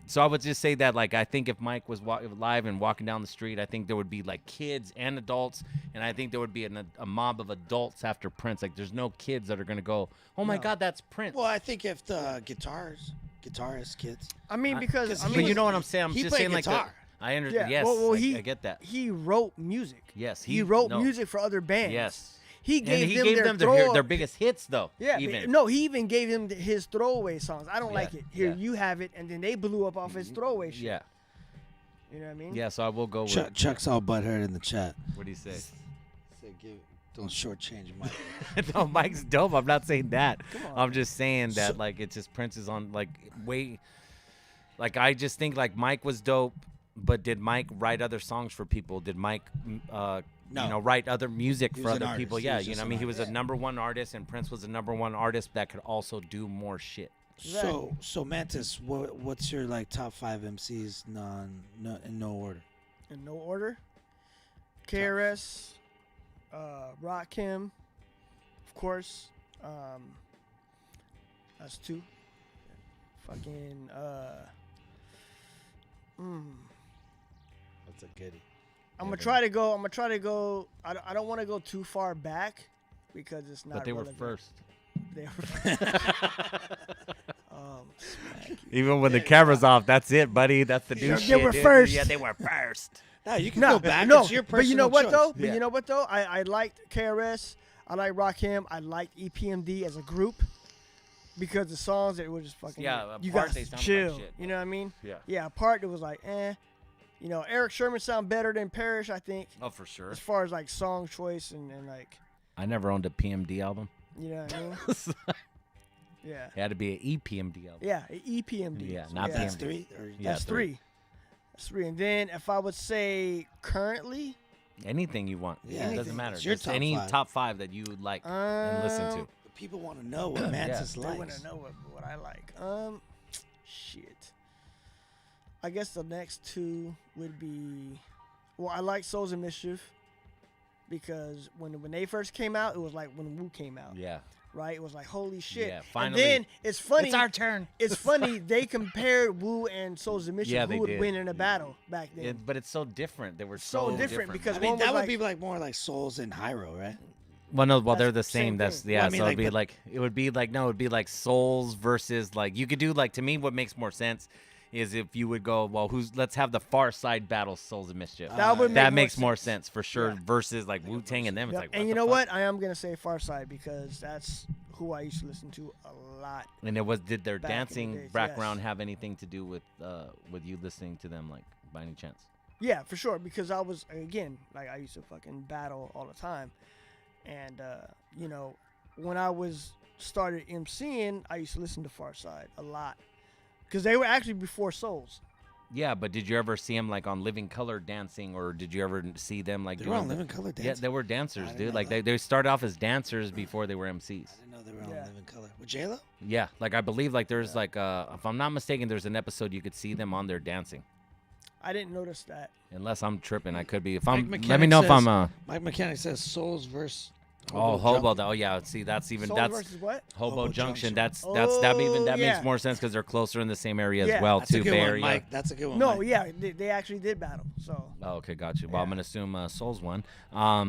[SPEAKER 2] so I would just say that, like, I think if Mike was live and walking down the street, I think there would be like kids and adults, and I think there would be a mob of adults after Prince. Like, there's no kids that are gonna go, "Oh my
[SPEAKER 3] No.
[SPEAKER 2] God, that's Prince."
[SPEAKER 1] Well, I think if the guitarist kids.
[SPEAKER 3] I mean, because
[SPEAKER 1] Because
[SPEAKER 3] I
[SPEAKER 1] he
[SPEAKER 2] but
[SPEAKER 3] mean,
[SPEAKER 2] you know what I'm saying? I'm
[SPEAKER 1] he
[SPEAKER 2] just
[SPEAKER 1] played
[SPEAKER 2] saying, like,
[SPEAKER 1] guitar.
[SPEAKER 2] I understand.
[SPEAKER 3] yeah.
[SPEAKER 2] Yes,
[SPEAKER 3] well,
[SPEAKER 2] I get that.
[SPEAKER 3] He wrote music.
[SPEAKER 2] Yes,
[SPEAKER 3] He wrote
[SPEAKER 2] no.
[SPEAKER 3] music for other bands.
[SPEAKER 2] Yes,
[SPEAKER 3] He gave
[SPEAKER 2] and he
[SPEAKER 3] them
[SPEAKER 2] gave
[SPEAKER 3] their
[SPEAKER 2] them
[SPEAKER 3] throw-
[SPEAKER 2] their biggest hits, though.
[SPEAKER 3] Yeah, but
[SPEAKER 2] even.
[SPEAKER 3] no, he even gave him his throwaway songs. I don't
[SPEAKER 2] Yeah,
[SPEAKER 3] like it. Here,
[SPEAKER 2] yeah.
[SPEAKER 3] you have it, and then they blew up off his throwaway shit.
[SPEAKER 2] Yeah,
[SPEAKER 3] You know what I mean?
[SPEAKER 2] yeah. So I will go with.
[SPEAKER 1] Chuck's all butthurt in the chat.
[SPEAKER 2] What do you say?
[SPEAKER 1] Say Don't shortchange Mike.
[SPEAKER 2] No, Mike's dope. I'm not saying that.
[SPEAKER 3] Come on,
[SPEAKER 2] I'm just saying that like it's just Prince is on like way. Like I just think like Mike was dope, but did Mike write other songs for people? Did Mike, write other music
[SPEAKER 1] He
[SPEAKER 2] for
[SPEAKER 1] was an
[SPEAKER 2] other people?
[SPEAKER 1] artist. He
[SPEAKER 2] Yeah,
[SPEAKER 1] was
[SPEAKER 2] you
[SPEAKER 1] just
[SPEAKER 2] know what I
[SPEAKER 1] an
[SPEAKER 2] mean. He was
[SPEAKER 1] artist.
[SPEAKER 2] a #1 artist, and Prince was a #1 artist that could also do more shit.
[SPEAKER 1] So Mantis, what's your like top 5 MCs in no order?
[SPEAKER 3] In no order. KRS, Rakim, of course. That's 2. Fucking
[SPEAKER 1] That's a goodie.
[SPEAKER 3] I'm gonna try to go. I don't want to go too far back because it's not.
[SPEAKER 2] But they
[SPEAKER 3] relevant.
[SPEAKER 2] were first.
[SPEAKER 3] They were.
[SPEAKER 2] Even when the camera's off, that's it, buddy. That's the new
[SPEAKER 3] They
[SPEAKER 2] shit.
[SPEAKER 3] were
[SPEAKER 2] dude.
[SPEAKER 3] first.
[SPEAKER 2] Yeah, they were first.
[SPEAKER 1] No, you can
[SPEAKER 3] No,
[SPEAKER 1] go back.
[SPEAKER 3] no,
[SPEAKER 1] It's your
[SPEAKER 3] but you know
[SPEAKER 1] personal
[SPEAKER 3] what
[SPEAKER 1] choice.
[SPEAKER 3] though? But
[SPEAKER 2] Yeah.
[SPEAKER 3] you know what though? I liked KRS. I like Rakim. I liked EPMD as a group because the songs that were just fucking.
[SPEAKER 2] Yeah,
[SPEAKER 3] you
[SPEAKER 2] apart
[SPEAKER 3] guys
[SPEAKER 2] they sounded
[SPEAKER 3] chill.
[SPEAKER 2] like shit,
[SPEAKER 3] You know what I mean?
[SPEAKER 2] Yeah.
[SPEAKER 3] Yeah, apart it was like, eh. You know, Eric Sherman sound better than Parrish, I think.
[SPEAKER 2] Oh, for sure.
[SPEAKER 3] As far as like song choice and like,
[SPEAKER 2] I never owned a PMD album.
[SPEAKER 3] you know what I mean? Yeah.
[SPEAKER 2] It had to be an EPMD album.
[SPEAKER 3] Yeah, EPMD.
[SPEAKER 2] Yeah, not
[SPEAKER 3] yeah.
[SPEAKER 2] PMD.
[SPEAKER 1] Yeah,
[SPEAKER 3] That's 3. That's 3. And then if I would say currently,
[SPEAKER 2] Anything you want.
[SPEAKER 1] Yeah,
[SPEAKER 2] It doesn't matter.
[SPEAKER 1] It's your
[SPEAKER 2] Just
[SPEAKER 1] top
[SPEAKER 2] any
[SPEAKER 1] 5.
[SPEAKER 2] top 5 that you would like and listen to.
[SPEAKER 1] People want to know what Mantis
[SPEAKER 3] they
[SPEAKER 1] likes.
[SPEAKER 3] want to know what I like. Shit. I guess the next 2 would be, well, I like Souls of Mischief because when they first came out, it was like when Wu came out.
[SPEAKER 2] Yeah.
[SPEAKER 3] Right? It was like, holy shit.
[SPEAKER 2] Yeah,
[SPEAKER 3] And
[SPEAKER 2] finally.
[SPEAKER 3] then it's funny.
[SPEAKER 2] It's our turn.
[SPEAKER 3] It's funny. They compared Wu and Souls of Mischief.
[SPEAKER 2] Yeah,
[SPEAKER 3] who
[SPEAKER 2] they
[SPEAKER 3] would
[SPEAKER 2] did.
[SPEAKER 3] win in a battle back then.
[SPEAKER 2] But it's so different. They were
[SPEAKER 3] So
[SPEAKER 2] so
[SPEAKER 3] different because
[SPEAKER 1] I mean,
[SPEAKER 3] one
[SPEAKER 1] that
[SPEAKER 3] was
[SPEAKER 1] would
[SPEAKER 3] like,
[SPEAKER 1] be like more like Souls and Hyro, right?
[SPEAKER 2] Well, no, well, they're
[SPEAKER 3] That's
[SPEAKER 2] the
[SPEAKER 3] the same
[SPEAKER 2] same. That's
[SPEAKER 3] thing.
[SPEAKER 2] yeah.
[SPEAKER 1] Well, I mean,
[SPEAKER 2] so
[SPEAKER 1] like,
[SPEAKER 2] it'd be
[SPEAKER 1] but-
[SPEAKER 2] like it would be like no, it'd be like Souls versus like you could do like to me what makes more sense is if you would go well let's have the Far Side battle Souls of Mischief.
[SPEAKER 3] That would
[SPEAKER 2] that
[SPEAKER 3] make
[SPEAKER 2] makes more sense for sure
[SPEAKER 3] Yeah.
[SPEAKER 2] versus like Wu Tang and them. It's
[SPEAKER 3] Yep.
[SPEAKER 2] like
[SPEAKER 3] And
[SPEAKER 2] what
[SPEAKER 3] you
[SPEAKER 2] the
[SPEAKER 3] know
[SPEAKER 2] fuck?
[SPEAKER 3] what? I am gonna say Farside because that's who I used to listen to a lot.
[SPEAKER 2] And did their
[SPEAKER 3] back in the
[SPEAKER 2] dancing
[SPEAKER 3] days,
[SPEAKER 2] background
[SPEAKER 3] yes.
[SPEAKER 2] have anything to do with you listening to them like by any chance?
[SPEAKER 3] Yeah, for sure. Because I was again like I used to fucking battle all the time, and you know when I was started MCing, I used to listen to Farside a lot because they were actually before Souls.
[SPEAKER 2] Yeah, but did you ever see them like on Living Color dancing, or did you ever see them like
[SPEAKER 1] They
[SPEAKER 2] doing
[SPEAKER 1] were on
[SPEAKER 2] the-
[SPEAKER 1] Living Color
[SPEAKER 2] Yeah,
[SPEAKER 1] dancing?
[SPEAKER 2] they were dancers,
[SPEAKER 1] I didn't
[SPEAKER 2] dude.
[SPEAKER 1] know
[SPEAKER 2] Like
[SPEAKER 1] that.
[SPEAKER 2] they started off as dancers before they were MCs.
[SPEAKER 1] I didn't know they were on Living Color. With J-Lo?
[SPEAKER 2] Yeah, like I believe like there's like if I'm not mistaken, there's an episode you could see them on there dancing.
[SPEAKER 3] I didn't notice that.
[SPEAKER 2] Unless I'm tripping, I could be. If
[SPEAKER 1] Mike
[SPEAKER 2] I'm, let
[SPEAKER 1] Mechanic
[SPEAKER 2] me know if
[SPEAKER 1] says-
[SPEAKER 2] I'm.
[SPEAKER 1] Mike Mechanic says Souls versus.
[SPEAKER 2] Hobo. Oh yeah, see that's even
[SPEAKER 3] Souls
[SPEAKER 2] that's
[SPEAKER 3] versus what?
[SPEAKER 2] Hobo
[SPEAKER 1] Hobo
[SPEAKER 2] Junction.
[SPEAKER 1] Junction.
[SPEAKER 2] That
[SPEAKER 3] yeah.
[SPEAKER 2] makes more sense because they're closer in the same area
[SPEAKER 3] Yeah.
[SPEAKER 2] as well
[SPEAKER 1] That's a
[SPEAKER 2] too.
[SPEAKER 1] good
[SPEAKER 2] Bay
[SPEAKER 1] one,
[SPEAKER 2] Area.
[SPEAKER 1] Mike. That's a good one.
[SPEAKER 3] No,
[SPEAKER 1] Mike.
[SPEAKER 3] yeah, they actually did battle. So
[SPEAKER 2] Oh, okay, got you. Well, I'm gonna assume Souls won.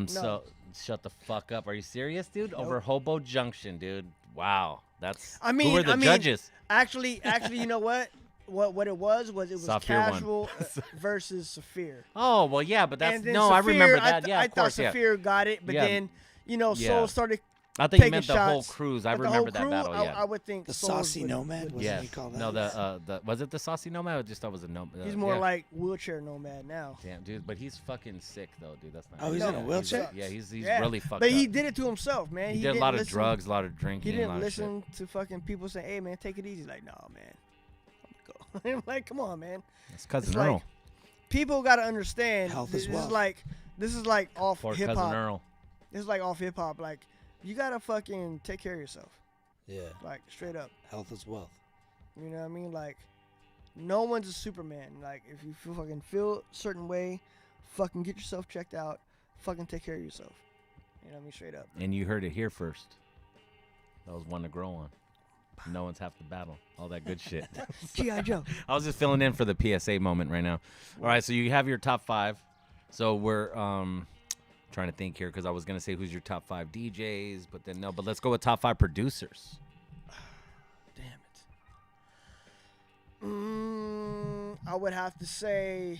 [SPEAKER 2] So shut the fuck up. Are you serious, dude? Over Hobo Junction, dude. Wow, that's.
[SPEAKER 3] I mean,
[SPEAKER 2] who were the judges?
[SPEAKER 3] Actually, you know what? What it was
[SPEAKER 2] Saphir won.
[SPEAKER 3] Casual versus Saphir.
[SPEAKER 2] Oh well, yeah, but that's
[SPEAKER 3] And then
[SPEAKER 2] no. I
[SPEAKER 3] Saphir,
[SPEAKER 2] remember that. Yeah,
[SPEAKER 3] I
[SPEAKER 2] of course,
[SPEAKER 3] thought
[SPEAKER 2] yeah.
[SPEAKER 3] Saphir got it, but
[SPEAKER 2] Yeah.
[SPEAKER 3] then you know
[SPEAKER 2] Yeah.
[SPEAKER 3] Soul started.
[SPEAKER 2] I think you
[SPEAKER 3] taking
[SPEAKER 2] meant the whole
[SPEAKER 3] shots.
[SPEAKER 2] cruise. I
[SPEAKER 3] But the
[SPEAKER 2] remember
[SPEAKER 3] whole
[SPEAKER 2] that
[SPEAKER 3] crew,
[SPEAKER 2] battle. Yeah.
[SPEAKER 3] I would think
[SPEAKER 1] The
[SPEAKER 3] Souls
[SPEAKER 1] Saucy
[SPEAKER 3] would-
[SPEAKER 1] Nomad?
[SPEAKER 3] would-
[SPEAKER 1] Wasn't
[SPEAKER 2] Yeah.
[SPEAKER 1] he called
[SPEAKER 2] No,
[SPEAKER 1] that?
[SPEAKER 2] was it the Saucy Nomad? I just thought it was a Nomad.
[SPEAKER 3] He's more
[SPEAKER 2] yeah.
[SPEAKER 3] like wheelchair nomad now.
[SPEAKER 2] Damn, dude, but he's fucking sick though, dude. That's not.
[SPEAKER 1] Oh, he's in a wheelchair?
[SPEAKER 2] Yeah, he's
[SPEAKER 3] Yeah.
[SPEAKER 2] really fucked
[SPEAKER 3] But
[SPEAKER 2] up.
[SPEAKER 3] he did it to himself, man.
[SPEAKER 2] He did a
[SPEAKER 3] didn't
[SPEAKER 2] lot of
[SPEAKER 3] listen-
[SPEAKER 2] drugs, a lot of drinking.
[SPEAKER 3] He
[SPEAKER 2] a
[SPEAKER 3] didn't
[SPEAKER 2] lot of shit.
[SPEAKER 3] listen to fucking people saying, "Hey, man, take it easy." Like, no, man. I'm like, come on, man.
[SPEAKER 2] It's cousin
[SPEAKER 3] It's
[SPEAKER 2] Earl.
[SPEAKER 3] like, people got to understand.
[SPEAKER 1] Health
[SPEAKER 3] this
[SPEAKER 1] is
[SPEAKER 3] is
[SPEAKER 1] wealth.
[SPEAKER 3] this is like off
[SPEAKER 2] Poor
[SPEAKER 3] hip
[SPEAKER 2] cousin
[SPEAKER 3] hop.
[SPEAKER 2] Earl.
[SPEAKER 3] This is like off hip hop. Like, you gotta fucking take care of yourself.
[SPEAKER 1] Yeah.
[SPEAKER 3] Like, straight up.
[SPEAKER 1] Health is wealth.
[SPEAKER 3] You know what I mean? Like, no one's a Superman. Like, if you feel a certain way, fucking get yourself checked out. Fucking take care of yourself. You know what I mean? Straight up.
[SPEAKER 2] And you heard it here first. That was one to grow on. No one's half the battle. All that good shit.
[SPEAKER 3] G.I. Joe.
[SPEAKER 2] I was just filling in for the PSA moment right now. All right, so you have your top 5. So we're trying to think here because I was gonna say who's your top 5 DJs, but then no. But let's go with top 5 producers.
[SPEAKER 3] Damn it. I would have to say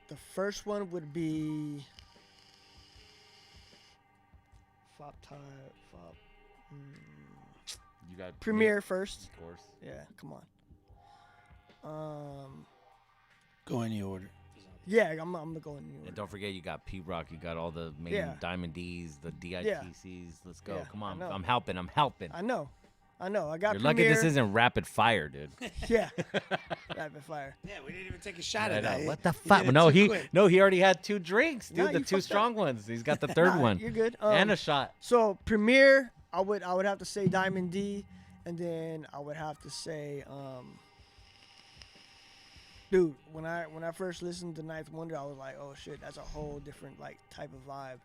[SPEAKER 3] the first one would be Fop Time. Fop.
[SPEAKER 2] You got
[SPEAKER 3] Premier first.
[SPEAKER 2] of course.
[SPEAKER 3] Yeah, come on.
[SPEAKER 1] Go any order.
[SPEAKER 3] Yeah, I'm going New York.
[SPEAKER 2] And don't forget, you got P-Rock. You got all the main
[SPEAKER 3] Yeah.
[SPEAKER 2] Diamond D's, the DITCs.
[SPEAKER 3] Yeah.
[SPEAKER 2] Let's go.
[SPEAKER 3] Yeah,
[SPEAKER 2] Come on.
[SPEAKER 3] I know.
[SPEAKER 2] I'm helping.
[SPEAKER 3] I know. I got
[SPEAKER 2] You're lucky
[SPEAKER 3] Premier.
[SPEAKER 2] this isn't rapid fire, dude.
[SPEAKER 3] Yeah. Rapid fire.
[SPEAKER 1] Yeah, we didn't even take a shot
[SPEAKER 2] I
[SPEAKER 1] at
[SPEAKER 2] know.
[SPEAKER 1] that.
[SPEAKER 2] What the
[SPEAKER 1] You
[SPEAKER 2] fuck?
[SPEAKER 1] did it
[SPEAKER 2] No,
[SPEAKER 1] too quick.
[SPEAKER 2] he already had 2 drinks, dude.
[SPEAKER 3] Nah,
[SPEAKER 2] the
[SPEAKER 3] you
[SPEAKER 2] 2
[SPEAKER 3] fucked
[SPEAKER 2] strong ones. He's got the third one.
[SPEAKER 3] You're good.
[SPEAKER 2] And a shot.
[SPEAKER 3] So Premier, I would have to say Diamond D, and then I would have to say, dude, when I first listened to Ninth Wonder, I was like, oh shit, that's a whole different like type of vibe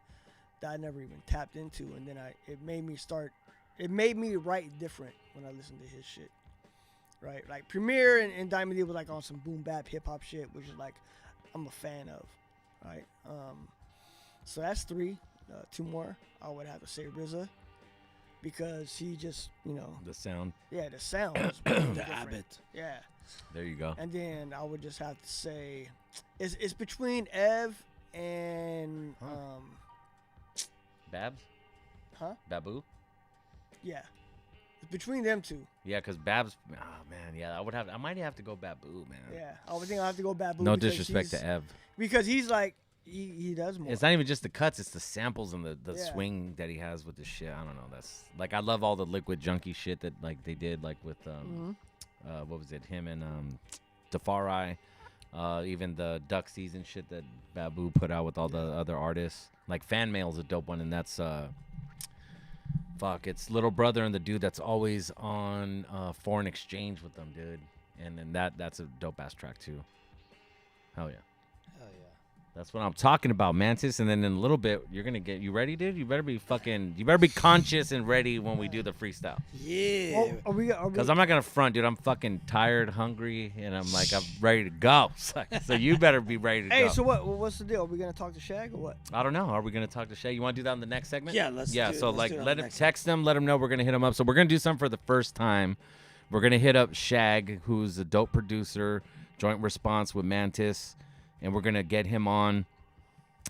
[SPEAKER 3] that I never even tapped into, and then it made me write different when I listened to his shit. Right, like Premier and Diamond D was like on some boom bap hip hop shit, which is like I'm a fan of. Right, so that's 3. 2 more, I would have to say RZA, because he just
[SPEAKER 2] The sound.
[SPEAKER 3] yeah, the sound was
[SPEAKER 1] The
[SPEAKER 3] different.
[SPEAKER 1] Abbott.
[SPEAKER 3] Yeah,
[SPEAKER 2] There you go.
[SPEAKER 3] and then I would just have to say it's between Ev and
[SPEAKER 2] Babs?
[SPEAKER 3] Huh?
[SPEAKER 2] Babu?
[SPEAKER 3] Yeah, it's between them 2.
[SPEAKER 2] Yeah, because Babs. Oh man, yeah, I might have to go Babu, man.
[SPEAKER 3] Yeah, I would think I have to go Babu.
[SPEAKER 2] No
[SPEAKER 3] because
[SPEAKER 2] disrespect to
[SPEAKER 3] he's-
[SPEAKER 2] Ev.
[SPEAKER 3] because he's like he does more.
[SPEAKER 2] It's not even just the cuts; it's the samples and the
[SPEAKER 3] Yeah.
[SPEAKER 2] swing that he has with the shit. I don't know. That's like I love all the Liquid Junkie shit that like they did like with what was it? Him and Tafari, even the Duck Season shit that Babu put out with all the other artists. Like Fan Mail's a dope one, and that's it's Little Brother and the dude that's always on Foreign Exchange with them, dude. And then that's a dope ass track too. Hell yeah.
[SPEAKER 1] Hell yeah.
[SPEAKER 2] That's what I'm talking about, Mantis. And then in a little bit, you're gonna get you ready, dude. You better be conscious and ready when we do the freestyle.
[SPEAKER 1] Yeah.
[SPEAKER 3] Oh, are we?
[SPEAKER 2] Cause I'm not gonna front, dude. I'm fucking tired, hungry, and I'm ready to go. So you better be ready to go.
[SPEAKER 3] Hey, so what's the deal? Are we gonna talk to Shag or what?
[SPEAKER 2] I don't know. Are we gonna talk to Shay? You want to do that in the next segment?
[SPEAKER 1] Yeah, let's
[SPEAKER 2] Yeah,
[SPEAKER 1] do it.
[SPEAKER 2] so
[SPEAKER 1] Let's do it on
[SPEAKER 2] let
[SPEAKER 1] the
[SPEAKER 2] him
[SPEAKER 1] next
[SPEAKER 2] text them, let them know we're gonna hit him up. So we're gonna do something for the first time. We're gonna hit up Shag, who's a dope producer, joint response with Mantis, and we're gonna get him on.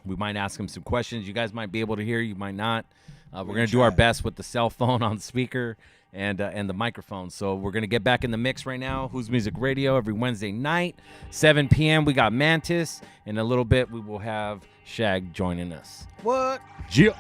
[SPEAKER 2] We might ask him some questions. You guys might be able to hear. You might not. We're gonna do our best with the cell phone on speaker and the microphone. So we're gonna get back in the mix right now. Who's Music Radio every Wednesday night, 7 p.m. We got Mantis. In a little bit, we will have Shag joining us.
[SPEAKER 3] What?
[SPEAKER 2] Yeah.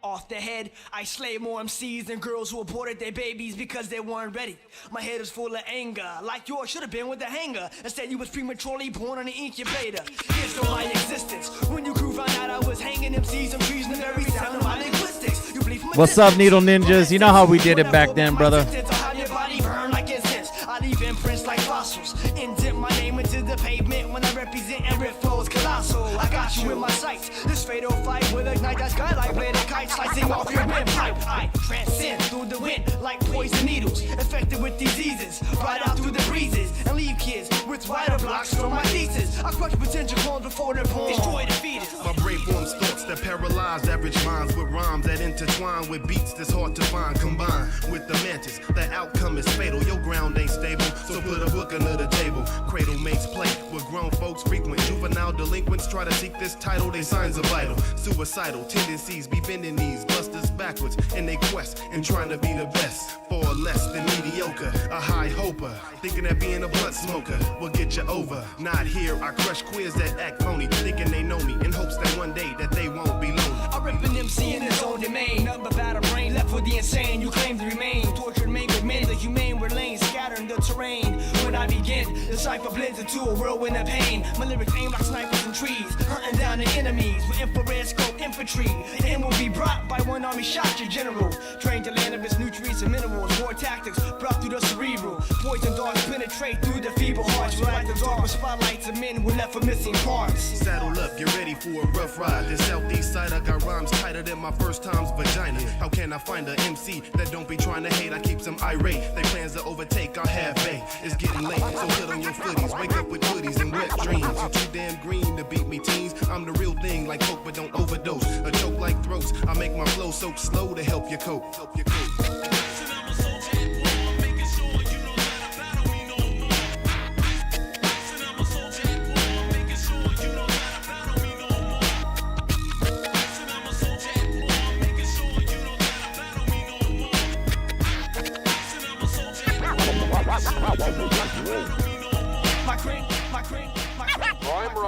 [SPEAKER 6] Off the head, I slay more MCs than girls who aborted their babies because they weren't ready. My head is full of anger, like yours should have been with a hanger. Instead, you was prematurely born on an incubator. Here's no my existence. When you crew found out I was hanging MCs and trees in the very sound of my linguistics. You believe from a
[SPEAKER 2] What's up,
[SPEAKER 6] distance.
[SPEAKER 2] Needle Ninjas? You know how we did it back then, brother.
[SPEAKER 6] Sentence, I'll have your body burn like incense. I leave imprints like fossils. Indent my name into the pavement when I represent and rip flows colossal. I got you in my sights. This fatal fight will ignite that skylight, blade a kite slicing off your windpipe. I transcend through the wind like poison needles, infected with diseases. Ride out through the breezes and leave kids with writer blocks from my thesis. I crush potential clones before they're born. Destroy the fetus.
[SPEAKER 12] My brain forms thoughts that paralyze average minds with rhymes that intertwine with beats that's hard to find. Combined with the Mantis, the outcome is fatal. Your ground ain't stable, so put a book under the table. Cradle makes play with grown folks frequent. Juvenile delinquents try to seek this title. They signs are vital. Suicidal tendencies be bending knees, busters backwards in they quest and trying to be the best. For less than mediocre, a high hoper, thinking that being a blunt smoker will get you over. Not here, I crush queers that act phony, thinking they know me in hopes that one day that they won't be lonely.
[SPEAKER 6] I rip an MC in his own domain. Nothing but battle brain left for the insane. You claim to remain tortured, mangled men. The humane were laying scattering the terrain. When I begin, the cipher blends into a whirlwind of pain. My lyrics aim like snipers in trees, hunting down the enemies with infrared scope infantry. The end will be brought by one army shot, your general. Trained to land of its nutrients and minerals. War tactics brought through the cerebral. Poison darts penetrate through the feeble hearts. Like the dark with spotlights of men who left for missing parts.
[SPEAKER 12] Saddle up, get ready for a rough ride. This southeast side, I got rhymes tighter than my first time's vagina. How can I find a MC that don't be trying to hate? I keep some irate. They plans to overtake our halfway. It's getting late, so put on your footies. Wake up with hoodies and wet dreams. You too damn green to beat me, teens. I'm the real thing, like coke, but don't overdose. A joke like throats. I make my flow so slow to help you cope. Help you cope.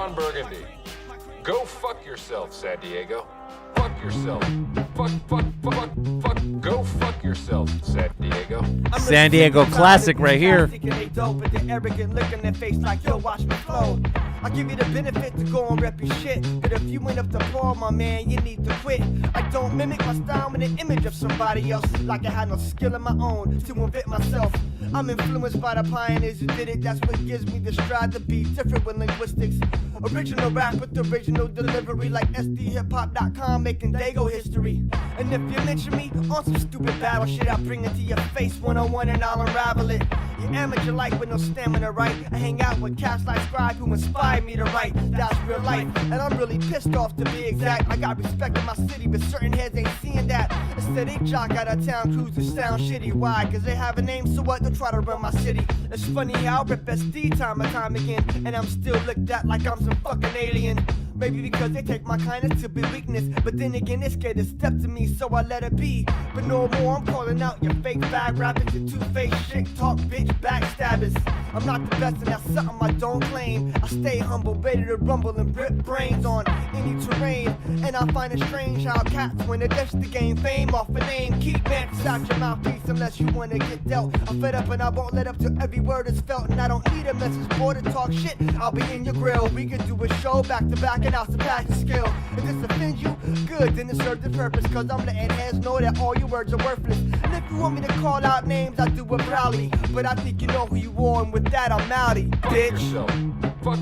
[SPEAKER 10] Ron Burgundy. Go fuck yourself, San Diego. Fuck yourself. Fuck. Go fuck yourself, San Diego.
[SPEAKER 2] San Diego classic right here.
[SPEAKER 7] Arrogant look in their face like, yo, watch me flow. I give you the benefit to go and rep your shit, but if you ain't up to par, my man, you need to quit. I don't mimic my style with an image of somebody else, like I had no skill of my own to invent myself. I'm influenced by the pioneers who did it. That's what gives me the stride to be different with linguistics. Original rap with original delivery, like SDHipHop.com making Dago history. And if you mention me on some stupid battle shit, I'll bring it to your face one-on-one and I'll unravel it. You amateur like with no stamina, right? I hang out with cats like Scribe who inspired me to write. That's real life, and I'm really pissed off to be exact. I got respect in my city, but certain heads ain't seeing that. Instead they jock out of town, cruisers sound shitty. Why? Cause they have a name, so what? They'll try to run my city. It's funny how I rip SD time and time again, and I'm still looked at like I'm some fucking alien. Maybe because they take my kindness to be weakness, but then again they scared to step to me, so I let it be. But no more, I'm calling out your fake bag rappers, your two-faced shit talk bitch backstabbers. I'm not the best and that's something I don't claim. I stay humble, ready to rumble and rip brains on any terrain. And I find it strange how cats when they ditch the game, fame off a name. Keep mantis out your mouthpiece unless you wanna get dealt. I'm fed up and I won't let up to every word that's felt, and I don't need a message board to talk shit. I'll be in your grill. We could do a show back to back and I'll surpass your skill. If this offends you, good, then it serves the purpose. Cause I'm letting heads know that all your words are worthless. And if you want me to call out names, I do it proudly. But I think you know who you are, and with that I'm outie, bitch.
[SPEAKER 10] Yourself. Fuck.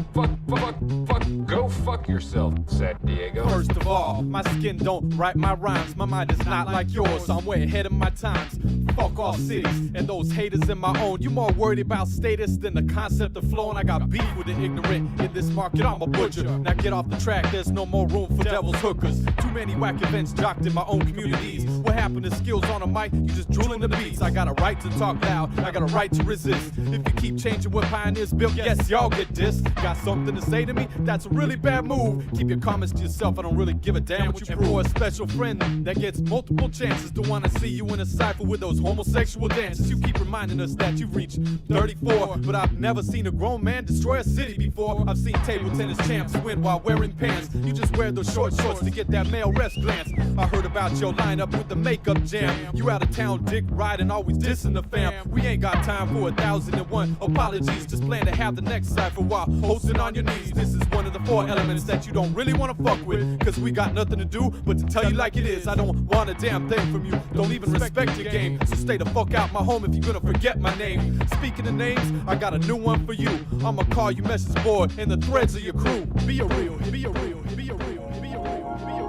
[SPEAKER 10] Go fuck yourself, San Diego.
[SPEAKER 11] First of all, my skin don't write my rhymes. My mind is not like yours, so I'm way ahead of my times. Fuck off cities and those haters in my own. You more worried about status than the concept of flowing. I got beef with the ignorant in this market. I'm a butcher. Now get off the track. There's no more room for devil's hookers. Too many whack events jocked in my own communities. What happened to skills on a mic? You just drooling the beats. I got a right to talk loud. I got a right to resist. If you keep changing what pioneers built, yes, y'all get dissed. Got something to say to me? That's a really bad move. Keep your comments to yourself. I don't really give a damn what you prove. And for a special friend that gets multiple chances to want to see you in a cypher with those homosexual dances. You keep reminding us that you've reached 34, but I've never seen a grown man destroy a city before. I've seen table tennis champs win while wearing pants. You just wear those short shorts to get that male rest glance. I heard about your lineup with the makeup jam. You out of town dick riding, always dissing the fam. We ain't got time for 1,001 apologies. Just plan to have the next cypher while hosting on your knees. This is one of the 4 elements that you don't really want to fuck with, cause we got nothing to do but to tell you like it is. I don't want a damn thing from you, don't even respect your game. So stay the fuck out my home if you're gonna forget my name. Speaking of names, I got a new one for you. I'ma call you message board and the threads of your crew. Be a real, be a real, be a real, be a real, be a real, be a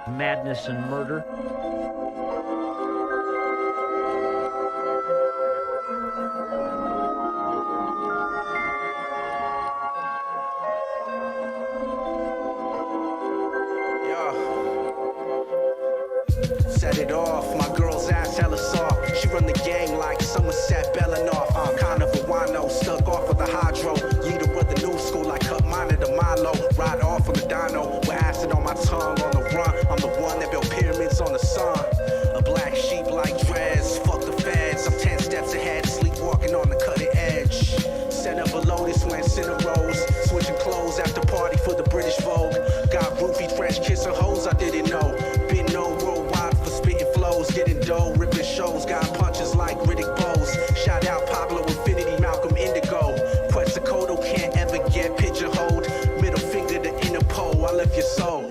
[SPEAKER 11] real.
[SPEAKER 13] Madness and murder.
[SPEAKER 14] Set it off, my girl's ass hella soft. She run the gang like Somerset Belanoff. I'm kind of a wino, stuck off with the hydro. Yeeter with the new school, like cut mine at the Milo. Ride off on the dyno, with acid on my tongue on the run. I'm the one that built pyramids on the sun. A black sheep like dreads, fuck the feds. I'm 10 steps ahead, sleepwalking on the cutting edge. Center below this when center rose. Switching clothes after party for the British Vogue. Got roofie French kissing hoes I didn't know. Been no worldwide for spitting flows. Getting dough, ripping shows. Got punches like Riddick Bows. Shout out Pablo Infinity, Malcolm Indigo. Quetzalcoatl can't ever get pigeonholed. Middle finger to Interpol, I lift your soul.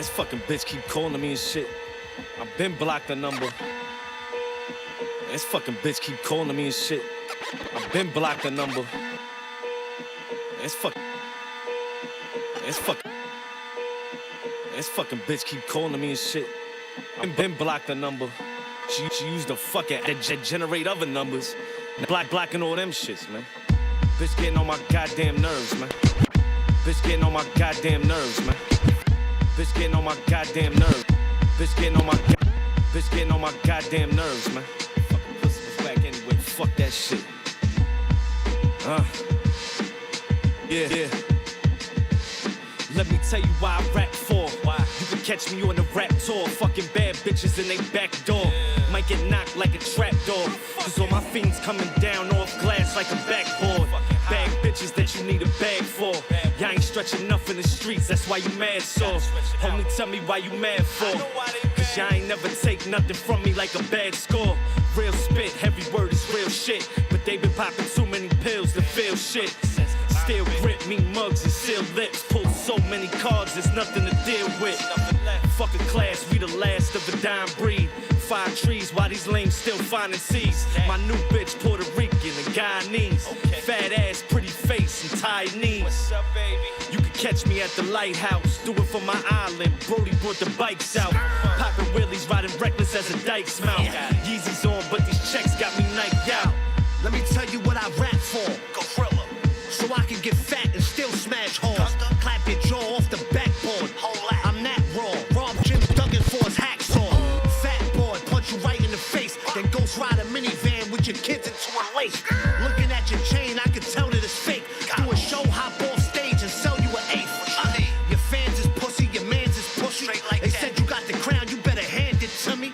[SPEAKER 8] This fucking bitch keep calling me and shit. I've been blocked the number. This fucking bitch keep calling me and shit. I've been blocked the number. This fucking bitch keep calling me and shit. I've been blocked the number. She used the fucking to generate other numbers. Blocking all them shits, man. Bitch getting on my goddamn nerves, man. Bitch getting on my goddamn nerves, man. Bitch getting on my goddamn nerves. Bitch getting on my goddamn nerves, man. Fucking pussy was back anyway. Fuck that shit. Yeah. Let me tell you why I rap for. Why? You can catch me on the rap tour. Fucking bad bitches in they back door. Might get knocked like a trap door. Cause all my fiends coming down off glass like a backboard. Bad bitches that you need a bag for. Y'all ain't stretching enough in the streets, that's why you mad so. Homie, tell me why you mad for. Cause y'all ain't never take nothing from me like a bad score. Real spit, every word is real shit. But they been popping too many pills to feel shit. Still grip me mugs and seal lips. Pull so many cards, there's nothing to deal with. Fuck a class, we the last of a dying breed. 5 trees while these lames still finding seeds. My new bitch Puerto Rican and Guyanese. Fat ass, pretty face and tight knees. What's up, baby? You can catch me at the lighthouse. Do it for my island. Brody brought the bikes out. Popping wheelies, riding reckless as a dyke's mouth. Yeezys on, but these checks got me niked out.
[SPEAKER 14] Let me tell you what I rap for. Gorilla. So I can get fat and still smash hard. Clap your jaw off the backboard. I'm that raw. Rob Jim Duggan for his hacksaw. Fat boy, punch you right in the face. Then ghost ride a minivan with your kids into a lake. Looking at your chain, I can tell that it's fake. Do a show, hop off stage and sell you an eighth. Your fans is pussy, your mans is pussy. They said you got the crown, you better hand it to me.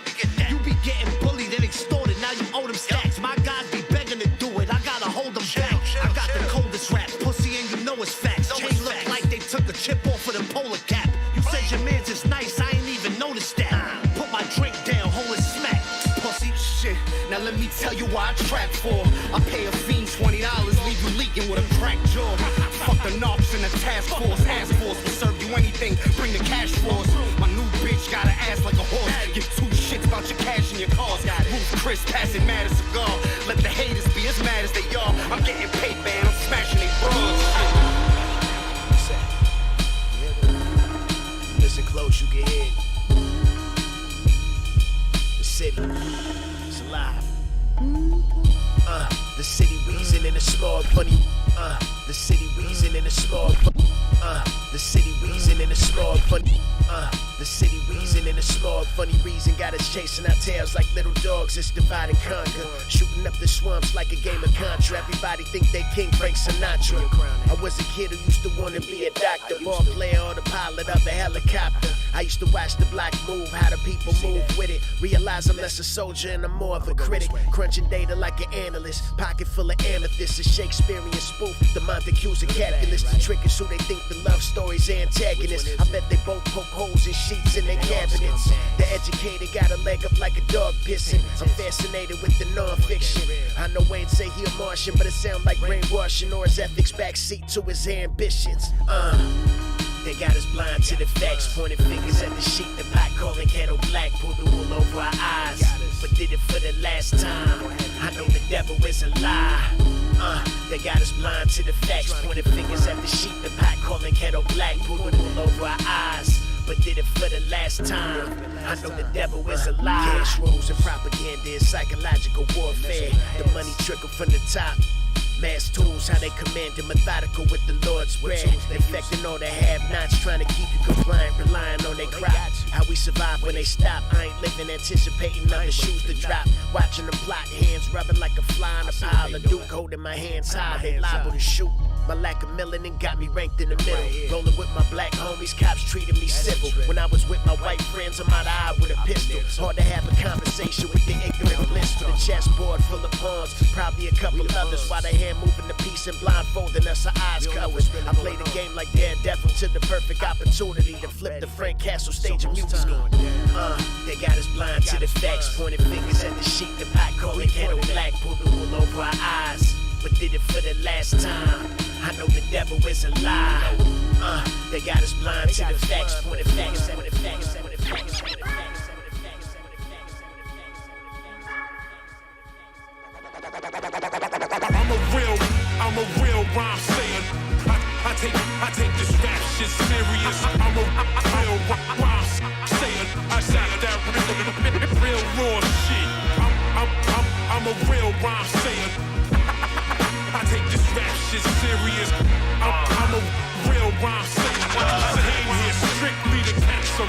[SPEAKER 14] You be getting bullied and extorted, now you owe them stacks. My guys be begging to do it, I gotta hold them back. I got the coldest rap, pussy, and you know it's facts. Chain look like they took a chip off of the polar cap. You said your mans is nice, I ain't even noticed that. Put my drink down, hold it smack. Pussy shit, now let me tell you why I trap for. I pay a fiend $20, leave you leaking with a cracked jaw. Fuck the knobs in the task force. Ass force will serve you anything, bring the cash force. My new bitch got an ass like a horse. Give 2 shits about your cash and your cars. Roof Chris passing mad as cigar. Let the haters be as mad as they are. I'm getting paid, man, I'm smashing they bras.
[SPEAKER 15] Listen close, you can hear it. The city, it's alive. The city wheezing in a small funny. The city wheezing in a small. The city wheezing in a small funny. The city wheezing in a small funny reason. Got us chasing our tails like little dogs. It's divide and conquer. Shooting up the swamps like a game of Contra. Everybody think they King Frank Sinatra. I was a kid who used to want to be a doctor, ball player or the pilot of a helicopter. I used to watch the block move, how the people move with it. Realize I'm less a soldier and I'm more of a critic. Crunching data like an analyst. Pocket full of amethyst, a Shakespearean spoof. The Montagues and calculus. The trick is who they think the love story's antagonist. I bet they both poke holes in sheets in their cabinets. The educated got a leg up like a dog pissing. I'm fascinated with the non-fiction. I know Wayne say he a Martian, but it sound like brainwashing or his ethics backseat to his ambitions. They got us blind to the facts, pointing fingers at the sheet, the pot calling kettle black, pulled the wool over our eyes, but did it for the last time. I know the devil is a lie. They got us blind to the facts, pointing fingers at the sheet, the pot calling kettle black, pulled the wool over our eyes, but did it for the last time. I know the devil is a lie. Cash rules and propaganda is psychological warfare. The money trickle from the top. Mass tools, how they command and methodical with the Lord's prayer. Infecting all the have-nots, trying to keep you compliant, relying on their crop. How we survive when they stop. I ain't living, anticipating other shoes to drop. Watching them plot, hands rubbing like a fly on a pile of Duke, holding my hands high, they liable to shoot. My lack of melanin got me ranked in the middle. Rolling with my black homies, cops treating me civil. When I was with my white friends, I'm out of eye with a pistol. Hard to have a conversation with the ignorant bliss. With a chessboard full of pawns, probably a couple others. While they hand moving the piece and blindfolding us, our eyes covered. I played the game like Daredevil to the perfect opportunity to flip the Frank Castle stage of music. They got us blind to the facts, pointing fingers at the sheet, the pot calling kettle black, pulled the wool over our eyes, but did it for the last time. I know the devil is a lie. They got us blind to the facts, pointing facts, pointing facts.
[SPEAKER 8] some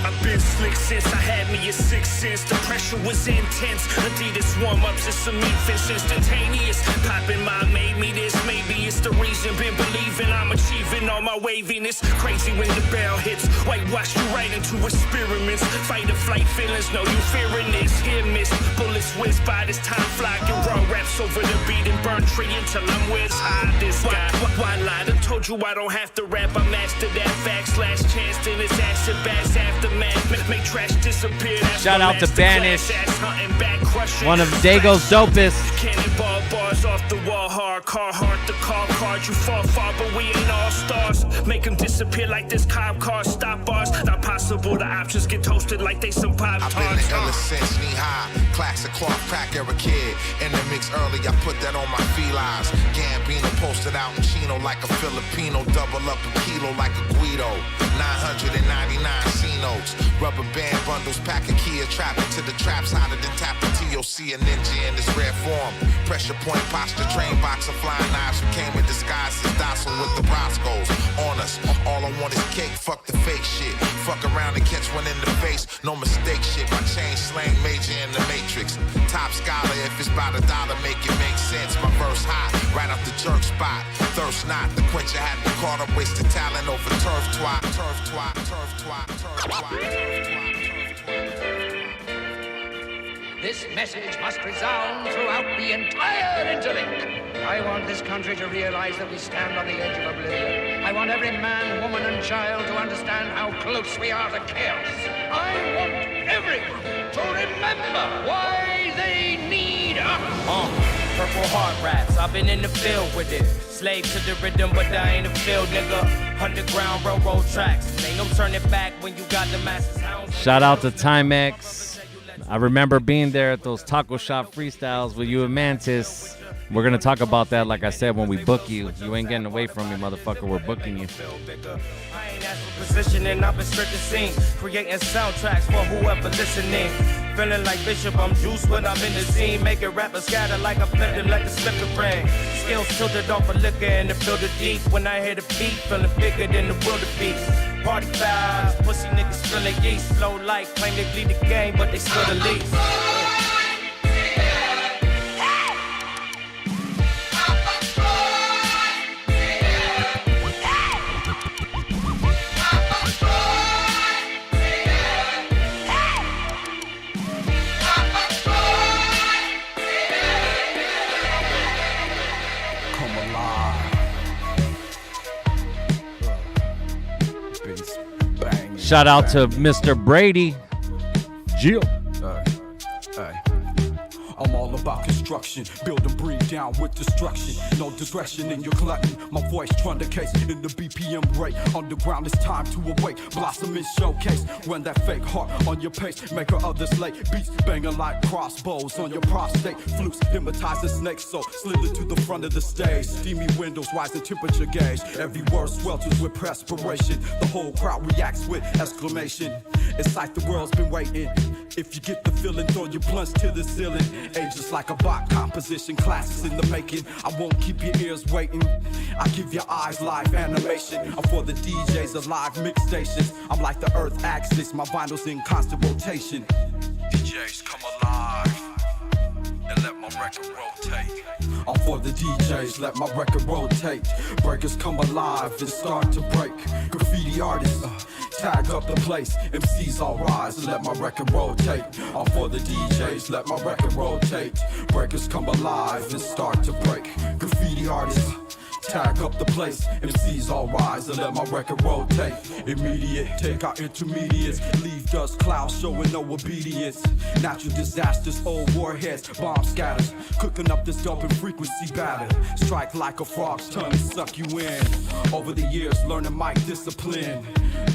[SPEAKER 8] I've been slick since I had me a 6 cents. The pressure was intense. Adidas warm-ups and some events instantaneous. Poppin' mine made me this. Maybe it's the reason. Been believing I'm achieving all my waviness. Crazy when the bell hits. Whitewash you right into experiments. Fight or flight feelings. No, you fearing this. Here miss. Bullets whiz by this time. Fly get raw raps over the beat and burn tree until I'm where's high. This guy. Why lie? I told you I don't have to rap. I mastered that backslash chance. Then it's acid bass aftermath. Make trash disappear.
[SPEAKER 2] Shout out to Banish, one of Dago's dopest.
[SPEAKER 8] Cannonball bars off the wall, hard car, hard the car card. You fall far, but we ain't all stars. Make them disappear like this cop car. Stop bars, not possible. The options get toasted like they some pop tarts.
[SPEAKER 16] I've been the illest since knee high. Classic cloth crack era kid. In the mix early, I put that on my felines. Gambino posted out in Chino like a Filipino. Double up a kilo like a Guido. 999 C-notes. Rubber band bundles, pack a Kia, trap into the traps, hotter than tapping TOC, a ninja in this rare form. Pressure point, posture, train boxer, flying knives who came in disguise as docile with the Roscoes on us. All I want is cake, fuck the fake shit. Fuck around and catch one in the face, no mistake shit. My chain slang major in the matrix. Top scholar, if it's about $1, make it make sense. My verse hot, right off the jerk spot. Thirst not, the quencher had me caught up, wasted talent over turf twat, turf twat, turf twat, turf twat.
[SPEAKER 17] This message must resound throughout the entire interlink. I want this country to realize that we stand on the edge of oblivion. I want every man, woman, and child to understand how close we are to chaos. I want everyone to remember why they need us.
[SPEAKER 20] Purple heart raps, I've been in the field with it. Slave to the rhythm, but I ain't a field nigga. Underground railroad tracks, ain't no turning back when you got the masses.
[SPEAKER 2] Shout out to Timex. I remember being there at those taco shop freestyles with you and Mantis. We're going to talk about that, like I said, when we book you. You ain't getting away from me, motherfucker. We're booking you.
[SPEAKER 20] I ain't asked for positioning, I've been strict to sing. Creating soundtracks for whoever listening. Feeling like Bishop, I'm juice when I'm in the scene. Making rappers scatter like I flipped them like a slipper brain. Skills tilted off a liquor and the builder deep. When I hear the beat, feeling bigger than the wildebeest. Party vibes, pussy niggas feeling yeast. Flow like, claim they bleed the game, but they still the least.
[SPEAKER 2] Shout out to Mr. Brady. Jill.
[SPEAKER 18] I'm all about construction, build and breathe down with destruction. No digression in your glutton. My voice trying to case in the BPM rate. Underground, it's time to awake. Blossom and showcase. Run that fake heart on your pace. Make her others late. Beats banging like crossbows on your prostate. Flutes hypnotizing snakes, so slither to the front of the stage. Steamy windows, rising temperature gauge. Every word swelters with perspiration. The whole crowd reacts with exclamation. It's like the world's been waiting. If you get the feeling, throw your blunts to the ceiling. Ages like a bot composition, classics in the making. I won't keep your ears waiting. I give your eyes live animation. I'm for the DJs of live mix stations. I'm like the earth axis, my vinyl's in constant rotation. DJs come alive and let my record rotate. I'm for the DJs, let my record rotate. Breakers come alive and start to break. Graffiti artists, tag up the place. MCs all rise and let my record rotate. I'm for the DJs, let my record rotate. Breakers come alive and start to break. Graffiti artists, tag up the place. MCs all rise and let my record rotate. Immediate, take out intermediates. Leave dust clouds showing no obedience. Natural disasters, old warheads, bomb scatters. Cooking up this dumping frequency batter. Strike like a frog's tongue, suck you in. Over the years, learning mic discipline.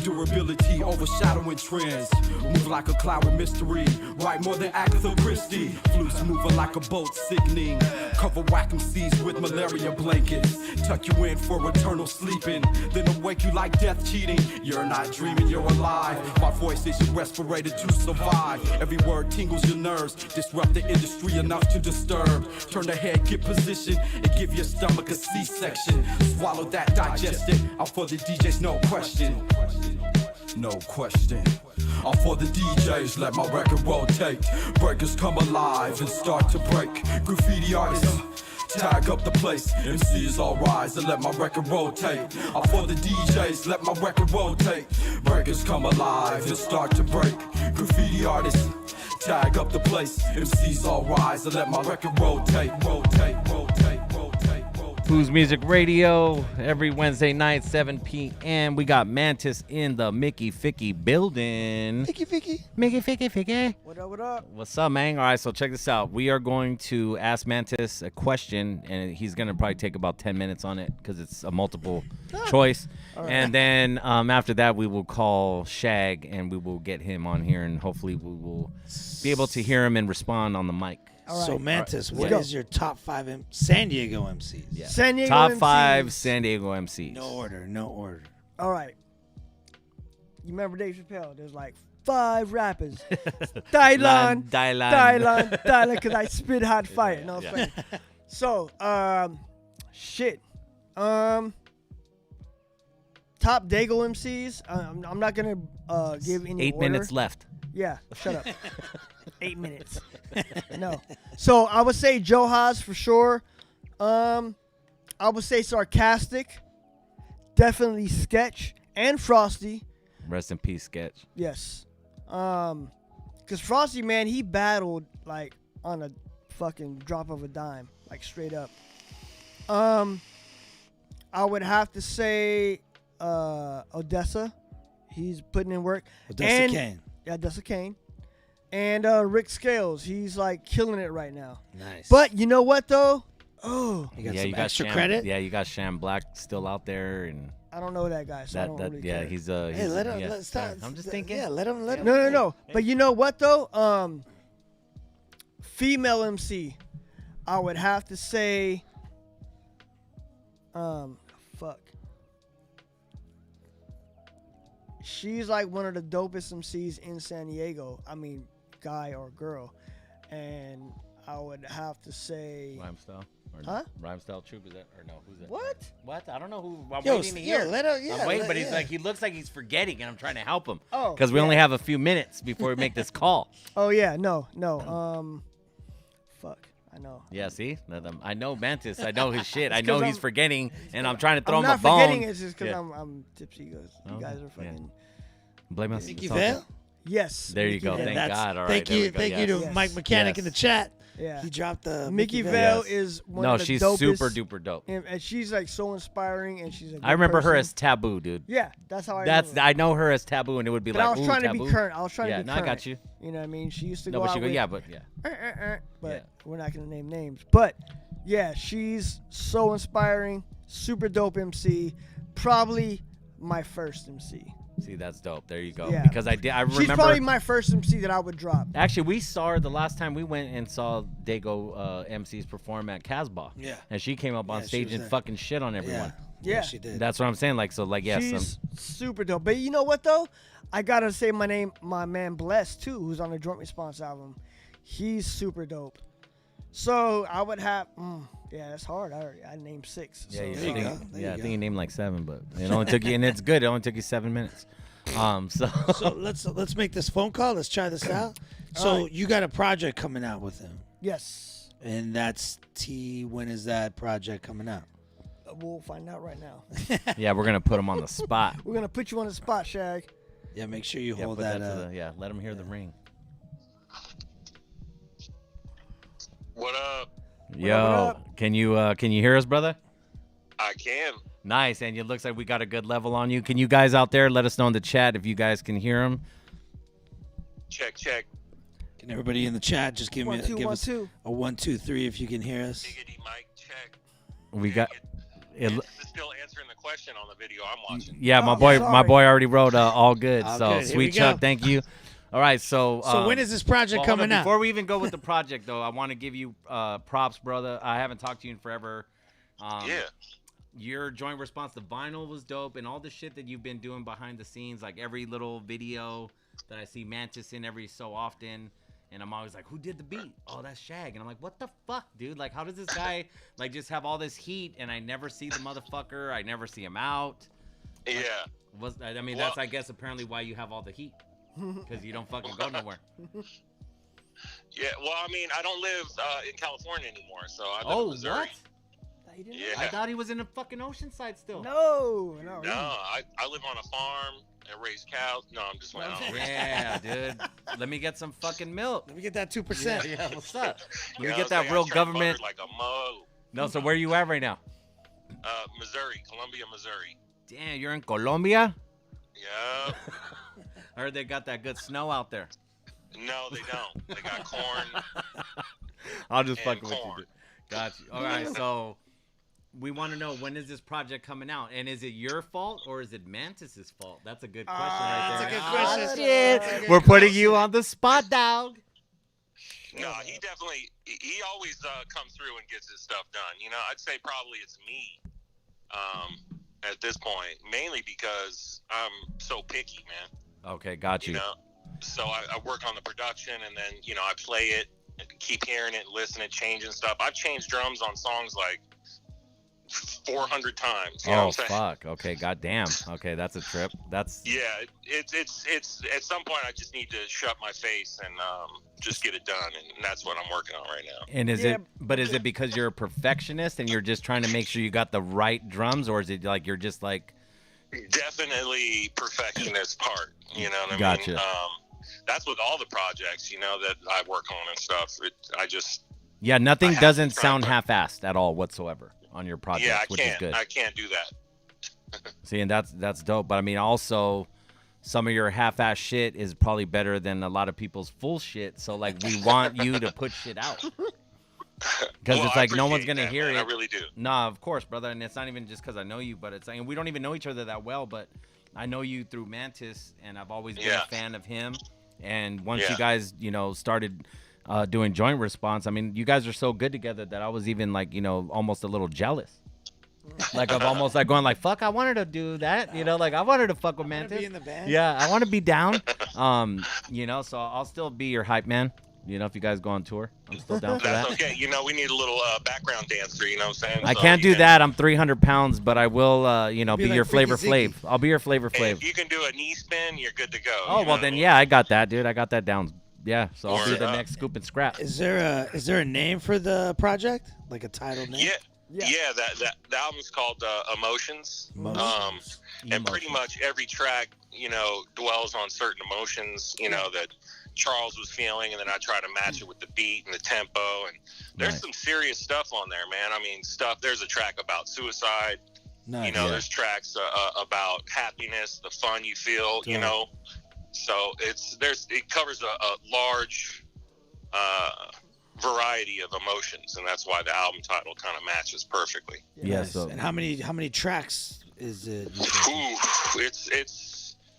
[SPEAKER 18] Durability overshadowing trends. Move like a cloud with mystery. Write more than Agatha Christie. Flutes moving like a boat sickening. Cover whack MCs with malaria blankets. Tuck you in for eternal sleeping. Then awake you like death cheating. You're not dreaming, you're alive. My voice is your respirator to survive. Every word tingles your nerves. Disrupt the industry enough to disturb. Turn the head, get position, and give your stomach a C-section. Swallow that, digest it. I'm for the DJs, no question. no question. I'm for the DJs, let my record rotate. Breakers come alive and start to break. Graffiti artists, tag up the place. MCs all rise and let my record rotate. I'm for the DJs, let my record rotate. Breakers come alive and start to break. Graffiti artists, tag up the place. MCs all rise and let my record rotate.
[SPEAKER 2] Who's Music Radio every Wednesday night, 7 p.m. We got Mantis in the Mickey Ficky building.
[SPEAKER 1] Mickey Ficky.
[SPEAKER 2] Mickey Ficky.
[SPEAKER 3] What up, what up?
[SPEAKER 2] What's up, man? All right, so check this out. We are going to ask Mantis a question, and he's going to probably take about 10 minutes on it because it's a multiple choice.
[SPEAKER 3] All right.
[SPEAKER 2] And then after that, we will call Shag, and we will get him on here, and hopefully we will be able to hear him and respond on the mic.
[SPEAKER 1] So Mantis,
[SPEAKER 2] All
[SPEAKER 1] what
[SPEAKER 2] right.
[SPEAKER 1] is your top 5 San Diego MCs?
[SPEAKER 2] Yeah.
[SPEAKER 3] San Diego
[SPEAKER 2] Top
[SPEAKER 3] MCs.
[SPEAKER 2] 5 San Diego MCs.
[SPEAKER 1] No order, no order.
[SPEAKER 3] All right. You remember Dave Chappelle? There's like 5 rappers. Dylan, because I spit hot fire. No, it's funny. So, shit. Top Dago MCs. I'm not gonna give any
[SPEAKER 2] 8
[SPEAKER 3] order.
[SPEAKER 2] minutes left.
[SPEAKER 3] Yeah, shut up. 8 minutes. No. So I would say Joe Haas for sure. I would say Sarcastic. Definitely Sketch and Frosty.
[SPEAKER 2] Rest in peace, Sketch.
[SPEAKER 3] Yes. Cause Frosty, man, he battled like on a fucking drop of a dime, like straight up. I would have to say Odessa. He's putting in work.
[SPEAKER 1] Odessa Kane.
[SPEAKER 3] Yeah, Odessa Kane. And Rick Scales, he's like killing it right now.
[SPEAKER 1] Nice.
[SPEAKER 3] But you know what though? Oh,
[SPEAKER 1] You got
[SPEAKER 2] Yeah,
[SPEAKER 1] some
[SPEAKER 2] you got
[SPEAKER 1] extra
[SPEAKER 2] Sham,
[SPEAKER 1] credit?
[SPEAKER 2] Yeah, you got Sham Black still out there, and
[SPEAKER 3] I don't know that guy, so I don't really
[SPEAKER 2] yeah,
[SPEAKER 3] care.
[SPEAKER 2] he's
[SPEAKER 1] Hey, let him.
[SPEAKER 2] yeah.
[SPEAKER 1] Let's start.
[SPEAKER 2] I'm just thinking.
[SPEAKER 1] Yeah, let him.
[SPEAKER 3] No. But you know what though? Female MC, I would have to say, fuck. She's like one of the dopest MCs in San Diego. I mean, guy or girl, and I would have to say.
[SPEAKER 2] Rhyme Style? Or
[SPEAKER 3] Huh?
[SPEAKER 2] Rhyme Style Troop, is that? Or no, who's that?
[SPEAKER 3] What?
[SPEAKER 2] What? I don't know who. I'm
[SPEAKER 1] Yo,
[SPEAKER 2] waiting to
[SPEAKER 1] yo,
[SPEAKER 2] hear.
[SPEAKER 1] let her- yeah,
[SPEAKER 2] I'm waiting,
[SPEAKER 1] let-
[SPEAKER 2] but he's
[SPEAKER 1] yeah.
[SPEAKER 2] like, he looks like he's forgetting, and I'm trying to help him.
[SPEAKER 3] Oh,
[SPEAKER 2] Because we
[SPEAKER 3] yeah.
[SPEAKER 2] only have a few minutes before we make this call.
[SPEAKER 3] Oh yeah, no. Fuck, I know.
[SPEAKER 2] Yeah, see? I know Mantis. I know his shit. I
[SPEAKER 3] It's
[SPEAKER 2] know
[SPEAKER 3] 'cause
[SPEAKER 2] he's
[SPEAKER 3] I'm-
[SPEAKER 2] forgetting, and I'm trying to throw
[SPEAKER 3] I'm
[SPEAKER 2] him a
[SPEAKER 3] not
[SPEAKER 2] bone.
[SPEAKER 3] forgetting. It's just because
[SPEAKER 2] Yeah.
[SPEAKER 3] I'm tipsy. You
[SPEAKER 2] Oh,
[SPEAKER 3] guys are
[SPEAKER 2] yeah.
[SPEAKER 3] fucking.
[SPEAKER 2] Blame us.
[SPEAKER 1] Mickey
[SPEAKER 2] It's all
[SPEAKER 1] Vale?
[SPEAKER 2] good.
[SPEAKER 3] Yes.
[SPEAKER 2] There you
[SPEAKER 3] Mickey
[SPEAKER 2] go.
[SPEAKER 3] Vale.
[SPEAKER 2] Thank
[SPEAKER 1] That's-
[SPEAKER 2] God. All right.
[SPEAKER 1] Thank
[SPEAKER 2] there
[SPEAKER 1] you,
[SPEAKER 2] we go.
[SPEAKER 1] thank you to
[SPEAKER 3] Yes.
[SPEAKER 1] Mike Mechanic in the
[SPEAKER 2] Yes.
[SPEAKER 1] chat.
[SPEAKER 3] Yeah.
[SPEAKER 1] He dropped the
[SPEAKER 3] Mickey
[SPEAKER 1] Vale.
[SPEAKER 3] Vale
[SPEAKER 2] Yes.
[SPEAKER 3] is one
[SPEAKER 2] No,
[SPEAKER 3] of the
[SPEAKER 2] she's
[SPEAKER 3] dopest.
[SPEAKER 2] super duper dope.
[SPEAKER 3] And she's like so inspiring, and she's a good
[SPEAKER 2] I remember her
[SPEAKER 3] person.
[SPEAKER 2] as Taboo, dude.
[SPEAKER 3] Yeah, that's how I.
[SPEAKER 2] That's
[SPEAKER 3] remember.
[SPEAKER 2] I know her as Taboo, and it would be
[SPEAKER 3] But
[SPEAKER 2] like,
[SPEAKER 3] I was
[SPEAKER 2] ooh,
[SPEAKER 3] trying to
[SPEAKER 2] Taboo.
[SPEAKER 3] be current. I was trying
[SPEAKER 2] Yeah,
[SPEAKER 3] to be
[SPEAKER 2] no,
[SPEAKER 3] current.
[SPEAKER 2] I got you.
[SPEAKER 3] You know what I mean? She used to
[SPEAKER 2] No,
[SPEAKER 3] go
[SPEAKER 2] but
[SPEAKER 3] out
[SPEAKER 2] she go,
[SPEAKER 3] with,
[SPEAKER 2] yeah, but yeah.
[SPEAKER 3] But
[SPEAKER 2] Yeah.
[SPEAKER 3] we're not gonna name names. But yeah, she's so inspiring. Super dope MC. Probably my first MC.
[SPEAKER 2] See, that's dope. There you go.
[SPEAKER 3] Yeah.
[SPEAKER 2] Because I remember.
[SPEAKER 3] She's probably my first MC that I would drop.
[SPEAKER 2] Actually, we saw her the last time we went and saw Dago MCs perform at Casbah.
[SPEAKER 1] Yeah.
[SPEAKER 2] And she came up on
[SPEAKER 1] Yeah, she
[SPEAKER 2] stage
[SPEAKER 1] was
[SPEAKER 2] and
[SPEAKER 1] there.
[SPEAKER 2] fucking shit on everyone.
[SPEAKER 3] Yeah.
[SPEAKER 1] she did.
[SPEAKER 2] That's what I'm saying. Like, so, like, yes.
[SPEAKER 3] She's super dope. But you know what though? I gotta say my man Bless too, who's on the Joint Response album. He's super dope. So I would have. Yeah, that's hard. I named 6.
[SPEAKER 2] Yeah,
[SPEAKER 3] so.
[SPEAKER 2] you
[SPEAKER 1] There you
[SPEAKER 2] think,
[SPEAKER 1] go. There
[SPEAKER 2] yeah,
[SPEAKER 1] you
[SPEAKER 2] I
[SPEAKER 1] go.
[SPEAKER 2] think you named like 7, but it only took you, and it's good. It only took you 7 minutes. So
[SPEAKER 1] let's make this phone call. Let's try this out. So
[SPEAKER 3] right.
[SPEAKER 1] you got a project coming out with him,
[SPEAKER 3] Yes.
[SPEAKER 1] and that's T. When is that project coming out?
[SPEAKER 3] We'll find out right now.
[SPEAKER 2] yeah, we're gonna put him on the spot.
[SPEAKER 3] We're gonna put you on the spot, Shag.
[SPEAKER 1] Yeah, make sure you
[SPEAKER 2] Yeah,
[SPEAKER 1] hold
[SPEAKER 2] put
[SPEAKER 1] that.
[SPEAKER 2] to the, let him hear the ring.
[SPEAKER 4] What up?
[SPEAKER 2] Yo, can you hear us, brother?
[SPEAKER 4] I can.
[SPEAKER 2] Nice, and it looks like we got a good level on you. Can you guys out there let us know in the chat if you guys can hear him?
[SPEAKER 4] Check, check.
[SPEAKER 1] Can everybody in the chat just give
[SPEAKER 3] One,
[SPEAKER 1] me
[SPEAKER 3] two,
[SPEAKER 1] give
[SPEAKER 3] one,
[SPEAKER 1] us
[SPEAKER 3] two.
[SPEAKER 1] a 1, 2, 3 if you can hear us?
[SPEAKER 4] Diggity mic check.
[SPEAKER 2] We got. It,
[SPEAKER 4] This is still answering the question on the video I'm watching.
[SPEAKER 2] yeah, my
[SPEAKER 3] Oh,
[SPEAKER 2] boy,
[SPEAKER 3] sorry.
[SPEAKER 2] my boy already wrote all good.
[SPEAKER 1] All
[SPEAKER 2] so
[SPEAKER 1] good. Here
[SPEAKER 2] sweet
[SPEAKER 1] we
[SPEAKER 2] Chuck,
[SPEAKER 1] go.
[SPEAKER 2] thank you. All right, so
[SPEAKER 1] So when is this project
[SPEAKER 2] well, hold on.
[SPEAKER 1] coming out?
[SPEAKER 2] Before we even go with the project, though, I want to give you props, brother. I haven't talked to you in forever.
[SPEAKER 4] Yeah.
[SPEAKER 2] Your joint response, the vinyl was dope, and all the shit that you've been doing behind the scenes, like every little video that I see Mantis in every so often, and I'm always like, who did the beat? Oh, that's Shag. And I'm like, what the fuck, dude? Like, how does this guy, like, just have all this heat, and I never see the motherfucker? I never see him out.
[SPEAKER 4] Yeah.
[SPEAKER 2] I mean, that's I guess apparently why you have all the heat, because you don't fucking go nowhere.
[SPEAKER 4] Yeah. Well, I mean, I don't live in California anymore, so I live in Missouri.
[SPEAKER 2] What?
[SPEAKER 4] Yeah.
[SPEAKER 2] I thought he was in the fucking Oceanside still.
[SPEAKER 3] No.
[SPEAKER 4] No, I live on a farm and raise cows. No, I'm just playing.
[SPEAKER 2] Yeah, dude. Let me get some fucking milk.
[SPEAKER 1] Let me get that 2%.
[SPEAKER 2] Yeah, what's up? Let me
[SPEAKER 4] Yeah,
[SPEAKER 2] get
[SPEAKER 4] so
[SPEAKER 2] that
[SPEAKER 4] I
[SPEAKER 2] real
[SPEAKER 4] turn
[SPEAKER 2] government.
[SPEAKER 4] butter like a mug.
[SPEAKER 2] No, so where you at right now?
[SPEAKER 4] Missouri, Columbia, Missouri.
[SPEAKER 2] Damn, you're in Colombia?
[SPEAKER 4] Yeah.
[SPEAKER 2] I heard they got that good snow out there.
[SPEAKER 4] No, they don't. They got corn.
[SPEAKER 2] I'll just
[SPEAKER 4] and
[SPEAKER 2] fucking with you,
[SPEAKER 4] corn.
[SPEAKER 2] dude. Got you. All right, so we want to know, when is this project coming out? And is it your fault or is it Mantis's fault? That's a good question right there.
[SPEAKER 1] That's a good question.
[SPEAKER 2] Shit. We're putting you on the spot, dog.
[SPEAKER 4] No, he definitely, he always comes through and gets his stuff done. You know, I'd say probably it's me at this point, mainly because I'm so picky, man.
[SPEAKER 2] Okay, got you.
[SPEAKER 4] You know, so I work on the production, and then, you know, I play it, and keep hearing it, listening, changing stuff. I've changed drums on songs like 400 times. You know what I'm saying?
[SPEAKER 2] Fuck. Okay, goddamn. Okay, that's a trip. That's
[SPEAKER 4] Yeah, it's at some point I just need to shut my face and just get it done, and that's what I'm working on right now.
[SPEAKER 2] And is it because you're a perfectionist and you're just trying to make sure you got the right drums, or is it like you're just like
[SPEAKER 4] Definitely perfectionist part, you know what I
[SPEAKER 2] Gotcha.
[SPEAKER 4] mean? That's with all the projects, you know, that I work on and stuff.
[SPEAKER 2] Yeah, nothing doesn't sound half-assed at all whatsoever on your project,
[SPEAKER 4] Yeah,
[SPEAKER 2] which is good.
[SPEAKER 4] I can't do that.
[SPEAKER 2] See, and that's dope. But I mean, also, some of your half-ass shit is probably better than a lot of people's full shit. So like, we want you to put shit out, because
[SPEAKER 4] Well,
[SPEAKER 2] it's
[SPEAKER 4] I
[SPEAKER 2] like no one's
[SPEAKER 4] appreciate
[SPEAKER 2] gonna
[SPEAKER 4] that,
[SPEAKER 2] hear
[SPEAKER 4] man.
[SPEAKER 2] it.
[SPEAKER 4] I really do.
[SPEAKER 2] Nah, of course, brother. And it's not even just because I know you, but it's like, and we don't even know each other that well. But I know you through Mantis, and I've always been a fan of him. And once you guys, you know, started doing Joint Response, I mean, you guys are so good together that I was even like, you know, almost a little jealous. Like I'm almost like going like, fuck, I wanted to do that, you know, like I wanted to fuck with Mantis.
[SPEAKER 1] Be in the band.
[SPEAKER 2] Yeah, I want to be down. You know, so I'll still be your hype man. You know, if you guys go on tour, I'm still down for
[SPEAKER 4] That's
[SPEAKER 2] that.
[SPEAKER 4] okay. You know, we need a little background dancer, you know what I'm saying?
[SPEAKER 2] I
[SPEAKER 4] So
[SPEAKER 2] can't
[SPEAKER 4] you
[SPEAKER 2] do that. I'm 300 pounds, but I will, you know,
[SPEAKER 1] Be
[SPEAKER 2] be
[SPEAKER 1] like
[SPEAKER 2] your
[SPEAKER 1] Freaky
[SPEAKER 2] Flavor Flav.
[SPEAKER 1] Ziggy.
[SPEAKER 2] I'll be your Flavor
[SPEAKER 4] Hey,
[SPEAKER 2] Flav.
[SPEAKER 4] if you can do a knee spin, you're good to go.
[SPEAKER 2] Oh,
[SPEAKER 4] you know
[SPEAKER 2] well
[SPEAKER 4] what I
[SPEAKER 2] then,
[SPEAKER 4] mean?
[SPEAKER 2] yeah, I got that, dude. I got that down. Yeah, so I'll be
[SPEAKER 4] Word
[SPEAKER 2] the
[SPEAKER 4] up.
[SPEAKER 2] next Scoop and Scrap.
[SPEAKER 1] Is there a name for the project? Like a title name?
[SPEAKER 4] Yeah, the album's called Emotions. And pretty much every track, you know, dwells on certain emotions, you know, that Charles was feeling, and then I try to match it with the beat and the tempo. And there's some serious stuff on there, man. I mean, there's a track about suicide.
[SPEAKER 1] Nice.
[SPEAKER 4] You know, there's tracks about happiness, the fun you feel, you know. So it covers a large variety of emotions, and that's why the album title kind of matches perfectly.
[SPEAKER 2] Yeah.
[SPEAKER 1] Nice.
[SPEAKER 2] So
[SPEAKER 1] And how many tracks is it?
[SPEAKER 4] Ooh,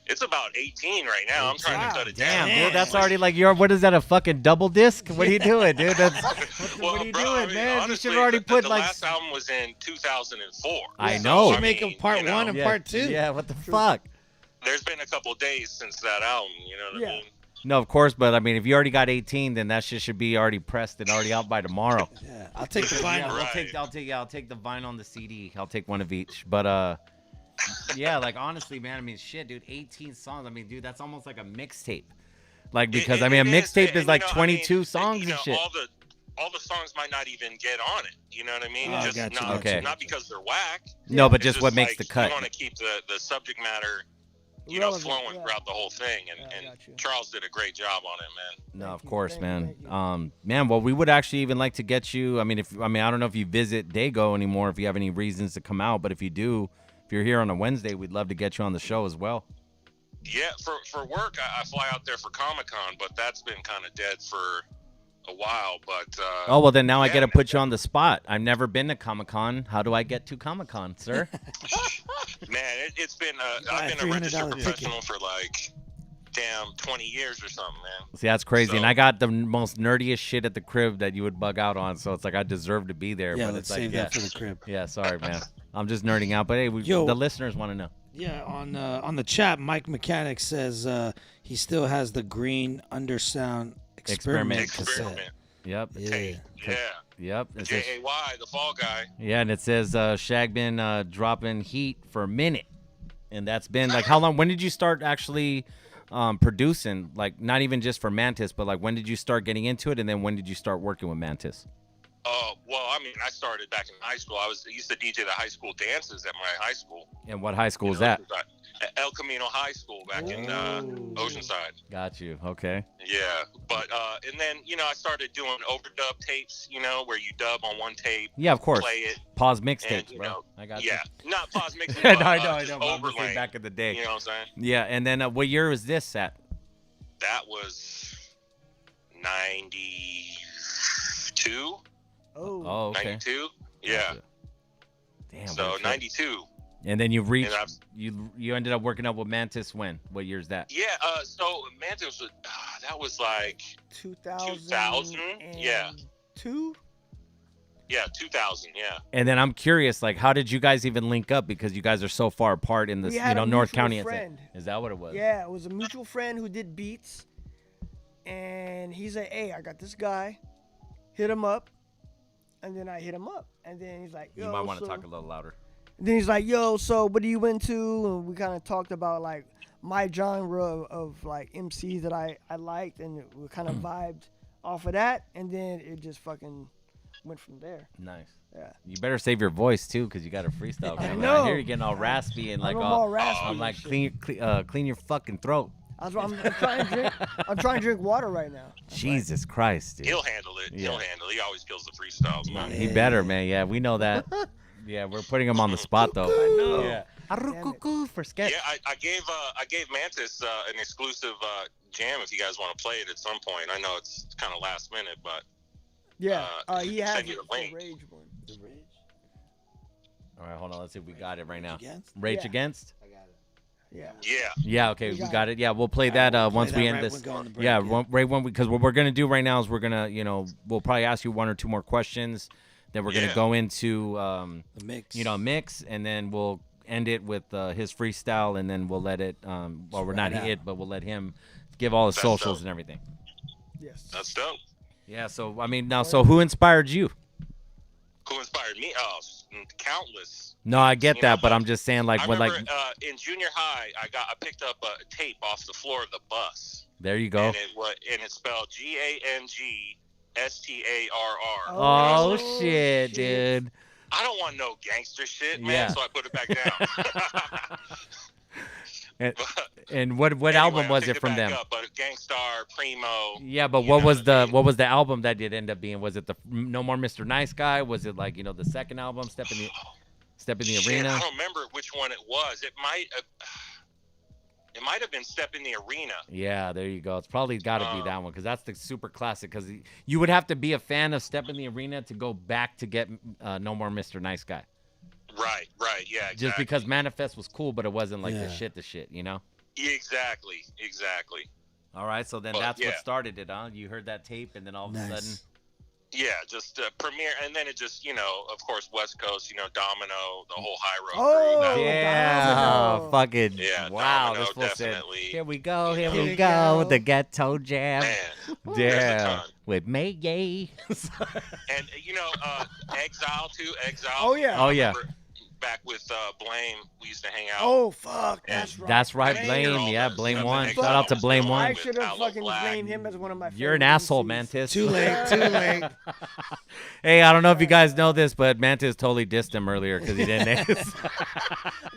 [SPEAKER 4] it's about 18 right now. I'm trying to cut it down.
[SPEAKER 2] damn, dude, that's already like what is that, a fucking double disc? What are you doing, dude? That's what are you doing,
[SPEAKER 4] I mean,
[SPEAKER 2] man?
[SPEAKER 4] honestly,
[SPEAKER 2] You should have already put
[SPEAKER 4] the
[SPEAKER 2] like.
[SPEAKER 4] last album was in 2004.
[SPEAKER 2] I know.
[SPEAKER 1] You make them part
[SPEAKER 4] you know,
[SPEAKER 1] 1 and part 2.
[SPEAKER 2] Yeah, what the fuck?
[SPEAKER 4] There's been a couple of days since that album. You know what I mean?
[SPEAKER 2] No, of course, but I mean, if you already got 18, then that shit should be already pressed and already out by tomorrow.
[SPEAKER 1] Yeah, I'll take the vinyl.
[SPEAKER 2] Yeah, I'll take the vinyl and the CD. I'll take one of each. But yeah, like honestly, man, I mean, shit, dude, 18 songs. I mean, dude, that's almost like a mixtape. Like because I mean, a mixtape is like 22 songs
[SPEAKER 4] you know,
[SPEAKER 2] and shit.
[SPEAKER 4] All the songs might not even get on it. You know what I mean?
[SPEAKER 1] Oh,
[SPEAKER 4] Just
[SPEAKER 1] gotcha,
[SPEAKER 4] not,
[SPEAKER 2] okay.
[SPEAKER 4] not because they're whack.
[SPEAKER 2] No, but
[SPEAKER 4] It's
[SPEAKER 2] just what makes
[SPEAKER 4] like
[SPEAKER 2] the cut.
[SPEAKER 4] You want to keep the subject matter, you know, flowing throughout the whole thing. And Charles did a great job on it, man.
[SPEAKER 2] No, of course, man. Man, well, we would actually even like to get you. I mean, I don't know if you visit Dago anymore, if you have any reasons to come out, but if you do, if you're here on a Wednesday, we'd love to get you on the show as well.
[SPEAKER 4] Yeah, for work, I fly out there for Comic-Con, but that's been kind of dead for a while. But
[SPEAKER 2] oh, well, then now I got to put you on the spot. I've never been to Comic-Con. How do I get to Comic-Con, sir?
[SPEAKER 4] man, it's been I've been a registered professional for like 20 years or something, man.
[SPEAKER 2] See, that's crazy.
[SPEAKER 4] So-
[SPEAKER 2] And I got the most nerdiest shit at the crib that you would bug out on. So it's like I deserve to be there.
[SPEAKER 1] Yeah,
[SPEAKER 2] but
[SPEAKER 1] let's
[SPEAKER 2] it's like,
[SPEAKER 1] save that for the crib.
[SPEAKER 2] Yeah, sorry, man. I'm just nerding out. But hey,
[SPEAKER 1] Yo.
[SPEAKER 2] the listeners want to know.
[SPEAKER 1] Yeah, on the chat, Mike Mechanic says he still has the green Undersound experiment cassette.
[SPEAKER 2] Yep.
[SPEAKER 1] Yeah.
[SPEAKER 2] Yep. It says,
[SPEAKER 4] J-A-Y, the fall guy.
[SPEAKER 2] yeah, and it says Shagbin dropping heat for a minute. And that's been like how long? When did you start actually producing? Like not even just for Mantis, but like when did you start getting into it? And then when did you start working with Mantis?
[SPEAKER 4] Well, I mean, I started back in high school. I used to DJ the high school dances at my high school.
[SPEAKER 2] And what high school was that?
[SPEAKER 4] At El Camino High School back in Oceanside.
[SPEAKER 2] Got you. Okay.
[SPEAKER 4] Yeah, but and then I started doing overdub tapes. Where you dub on one tape.
[SPEAKER 2] Yeah, of course.
[SPEAKER 4] Play it.
[SPEAKER 2] Pause mixtapes, bro. I got you.
[SPEAKER 4] Yeah, not pause mixtapes.
[SPEAKER 2] I know.
[SPEAKER 4] Overlay.
[SPEAKER 2] Back in the day.
[SPEAKER 4] You know what I'm saying?
[SPEAKER 2] Yeah, and then what year was this at?
[SPEAKER 4] That was 92.
[SPEAKER 3] Oh,
[SPEAKER 2] okay.
[SPEAKER 4] 92. Yeah.
[SPEAKER 2] Damn.
[SPEAKER 4] So 92.
[SPEAKER 2] And then you ended up working up with Mantis when? What year is that?
[SPEAKER 4] Yeah. So Mantis was that was like
[SPEAKER 3] 2000.
[SPEAKER 4] Yeah.
[SPEAKER 3] 2.
[SPEAKER 4] Yeah, 2000. Yeah.
[SPEAKER 2] And then I'm curious, like, how did you guys even link up? Because you guys are so far apart in this, North County. Is that what it was?
[SPEAKER 3] Yeah, it was a mutual friend who did beats, and he said, "Hey, I got this guy. Hit him up." And then I hit him up, and then he's like, "Yo,
[SPEAKER 2] you might want to talk a little louder."
[SPEAKER 3] Then he's like, "Yo, so what are you into?" And we kind of talked about like my genre of like MCs that I liked, and we kind of vibed off of that, and then it just fucking went from there.
[SPEAKER 2] Nice.
[SPEAKER 3] Yeah.
[SPEAKER 2] You better save your voice too, because you got a freestyle.
[SPEAKER 3] I
[SPEAKER 2] coming.
[SPEAKER 3] know.
[SPEAKER 2] I hear you getting all raspy and like
[SPEAKER 3] all raspy
[SPEAKER 2] I'm like
[SPEAKER 3] and
[SPEAKER 2] clean your fucking throat.
[SPEAKER 3] I'm trying to drink. I'm trying to drink water right now.
[SPEAKER 2] Jesus Christ, dude.
[SPEAKER 4] He'll handle it.
[SPEAKER 2] Yeah.
[SPEAKER 4] He'll handle it. He always kills the freestyles, man.
[SPEAKER 2] He better, man. Yeah, we know that. Yeah, we're putting him on the spot though.
[SPEAKER 3] I know.
[SPEAKER 2] Yeah. For sketch.
[SPEAKER 4] Yeah, I gave Mantis an exclusive jam if you guys want to play it at some point. I know it's kind of last minute, but
[SPEAKER 3] yeah, he has
[SPEAKER 4] send you the link.
[SPEAKER 3] Rage one.
[SPEAKER 2] All right, hold on. Let's see if we got it right now.
[SPEAKER 1] Against?
[SPEAKER 2] Rage
[SPEAKER 3] Yeah.
[SPEAKER 2] Against?
[SPEAKER 3] Yeah.
[SPEAKER 4] Yeah.
[SPEAKER 2] Yeah, okay, we got it. Yeah, we'll play
[SPEAKER 1] All right,
[SPEAKER 2] that
[SPEAKER 1] we'll
[SPEAKER 2] once
[SPEAKER 1] play
[SPEAKER 2] we
[SPEAKER 1] that
[SPEAKER 2] end
[SPEAKER 1] right
[SPEAKER 2] this.
[SPEAKER 1] when we go on the break,
[SPEAKER 2] Yeah,
[SPEAKER 1] yeah.
[SPEAKER 2] right when because what we're going to do right now is we're going to, we'll probably ask you one or two more questions. Then we're going to go into
[SPEAKER 1] the mix.
[SPEAKER 2] Mix, and then we'll end it with his freestyle, and then we'll let it we're not it, but we'll let him give all his socials and everything.
[SPEAKER 3] Yes.
[SPEAKER 4] That's dope.
[SPEAKER 2] Yeah, so I mean, now so who inspired you?
[SPEAKER 4] Who inspired me? Oh, countless.
[SPEAKER 2] No, I get that, but I'm just saying like
[SPEAKER 4] I
[SPEAKER 2] what
[SPEAKER 4] remember,
[SPEAKER 2] like
[SPEAKER 4] in junior high, I picked up a tape off the floor of the bus.
[SPEAKER 2] there you go.
[SPEAKER 4] And it spelled GANGSTARR.
[SPEAKER 2] Oh shit, dude.
[SPEAKER 4] I don't want no gangster shit, man.
[SPEAKER 2] Yeah.
[SPEAKER 4] So I put it back down.
[SPEAKER 2] And what
[SPEAKER 4] Anyway,
[SPEAKER 2] album
[SPEAKER 4] I
[SPEAKER 2] was
[SPEAKER 4] picked
[SPEAKER 2] it from
[SPEAKER 4] back
[SPEAKER 2] them?
[SPEAKER 4] Up, but Gangstar, Primo.
[SPEAKER 2] Yeah, but what was the album that did end up being? Was it the No More Mr. Nice Guy? Was it like the second album, Step in the
[SPEAKER 4] Shit,
[SPEAKER 2] Arena?
[SPEAKER 4] I don't remember which one it was. It might have been Step in the Arena.
[SPEAKER 2] Yeah, there you go. It's probably got to be that one because that's the super classic. Because you would have to be a fan of Step in the Arena to go back to get No More Mr. Nice Guy.
[SPEAKER 4] Right, yeah, exactly.
[SPEAKER 2] Just because Manifest was cool, but it wasn't like the shit,
[SPEAKER 4] Yeah, exactly.
[SPEAKER 2] All right, so then
[SPEAKER 4] But,
[SPEAKER 2] that's what
[SPEAKER 4] yeah.
[SPEAKER 2] started it, huh? You heard that tape, and then all of a sudden,
[SPEAKER 4] Yeah, just premiere, and then it just, of course, West Coast, Domino, the whole high road.
[SPEAKER 3] Oh,
[SPEAKER 4] crew,
[SPEAKER 2] yeah, fucking
[SPEAKER 4] Yeah,
[SPEAKER 2] wow,
[SPEAKER 4] Domino,
[SPEAKER 2] this fool said,
[SPEAKER 4] definitely.
[SPEAKER 2] here we go, the Ghetto Jam.
[SPEAKER 4] there's a
[SPEAKER 2] Yeah,
[SPEAKER 4] ton.
[SPEAKER 2] with May Yay.
[SPEAKER 4] And Exile too. Exile.
[SPEAKER 3] Oh, yeah.
[SPEAKER 2] Oh, yeah.
[SPEAKER 4] Back with Blame, we used to hang out.
[SPEAKER 3] Oh fuck, that's right.
[SPEAKER 2] That's right,
[SPEAKER 4] Blame.
[SPEAKER 2] Blame. Yeah, Blame
[SPEAKER 4] Seven
[SPEAKER 2] One.
[SPEAKER 4] X
[SPEAKER 2] Shout out to
[SPEAKER 4] Zone.
[SPEAKER 2] Blame
[SPEAKER 3] I
[SPEAKER 2] One.
[SPEAKER 3] should have
[SPEAKER 4] Aloe
[SPEAKER 3] fucking
[SPEAKER 4] Black.
[SPEAKER 3] named him as one of my favorite
[SPEAKER 2] You're an asshole,
[SPEAKER 3] MCs.
[SPEAKER 2] Mantis.
[SPEAKER 1] Too late.
[SPEAKER 2] Hey, I don't know if you guys know this, but Mantis totally dissed him earlier because he didn't.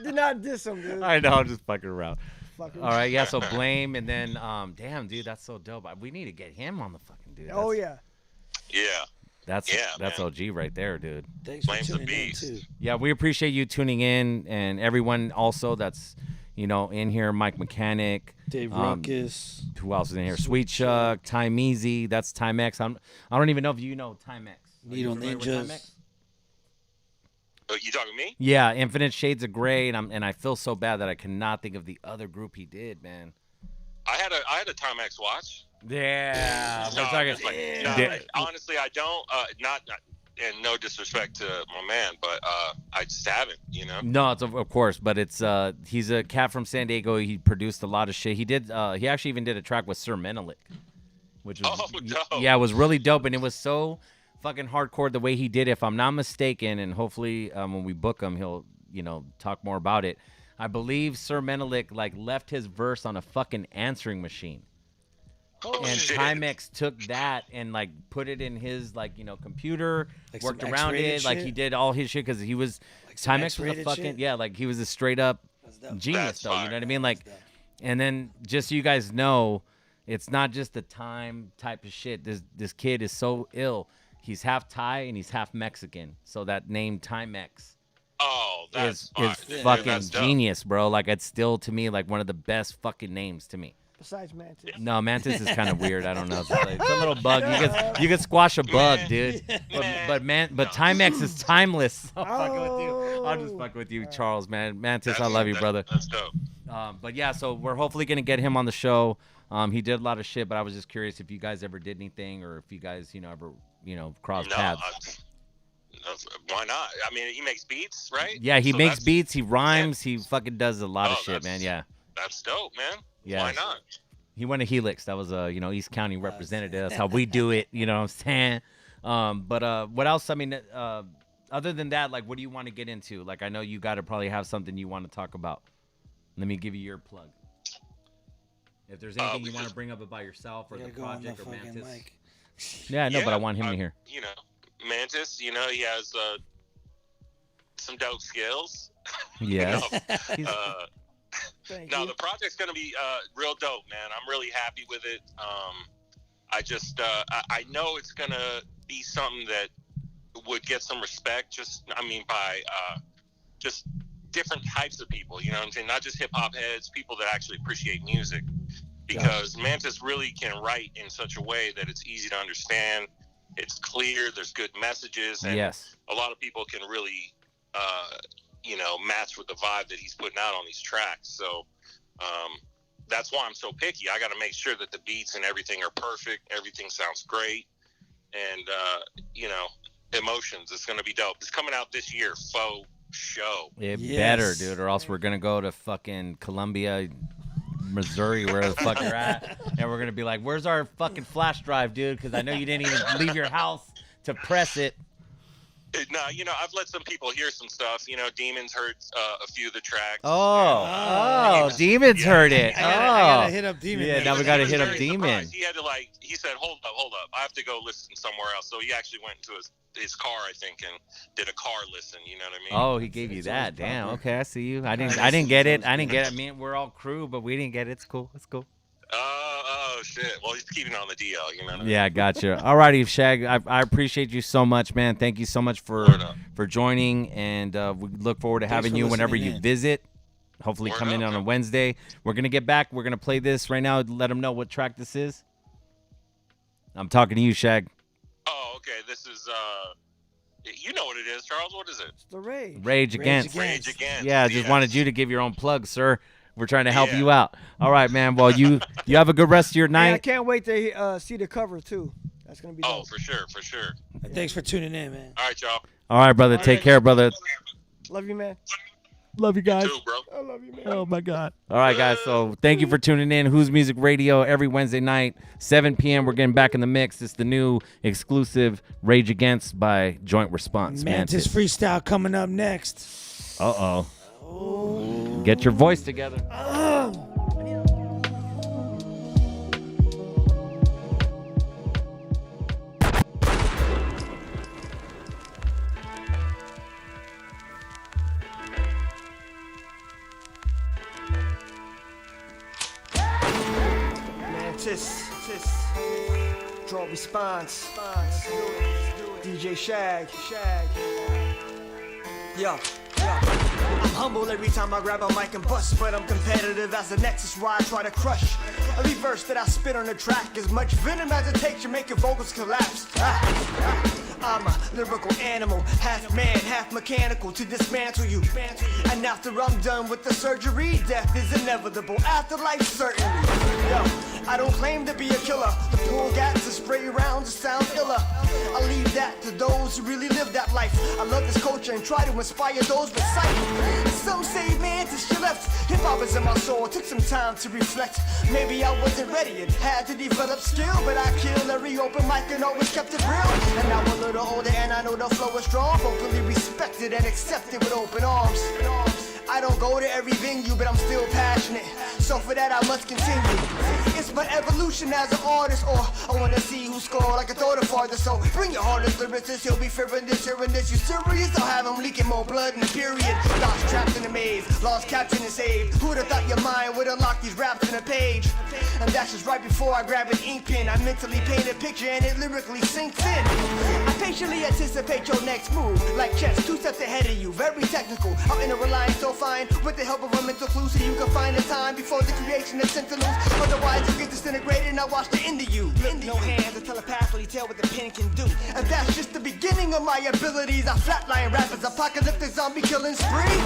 [SPEAKER 3] Did not diss him, dude.
[SPEAKER 2] I know, I'm just fucking around.
[SPEAKER 3] Fucking
[SPEAKER 2] All right, yeah. So Blame, and then damn, dude, that's so dope. We need to get him on the fucking dude.
[SPEAKER 3] Oh
[SPEAKER 2] That's-
[SPEAKER 3] yeah.
[SPEAKER 4] Yeah.
[SPEAKER 2] That's
[SPEAKER 4] man.
[SPEAKER 2] OG right there, dude.
[SPEAKER 1] Thanks for
[SPEAKER 4] Blame's a
[SPEAKER 1] tuning in
[SPEAKER 4] beast.
[SPEAKER 1] too.
[SPEAKER 2] Yeah, we appreciate you tuning in, and everyone also that's in here. Mike Mechanic,
[SPEAKER 1] Dave Ruckus.
[SPEAKER 2] Who else is in here? Sweet Chuck, Time Easy. That's Timex. I don't even know if you know Timex.
[SPEAKER 1] Needle Ninjas.
[SPEAKER 4] You talking to me?
[SPEAKER 2] Yeah, Infinite Shades of Grey, and I feel so bad that I cannot think of the other group he did, man.
[SPEAKER 4] I had a Timex watch.
[SPEAKER 2] Yeah,
[SPEAKER 4] No,
[SPEAKER 2] we're talking.
[SPEAKER 4] it's like, honestly, I don't. Not, and no disrespect to my man, but I just haven't.
[SPEAKER 2] No, it's of course, but it's he's a cat from San Diego. He produced a lot of shit. He did. He actually even did a track with Sir Menelik, which was
[SPEAKER 4] dope.
[SPEAKER 2] yeah, it was really dope, and it was so fucking hardcore the way he did it. If I'm not mistaken, and hopefully when we book him, he'll talk more about it. I believe Sir Menelik like left his verse on a fucking answering machine.
[SPEAKER 4] Oh,
[SPEAKER 2] And
[SPEAKER 4] shit.
[SPEAKER 2] Timex took that and like put it in his computer,
[SPEAKER 1] Like
[SPEAKER 2] worked
[SPEAKER 1] some
[SPEAKER 2] around
[SPEAKER 1] X-rated
[SPEAKER 2] it, like
[SPEAKER 1] shit?
[SPEAKER 2] he did all his shit because he was
[SPEAKER 1] some
[SPEAKER 2] Timex was a
[SPEAKER 1] X-rated
[SPEAKER 2] fucking
[SPEAKER 1] shit?
[SPEAKER 2] like he was a straight up genius
[SPEAKER 4] That's
[SPEAKER 2] though. You
[SPEAKER 4] fire.
[SPEAKER 2] know what I mean? Like, and then just so you guys know, it's not just the time type of shit. This kid is so ill. He's half Thai and he's half Mexican. So that name Timex.
[SPEAKER 4] Oh, that's
[SPEAKER 2] is
[SPEAKER 4] fire. Yeah,
[SPEAKER 2] fucking
[SPEAKER 4] that's dope.
[SPEAKER 2] genius, bro. Like it's still to me like one of the best fucking names to me.
[SPEAKER 3] Besides Mantis.
[SPEAKER 2] No, Mantis is kind of weird. I don't know. It's a little bug. You could squash a bug, dude. But Timex is timeless. I'm fucking with you. I'll just fuck with you, Charles, man. Mantis, I love you, brother.
[SPEAKER 4] That's dope.
[SPEAKER 2] But yeah, so we're hopefully gonna get him on the show. He did a lot of shit, but I was just curious if you guys ever did anything or if you guys, ever, crossed paths.
[SPEAKER 4] Why not? I mean, he makes beats, right?
[SPEAKER 2] Yeah, he
[SPEAKER 4] So
[SPEAKER 2] makes
[SPEAKER 4] that's-
[SPEAKER 2] beats, he rhymes, he fucking does a lot of shit, man. Yeah.
[SPEAKER 4] That's dope, man.
[SPEAKER 2] Yeah.
[SPEAKER 4] Why not?
[SPEAKER 2] He went to Helix. That was a East County representative. That's how we do it. You know what I'm saying? But what else? I mean, other than that, like, what do you want to get into? Like, I know you got to probably have something you want to talk about. Let me give you your plug. If there's anything you want to bring up about yourself or the project or Mantis. Yeah, I know, but I want him to hear.
[SPEAKER 4] Mantis, he has some dope skills.
[SPEAKER 2] Yes.
[SPEAKER 4] No, the project's gonna be real dope, man. I'm really happy with it. I know it's gonna be something that would get some respect. By just different types of people. You know what I'm saying? Not just hip hop heads, people that actually appreciate music. Because Mantis really can write in such a way that it's easy to understand. It's clear. There's good messages, and a lot of people can really, match with the vibe that he's putting out on these tracks. So that's why I'm so picky. I got to make sure that the beats and everything are perfect. Everything sounds great, and emotions. It's gonna be dope. It's coming out this year. Faux show.
[SPEAKER 2] It better, dude, or else we're gonna go to fucking Columbia, Missouri, where the fuck you're at, and we're gonna be like, "Where's our fucking flash drive, dude?" Because I know you didn't even leave your house to press it.
[SPEAKER 4] No, I've let some people hear some stuff. Demons heard a few of the tracks.
[SPEAKER 2] Demons heard it.
[SPEAKER 1] I gotta hit up Demon.
[SPEAKER 2] Yeah, now we gotta hit up Demon.
[SPEAKER 4] He had to he said, hold up, I have to go listen somewhere else. So he actually went into his car, I think, and did a car listen. You know what I mean?
[SPEAKER 2] Oh, he gave you that. Damn. Okay, I see you. I didn't get it. I mean, we're all crew, but we didn't get it. It's cool. It's cool.
[SPEAKER 4] Oh shit. Well, he's keeping it on the DL. You know what I mean?
[SPEAKER 2] Yeah, gotcha. All righty, Shag. I appreciate you so much, man. Thank you so much for joining, and we look forward to having you whenever you visit. Hopefully, come in on a Wednesday. We're gonna get back. We're gonna play this right now. Let them know what track this is. I'm talking to you, Shag.
[SPEAKER 4] Oh, okay. This is you know what it is, Charles. What is it?
[SPEAKER 3] It's the Rage.
[SPEAKER 2] Rage Against.
[SPEAKER 4] Rage Against.
[SPEAKER 2] Yeah, I just wanted you to give your own plug, sir. We're trying to help you out. All right, man. Well, you have a good rest of your night.
[SPEAKER 3] Yeah, I can't wait to see the cover too. That's gonna be dope.
[SPEAKER 4] Oh, for sure.
[SPEAKER 1] Thanks for tuning in, man.
[SPEAKER 4] All right, y'all.
[SPEAKER 2] All right, brother. Take care, brother.
[SPEAKER 3] Love you, man.
[SPEAKER 2] Love you guys.
[SPEAKER 4] You too, bro.
[SPEAKER 3] I love you, man.
[SPEAKER 2] Oh my God. All right, guys. So thank you for tuning in. Who's Music Radio every Wednesday night, 7 p.m. We're getting back in the mix. It's the new exclusive Rage Against by Joint Response.
[SPEAKER 1] Mantis freestyle coming up next.
[SPEAKER 2] Uh-oh. Get your voice together.
[SPEAKER 6] Mantis, draw response. DJ Shag. Yo. I'm humble every time I grab a mic and bust, but I'm competitive as the nexus where I try to crush. Every verse that I spit on the track is much venom as it takes to make your vocals collapse. I'm a lyrical animal, half man, half mechanical to dismantle you. And after I'm done with the surgery, death is inevitable, afterlife certainly. Yo, I don't claim to be a killer. The pull gats and spray rounds sound iller. I leave that to those who really live that life. I love this culture and try to inspire those with sight. Some say, man, since you left, hip hop is in my soul. Took some time to reflect. Maybe I wasn't ready and had to develop skill, but I killed every open mic and always kept it real. And now I'm a little older and I know the flow is strong, vocally respected and accepted with open arms.
[SPEAKER 7] I don't go to every venue, but I'm still passionate. So for that I must continue. It's my evolution as an artist, or I wanna see who score like a throw the farthest. So bring your hardest lyricist, he'll be fearing this, hearing this. You serious? I'll have him leaking more blood in the period. Lost trapped in a maze, lost captain and saved. Who'd have thought your mind would unlock these raps in a page? And that's just right before I grab an ink pen. I mentally paint a picture and it lyrically sinks in. I patiently anticipate your next move, like chess, 2 steps ahead of you, very technical. I'll enter a line so fine, with the help of a mental clue, so you can find the time before the creation of sentinels. Otherwise you get disintegrated and I'll watch the end of you. No hands to telepathically tell what the pen can do. And that's just the beginning of my abilities. I flatline rappers, apocalyptic zombie killing spree.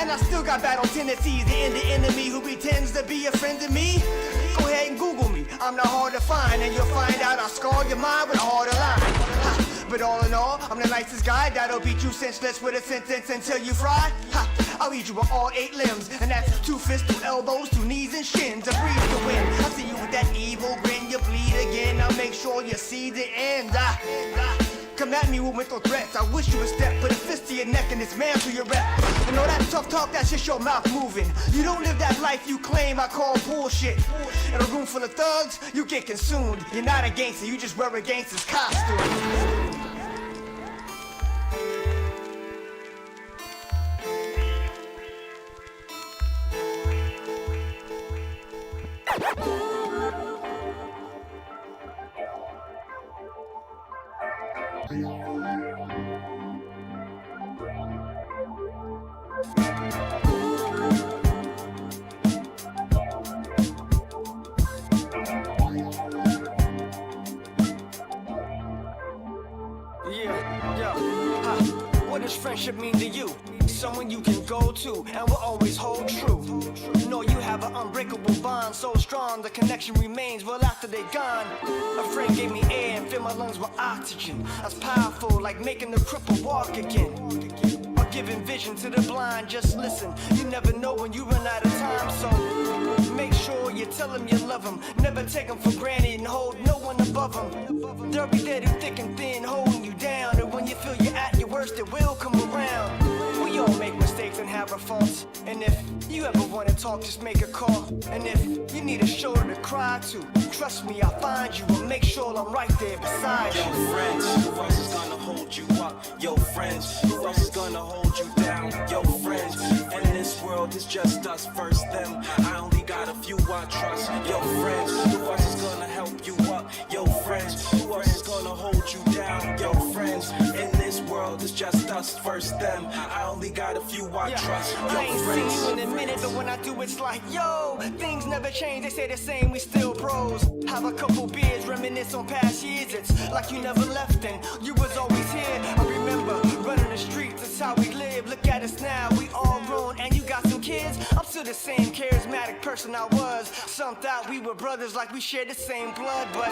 [SPEAKER 7] And I still got battle tendencies, the enemy who pretends to be a friend to me. Go ahead and Google me, I'm not hard to find, and you'll find out I'll scar your mind with a harder line. Ha. But all in all, I'm the nicest guy that'll beat you senseless with a sentence until you fry. Ha. I'll eat you with all 8 limbs, and that's 2 fists, 2 elbows, 2 knees and shins. A breeze to win. I'll see you with that evil grin, you bleed again. I'll make sure you see the end. Come at me with mental threats. I wish you would step, put a fist to your neck and dismantle your rep. And all that tough talk, that's just your mouth moving. You don't live that life you claim, I call bullshit. In a room full of thugs, you get consumed. You're not a gangster, you just wear a gangster's costume. What does friendship mean to you? Someone you can go to and will always hold true. No, you have an unbreakable bond, so strong the connection remains well after they're gone. A friend gave me air and filled my lungs with oxygen. That's powerful, like making the cripple walk again. Or giving vision to the blind, just listen. You never know when you run out of time, so make sure you tell them you love them. Never take them for granted and hold no one above them. They'll be there through thick and thin, holding you down. And when you feel you're at your worst, it will come around. We all make mistakes and have our faults. And if you ever want to talk, just make a call. And if you need a shoulder to cry to, trust me, I'll find you and make sure I'm right there beside you.
[SPEAKER 8] Yo, friends, who else is gonna hold you up? Yo, friends, who else is gonna hold you down? Yo, friends, in this world it's just us, first them. I only got a few I trust. Yo, friends, who else is gonna help you up? Yo, friends, who else is gonna hold you down? Yo, friends, in this world it's just us, first them. I only got a few I trust. Yo,
[SPEAKER 7] I ain't
[SPEAKER 8] friends.
[SPEAKER 7] seen you in a minute, but when I do, it's like, yo, things never change. They say the same, we still pros. Have a couple beers, reminisce on past years. It's like you never left and you was always here. I remember running the streets, that's how we live. Look at us now, we all grown and you got some kids. I'm still the same charismatic person I was. Some thought we were brothers, like we shared the same blood, but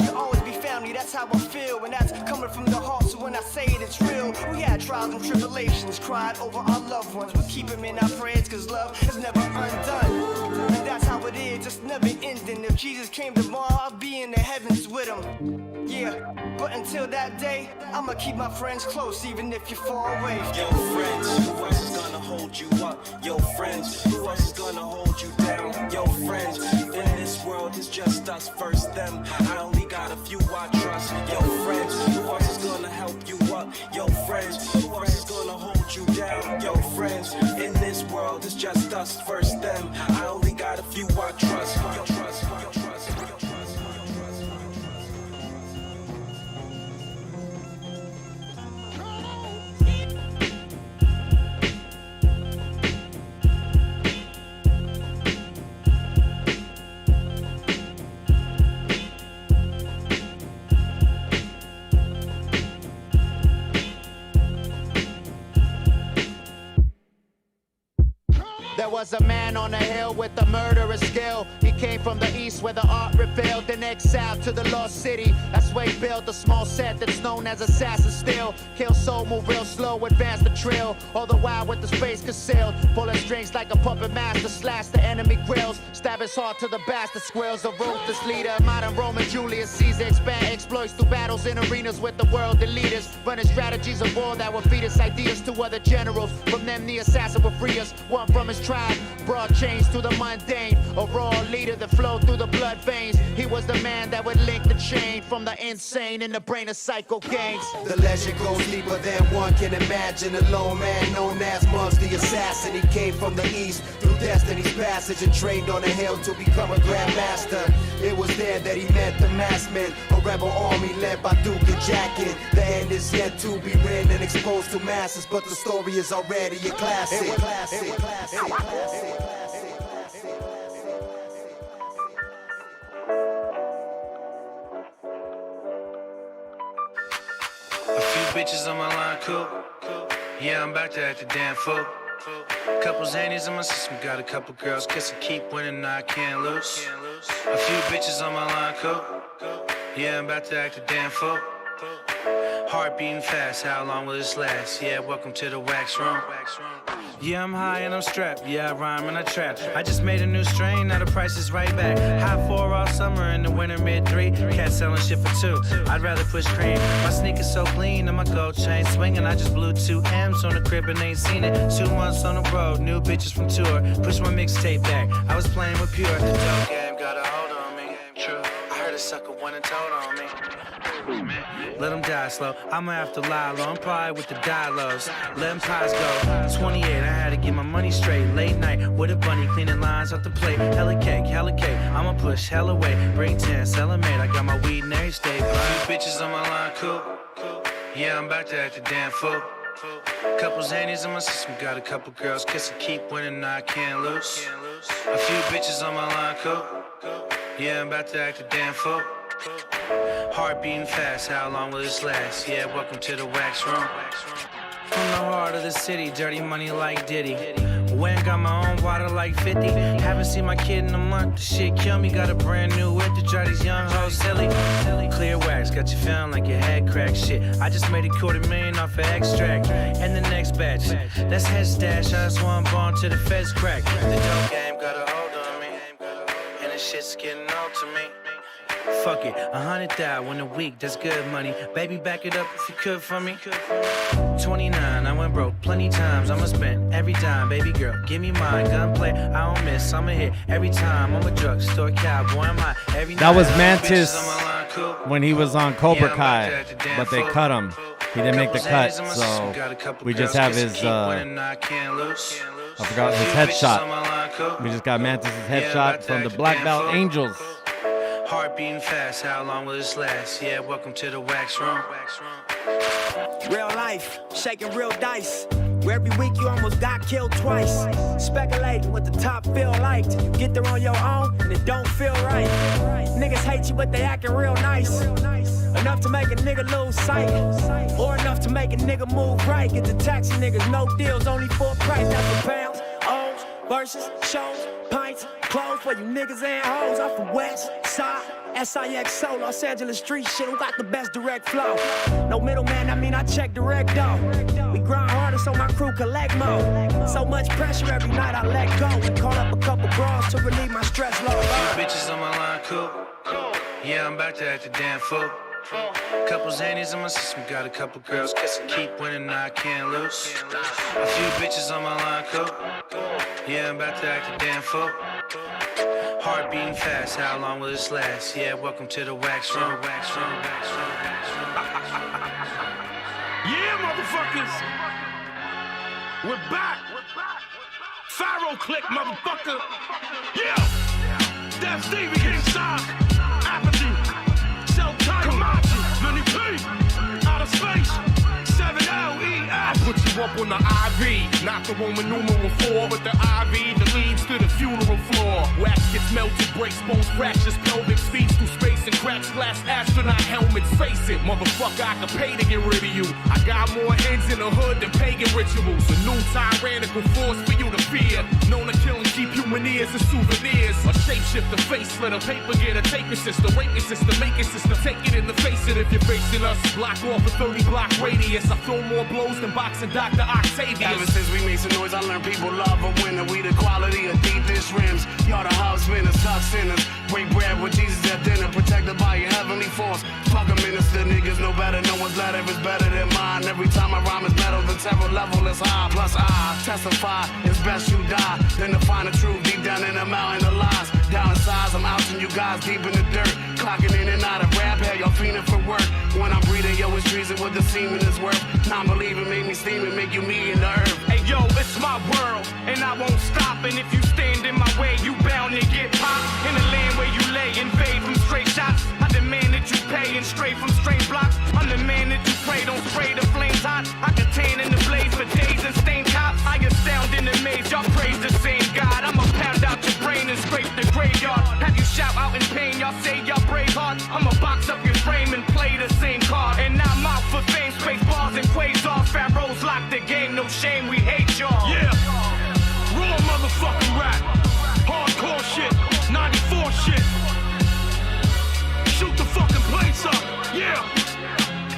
[SPEAKER 7] you'll always be family, that's how I feel. And that's coming from the heart, so when I say it, it's real. We had trials and tribulations, cried over our loved ones. We keep them in our prayers, cause love is never undone. And that's how it is, it's never ending. If Jesus came tomorrow, I'll be in the heavens with him. Yeah, but until that day, I'ma keep my friends close, even if you're far away.
[SPEAKER 8] Yo, friends, who else is gonna hold you up? Yo, friends, who else is gonna hold you down? Yo, friends, in this world it's just us, first them. I only got a few I trust. Yo, friends, who else is gonna help you up? Yo, friends, who else is gonna hold you down? Yo, friends, in this world it's just us, first them. I only got a few I trust. Yo, trust, yo, trust.
[SPEAKER 19] That was a man on a hill with a murderous skill. He came from the east where the art rebelled, then exiled to the lost city. That's where he built a small set that's known as Assassin Steel. Kill soul, move real slow, advance the trail. All the while with the space concealed. Pulling strings like a puppet master, slash the enemy grills. Stab his heart to the bastard squirrels. A ruthless leader, modern Roman Julius Caesar. Expand exploits through battles in arenas with the world leaders. Running strategies of war that will feed us ideas to other generals. From them the assassin will free us. One from his tribe, broad chains to the mundane. A raw leader that flowed through the blood veins. He was the man that would link the chain from the insane in the brain of psycho gangs.
[SPEAKER 7] The legend goes deeper than one can imagine. A lone man known as Muggs the Assassin. He came from the east through destiny's passage and trained on a hill to become a grandmaster. It was there that he met the masked men, a rebel army led by Duke and Jacket. The end is yet to be read and exposed to masses, but the story is already a classic.
[SPEAKER 21] A few bitches on my line, cool. Yeah, I'm back to act a damn fool. Couple zanies in my system, got a couple girls kissing, keep winning, I can't lose. A few bitches on my line, cool. Yeah, I'm about to act a damn fool. Heart beating fast, how long will this last? Yeah, welcome to the wax room. Yeah, I'm high and I'm strapped. Yeah, I rhyme and I trap. I just made a new strain, now the price is right back. High 4 all summer, in the winter mid-3. Cat selling shit for 2. I'd rather push cream. My sneakers so clean and my gold chain swinging. I just blew 2 M's on the crib and ain't seen it. 2 months on the road, new bitches from tour. Push my mixtape back. I was playing with pure. The dope game got a hold on me. True. I heard a sucker went and told on me. Let them die slow. I'ma have to lie low. I'm probably with the die-lows. Let them pies go. 28, I had to get my money straight. Late night with a bunny, cleaning lines off the plate. Hella cake, I'ma push hella weight. Bring 10, sell 'em 8. I got my weed in every state. A few bitches on my line, cool. Yeah, I'm back to act a damn fool. Couple zanies in my system, got a couple girls kissing, keep winning, I can't lose. A few bitches on my line, cool. Yeah, I'm about to act a damn fool. Heart beating fast, how long will this last? Yeah, welcome to the wax room. From the heart of the city, dirty money like Diddy. When got my own water like 50. Haven't seen my kid in a month, the shit kill me. Got a brand new whip to drive these young hoes silly. Clear wax, got you feeling like your head cracked. Shit, I just made $250,000 off of extract. And the next batch, that's head stash. I just want born to the feds crack. The dope game got a hold on me, and the shit's getting old to me. Fuck it, 100,000 in a week, that's good money. Baby, back it up if you could for me. 29, I went broke plenty times. I'ma spend every dime, baby girl, give me mine. Gunplay, I don't miss, I'ma hit every time. I'm a drugstore cowboy, I'm hot every night.
[SPEAKER 2] That was Mantis when he was on Cobra Kai, but they cut him. He didn't make the cut, so we just have his, I forgot his headshot. We just got Mantis' headshot from the Black Belt Angels.
[SPEAKER 21] Heart beating fast, how long will this last? Yeah, welcome to the wax room.
[SPEAKER 6] Real life, shaking real dice. Where every week you almost got killed twice. Speculating what the top feel like. Till you get there on your own and it don't feel right. Niggas hate you, but they acting real nice. Enough to make a nigga lose sight. Or enough to make a nigga move right. Get the taxi niggas, no deals, only for a price. That's for pounds, O's, versus, shows, pints, clothes for you niggas and hoes. I'm from West Side, SIXO, Los Angeles street shit. Who got the best direct flow? No middleman, I mean I check direct though. We grind harder so my crew collect more. So much pressure every night I let go. And call up a couple bras to relieve my stress load.
[SPEAKER 21] Bitches on my line, cool. Yeah, I'm back to act a damn fool. Couple zanies in my system, got a couple girls kissing, keep winning, I can't lose. A few bitches on my line, cool. Yeah, I'm about to act a damn fool. Heart beating fast, how long will this last? Yeah, welcome to the wax room.
[SPEAKER 14] Yeah, motherfuckers. We're back. Pharaoh click, motherfucker. Yeah. Death Stevie getting signed. Apathy. Self title. Kamachi. Vinny P. Out of space. 7LEF.
[SPEAKER 12] I put you up on the IV, not the Roman numeral 4, but the IV that leads to the funeral floor. Wax gets melted, breaks bones, fractures, pelvic speeds through space and cracks
[SPEAKER 9] glass astronaut helmets. Face it, motherfucker, I can pay to get rid of you. I got more ends in the hood than pagan rituals. A new tyrannical force for you to fear. Known to kill and keep human ears as souvenirs. A shapeshifter, face slitter, paper getter, taper system, raping system, making system. Take it in the face it if you're facing us. Block off a 30-block radius. I throw more blows than boxing Dr. Octavius.
[SPEAKER 14] Ever since we made some noise, I learned people love a winner. We the quality of deep dish rims. Y'all the hub spinners, tuck sinners. Break bread with Jesus at dinner. Protected by your heavenly force. Fuck a minister, niggas know better. No one's letter is better than mine. Every time I rhyme is metal, the terror level is high. Plus I testify, it's best you die than to find the truth deep down in the mountain of lies. Down in size, I'm outing you guys deep in the dirt. Clocking in and out of rap, hey, y'all fiending for work. When I'm breathing, yo, it's treason what the semen is worth. Non-believing make me steam and make you me in the earth.
[SPEAKER 20] Hey yo, it's my world, and I won't stop. And if you stand in my way, you bound to get popped. In the land where you lay, invade from straight shots. I demand that you pay and stray from straight blocks. I'm the man that you pray, don't spray the flames hot. I can tan in the blaze for days and stain cops. I astound in the maze, y'all praise the same God. I'ma pound out your brain and scrape the graveyard. Have you shout out in pain, y'all say y'all brave heart. I'ma box up your frame and play the same card. And I'm out for fame, space bars and quasars. Pharaohs lock the game, no shame, we hate y'all.
[SPEAKER 9] Yeah, raw motherfucking rap. Hardcore shit, 94 shit. Shoot the fucking place up, yeah.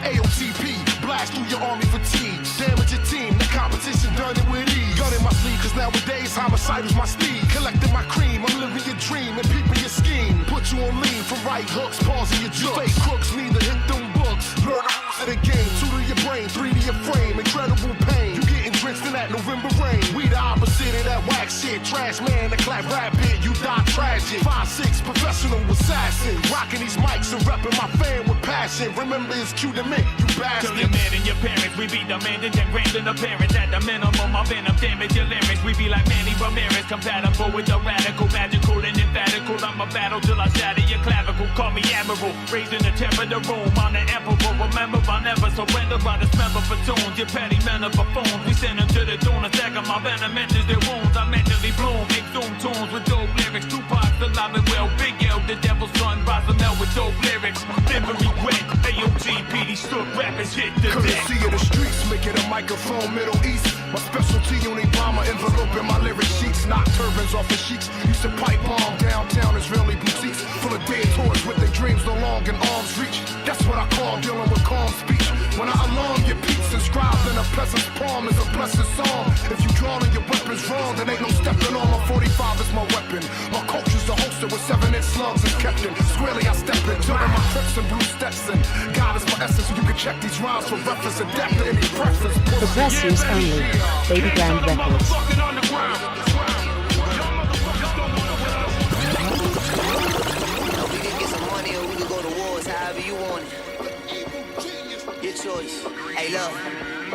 [SPEAKER 12] AOTP, blast through your army fatigue. Damage your team, the competition done it with ease. Gun in my sleeve, cause nowadays homicide is my speed. Collecting my cream, I'm living your dream and peeping your scheme. Put you on lean from right hooks, pausing your jokes. Fake crooks need to hit them books. Learn the rules of the game, 2 to your brain, 3 to your frame. Incredible pain, you getting drenched in that November rain. We the opposite of that whack shit. Trash man, the clap rap hit, you die tragic. 5'6", professional assassin. Rocking these mics and repping my fan with passion. Remember it's cute to me, you bastard.
[SPEAKER 9] Kill your man and your parents, we be demanding and granting appearance. At the minimum, my venom damage your lyrics. We be like Manny Ramirez, compatible with the radical, magical and emphatical. I'm a battle till I shatter your clavicle. Call me admiral, raising the temper of the room. I'm the emperor, remember I never surrender. I dismember platoons, your petty men are buffoons. We send them to the tune, a second my venom enters their wounds. I mentally bloom, exhume tunes with dope lyrics. Tupac's alive and well, Big L, the devil's son, Rosamel with dope lyrics. Never regret, AOTP, these stood rappers hit the deck.
[SPEAKER 12] Courtesy of the streets, making a microphone Middle East. My specialty on Obama envelope in my lyric sheets. Knock turbans off the sheets. Used to pipe bomb downtown Israeli boutiques. Full of dead toys with their dreams no longer in arm's reach. That's what I call dealing with calm speech. When I alarm your peeps, inscribed in a peasant's palm is a blessed song. If you drawing your weapons wrong, then ain't no stepping on. My 45 is my weapon. My culture's the holster with 7-inch slugs and kept in. Squarely I step in, jumping my trips and blue Stetson. God is my essence, so you can check these rhymes for reference and depth to any preference.
[SPEAKER 22] For press use only. Baby Grand Records.
[SPEAKER 23] We can get some money or we can go to wars, however you want it. Your choice. Hey, look.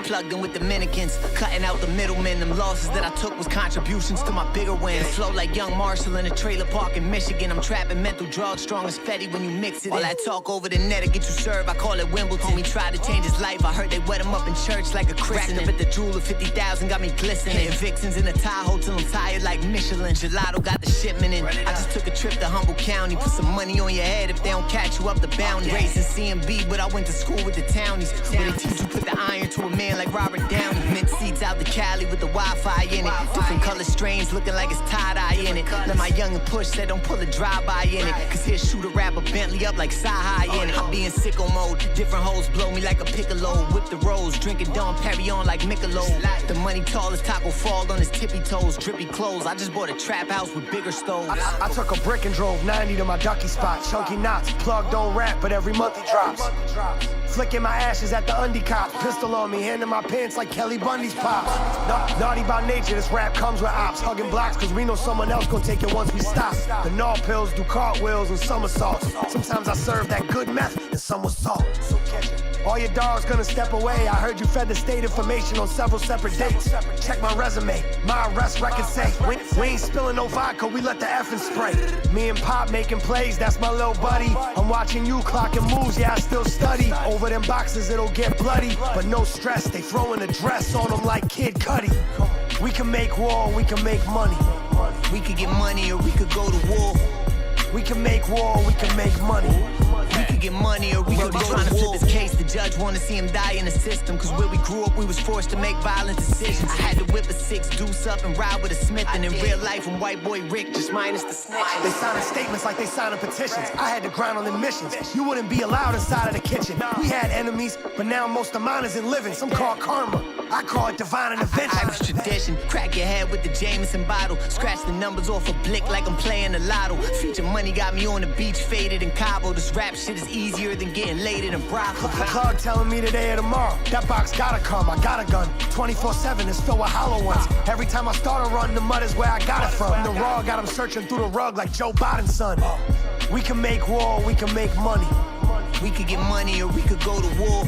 [SPEAKER 23] Plugged in with Dominicans, cutting out the middlemen. Them losses that I took was contributions to my bigger wins. Flow like young Marshall in a trailer park in Michigan. I'm trapping mental drugs, strong as Fetty when you mix it. All that talk over the net to get you served, I call it Wimbledon. Homie tried to change his life, I heard they wet him up in church like a Christian. Racked up at the jewel of 50,000, got me glistening. Hitting Vixens in the Tahoe till I'm tired like Michelin. Gelato got the shipment in. I just took a trip to Humboldt County. Put some money on your head if they don't catch you up the bounty. Raised in CMB, but I went to school with the townies. Where they teach you put the iron to a man like Robert Downey. Mint seats out the Cali with the Wi-Fi in it. Different color strains looking like it's tie-dye in it. Let my youngin' push said don't pull a drive-by in it. Cause he'll shoot a rapper Bentley up like Sci-High in it. I be in sicko mode. Different hoes blow me like a piccolo. Whip the rose, drinking Dom Perignon like Michelob. The money tall as Taco Fall on his tippy toes. Drippy clothes, I just bought a trap house with bigger stoves.
[SPEAKER 24] I took a brick and drove 90 to my ducky spot. Chunky knots, plug don't rap, but every month he drops. Flicking my ashes at the undie cops. Pistol on me, handing my pants like Kelly Bundy's pops. Naughty by nature, this rap comes with ops. Hugging blocks, cause we know someone else gon' take it once we stop. The gnaw pills do cartwheels and somersaults. Sometimes I serve that good meth and some with salt. So catch it. All your dogs gonna step away. I heard you fed the state information on several separate dates. Check my resume, my arrest record say we ain't spilling no vodka, we let the effing spray. Me and Pop making plays, that's my little buddy. I'm watching you clocking moves, yeah I still study. Over them boxes it'll get bloody, but no stress, they throwing a dress on them like Kid Cudi. We can make war, we can make money.
[SPEAKER 23] We could get money or we could go to war.
[SPEAKER 24] We can make war, we can make money.
[SPEAKER 23] We could get money or we could be trying to flip his case. The judge wanna see him die in the system. Cause where we grew up, we was forced to make violent decisions. I had to whip a 6 deuce up and ride with a Smith. And in real life, I'm white boy Rick, just minus the snitch.
[SPEAKER 24] They signing statements like they signing petitions. I had to grind on the missions. You wouldn't be allowed inside of the kitchen. We had enemies, but now most of mine is in living. Some call it karma. I call it divine intervention.
[SPEAKER 23] Irish tradition, crack your head with the Jameson bottle. Scratch the numbers off a blick like I'm playing the lotto. Future money got me on the beach, faded in Cabo. This rap shit is easier than getting laid in a brothel.
[SPEAKER 24] The plug telling me today or tomorrow. That box gotta come, I got a gun. 24/7 is filled with hollow ones. Every time I start a run, the mud is where I got it from. The raw got them searching through the rug like Joe Biden's son. We can make war, we can make money.
[SPEAKER 23] We could get money or we could go to war.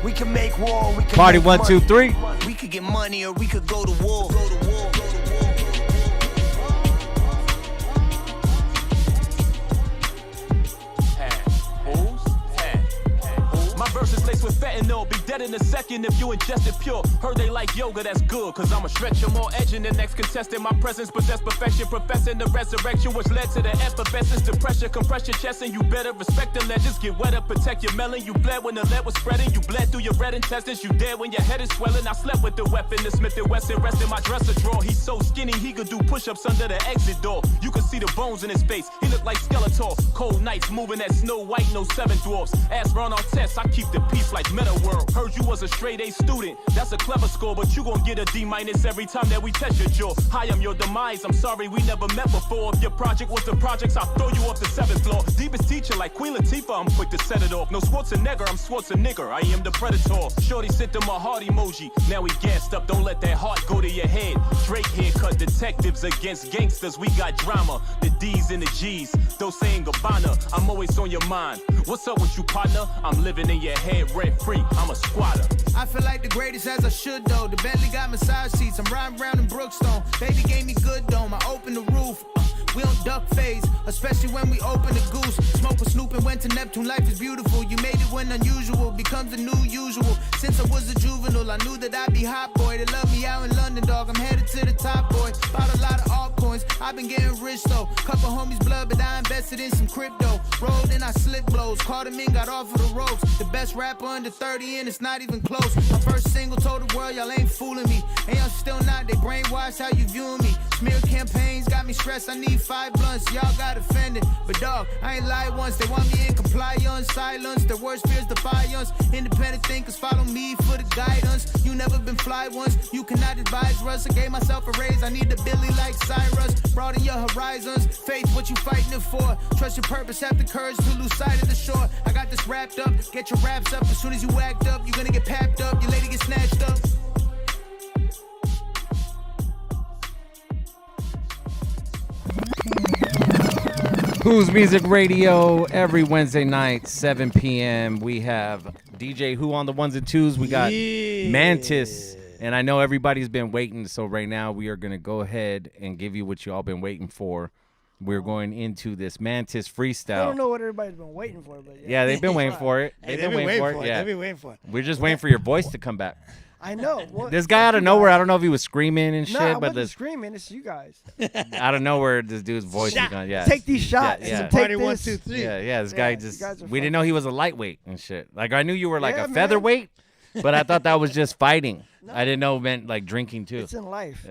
[SPEAKER 24] We can make war, we can
[SPEAKER 2] Party
[SPEAKER 24] make
[SPEAKER 2] 1,
[SPEAKER 24] money.
[SPEAKER 2] 2, 3.
[SPEAKER 23] We could get money or we could go to war.
[SPEAKER 8] My verse is laced with fentanyl, be dead in a second if you ingest it pure. Heard they like yoga, that's good, cause I'ma stretch you more edging the next contestant. My presence possess perfection, professing the resurrection, which led to the effervescence. The pressure, compress your chest, and you better respect the legends. Get wetter, protect your melon. You bled when the lead was spreading, you bled through your red intestines. You dead when your head is swelling. I slept with the weapon, the Smith & Wesson rest in my dresser drawer. He's so skinny, he could do push-ups under the exit door. You could see the bones in his face, he looked like Skeletor. Cold nights, moving that Snow White, no 7 dwarfs. Ass run on tests, I keep the peace like Meta World. Heard you was a straight A student, that's a clever score, but you gon' get a D- every time that we test your jaw. Hi, I'm your demise, I'm sorry we never met before. If your project was the projects, I'll throw you off the 7th floor. Deepest teacher like Queen Latifah, I'm quick to set it off. No Schwarzenegger, I'm Schwarzenegger, I am the predator. Shorty sent them a heart emoji, now we gassed up, don't let that heart go to your head. Drake haircut, detectives against gangsters, we got drama. The D's and the G's, those saying Gabbana, I'm always on your mind. What's up with you, partner? I'm living in your head rent free, I'm a squatter.
[SPEAKER 5] I feel like the greatest as I should though. The Bentley got massage seats, I'm riding around in Brookstone. Baby gave me good dome, I opened the roof. We don't duck phase, especially when we open the goose. Smoke with Snoop and went to Neptune, life is beautiful. You made it when unusual becomes the new usual. Since I was a juvenile, I knew that I'd be hot boy. They love me out in London, dog, I'm headed to the top, boy. Bought a lot of altcoins, I've been getting rich though. Couple homies blood, but I invested in some crypto. Rolled and I slip blows, caught him in, got off of the ropes. The best rapper under 30 and it's not even close. My first single told the world, y'all ain't fooling me. And y'all still not, they brainwashed how you viewing me. Smear campaigns got me stressed, I need 5 blunts, y'all got offended. But dog, I ain't lied once, they want me in compliance. Silence, their worst fears defiance. Independent thinkers follow me for the guidance. You never been fly once, you cannot advise Russ. I gave myself a raise, I need a Billy like Cyrus. Broaden your horizons, faith what you fighting it for. Trust your purpose, have the courage to lose sight of the shore. I got this wrapped up, get your raps up. As soon as you act up, you're gonna get papped up. Your lady get snatched up.
[SPEAKER 2] Who's Music Radio every Wednesday night, 7 p.m. We have DJ Who on the ones and twos. We got Mantis, and I know everybody's been waiting. So right now we are gonna go ahead and give you what you all been waiting for. We're going into this Mantis freestyle.
[SPEAKER 3] I don't know what everybody's been waiting for, but
[SPEAKER 2] yeah, they've been waiting for it.
[SPEAKER 1] They've been waiting for it.
[SPEAKER 2] Yeah.
[SPEAKER 1] They've been waiting for it.
[SPEAKER 2] We're just waiting for your voice to come back.
[SPEAKER 3] I know.
[SPEAKER 2] This guy out of nowhere, I don't know if he was screaming and shit,
[SPEAKER 3] I
[SPEAKER 2] but
[SPEAKER 3] wasn't screaming. It's you guys.
[SPEAKER 2] out of nowhere, this dude's voice is gone. Yeah,
[SPEAKER 3] Take these shots.
[SPEAKER 2] Yeah,
[SPEAKER 3] Take
[SPEAKER 1] Party
[SPEAKER 3] this.
[SPEAKER 1] 1, 2, 3.
[SPEAKER 2] yeah. This guy just.
[SPEAKER 3] guys are
[SPEAKER 2] We didn't
[SPEAKER 3] funny.
[SPEAKER 2] know he was a lightweight and shit. Like I knew you were like
[SPEAKER 3] Yeah,
[SPEAKER 2] a
[SPEAKER 3] man.
[SPEAKER 2] featherweight, but I thought that was just fighting. I didn't know it meant like drinking too.
[SPEAKER 3] It's in life.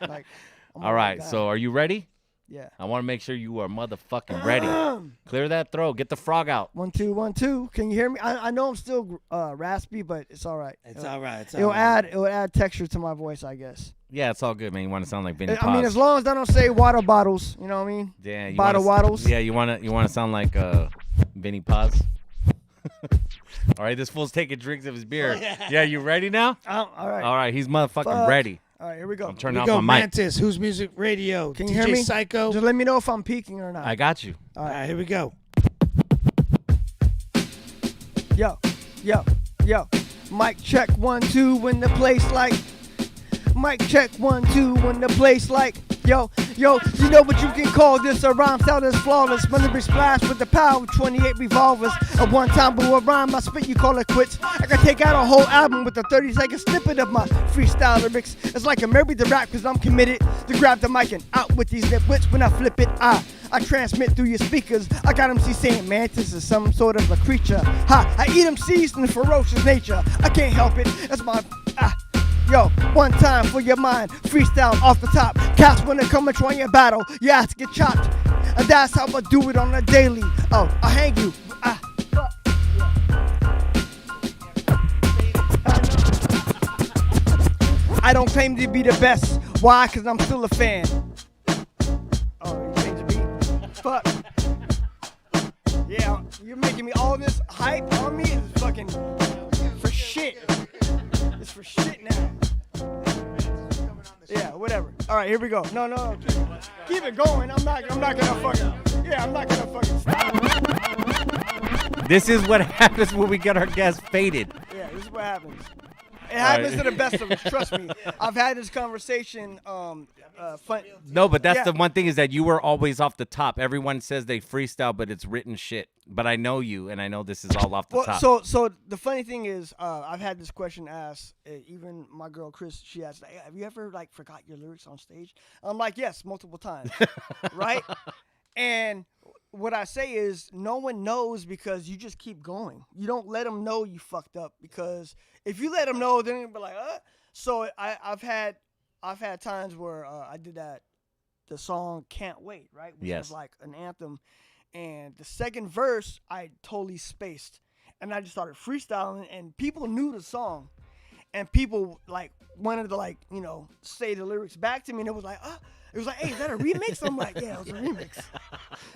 [SPEAKER 3] Like, I'm
[SPEAKER 2] All
[SPEAKER 3] a
[SPEAKER 2] right,
[SPEAKER 3] guy.
[SPEAKER 2] so are you ready?
[SPEAKER 3] Yeah.
[SPEAKER 2] I want to make sure you are motherfucking ready. Clear that throat. Get the frog out.
[SPEAKER 3] 1 2 1 2. Can you hear me? I know I'm still raspy, but it's all right.
[SPEAKER 1] It's all right.
[SPEAKER 3] It'll add texture to my voice, I guess.
[SPEAKER 2] Yeah, it's all good, man. You want to sound like Vinny
[SPEAKER 3] I mean,
[SPEAKER 2] Paz.
[SPEAKER 3] as long as I don't say water bottles, you know what I mean?
[SPEAKER 2] Yeah, you
[SPEAKER 3] Bottle
[SPEAKER 2] wanna,
[SPEAKER 3] waddles.
[SPEAKER 2] Yeah, you want to sound like Vinny Paz. All right, this fool's taking drinks of his beer. Yeah, you ready now?
[SPEAKER 3] All right.
[SPEAKER 2] All right, he's motherfucking
[SPEAKER 3] Fuck.
[SPEAKER 2] ready.
[SPEAKER 3] All right, here we go.
[SPEAKER 2] I'm turning
[SPEAKER 1] We
[SPEAKER 2] off
[SPEAKER 1] go
[SPEAKER 2] my mic.
[SPEAKER 1] Mantis, Who's Music Radio.
[SPEAKER 3] Can
[SPEAKER 1] DJ
[SPEAKER 3] you hear me?
[SPEAKER 1] Psycho.
[SPEAKER 3] Just let me know if I'm peaking or not.
[SPEAKER 2] I got you.
[SPEAKER 3] All
[SPEAKER 1] All
[SPEAKER 3] right.
[SPEAKER 1] right, here we go.
[SPEAKER 3] Yo, yo, yo. Mic check 1 2 when the place like. Mic check 1 2 when the place like. Yo, Yo, you know what you can call this? A rhyme style that's flawless. My lyrics splash with the power of 28 revolvers. At one time, but a rhyme I spit, you call it quits. I can take out a whole album with a 30-second snippet of my freestyle lyrics. It's like I'm married to rap because I'm committed to grab the mic and out with these nitwits. When I flip it, I transmit through your speakers. I got MCs saying Mantis is some sort of a creature. I eat MCs in ferocious nature. I can't help it. That's my Yo, one time for your mind, freestyle off the top. Cats when they come and try your battle, your ass get chopped. And that's how I do it on a daily. Oh, I hang you. I don't claim to be the best. Why? Cause I'm still a fan. Oh, you changed the beat? Fuck. Yeah, you're making me all this hype on me is fucking for shit. It's for shit now. Yeah, whatever. All right, here we go. No. Keep it going. I'm not gonna fucking. Yeah, I'm not gonna fucking stop.
[SPEAKER 2] This is what happens when we get our guests faded.
[SPEAKER 3] Yeah, this is what happens. It happens to the best of us. Trust me. I've had this conversation. Fun.
[SPEAKER 2] No, but that's the one thing is that you were always off the top. Everyone says they freestyle, but it's written shit. But I know you, and I know this is all off the top.
[SPEAKER 3] So the funny thing is, I've had this question asked. Even my girl Chris, she asked, hey, "Have you ever like forgot your lyrics on stage?" I'm like, "Yes, multiple times." Right? And what I say is, no one knows because you just keep going. You don't let them know you fucked up because if you let them know, then they'll be like, So I've had times where I did the song "Can't Wait," right? Which was like an anthem, and the second verse I totally spaced, and I just started freestyling, and people knew the song, and people like wanted to like say the lyrics back to me, and it was like, hey, is that a remix? I'm like, yeah, it was a remix.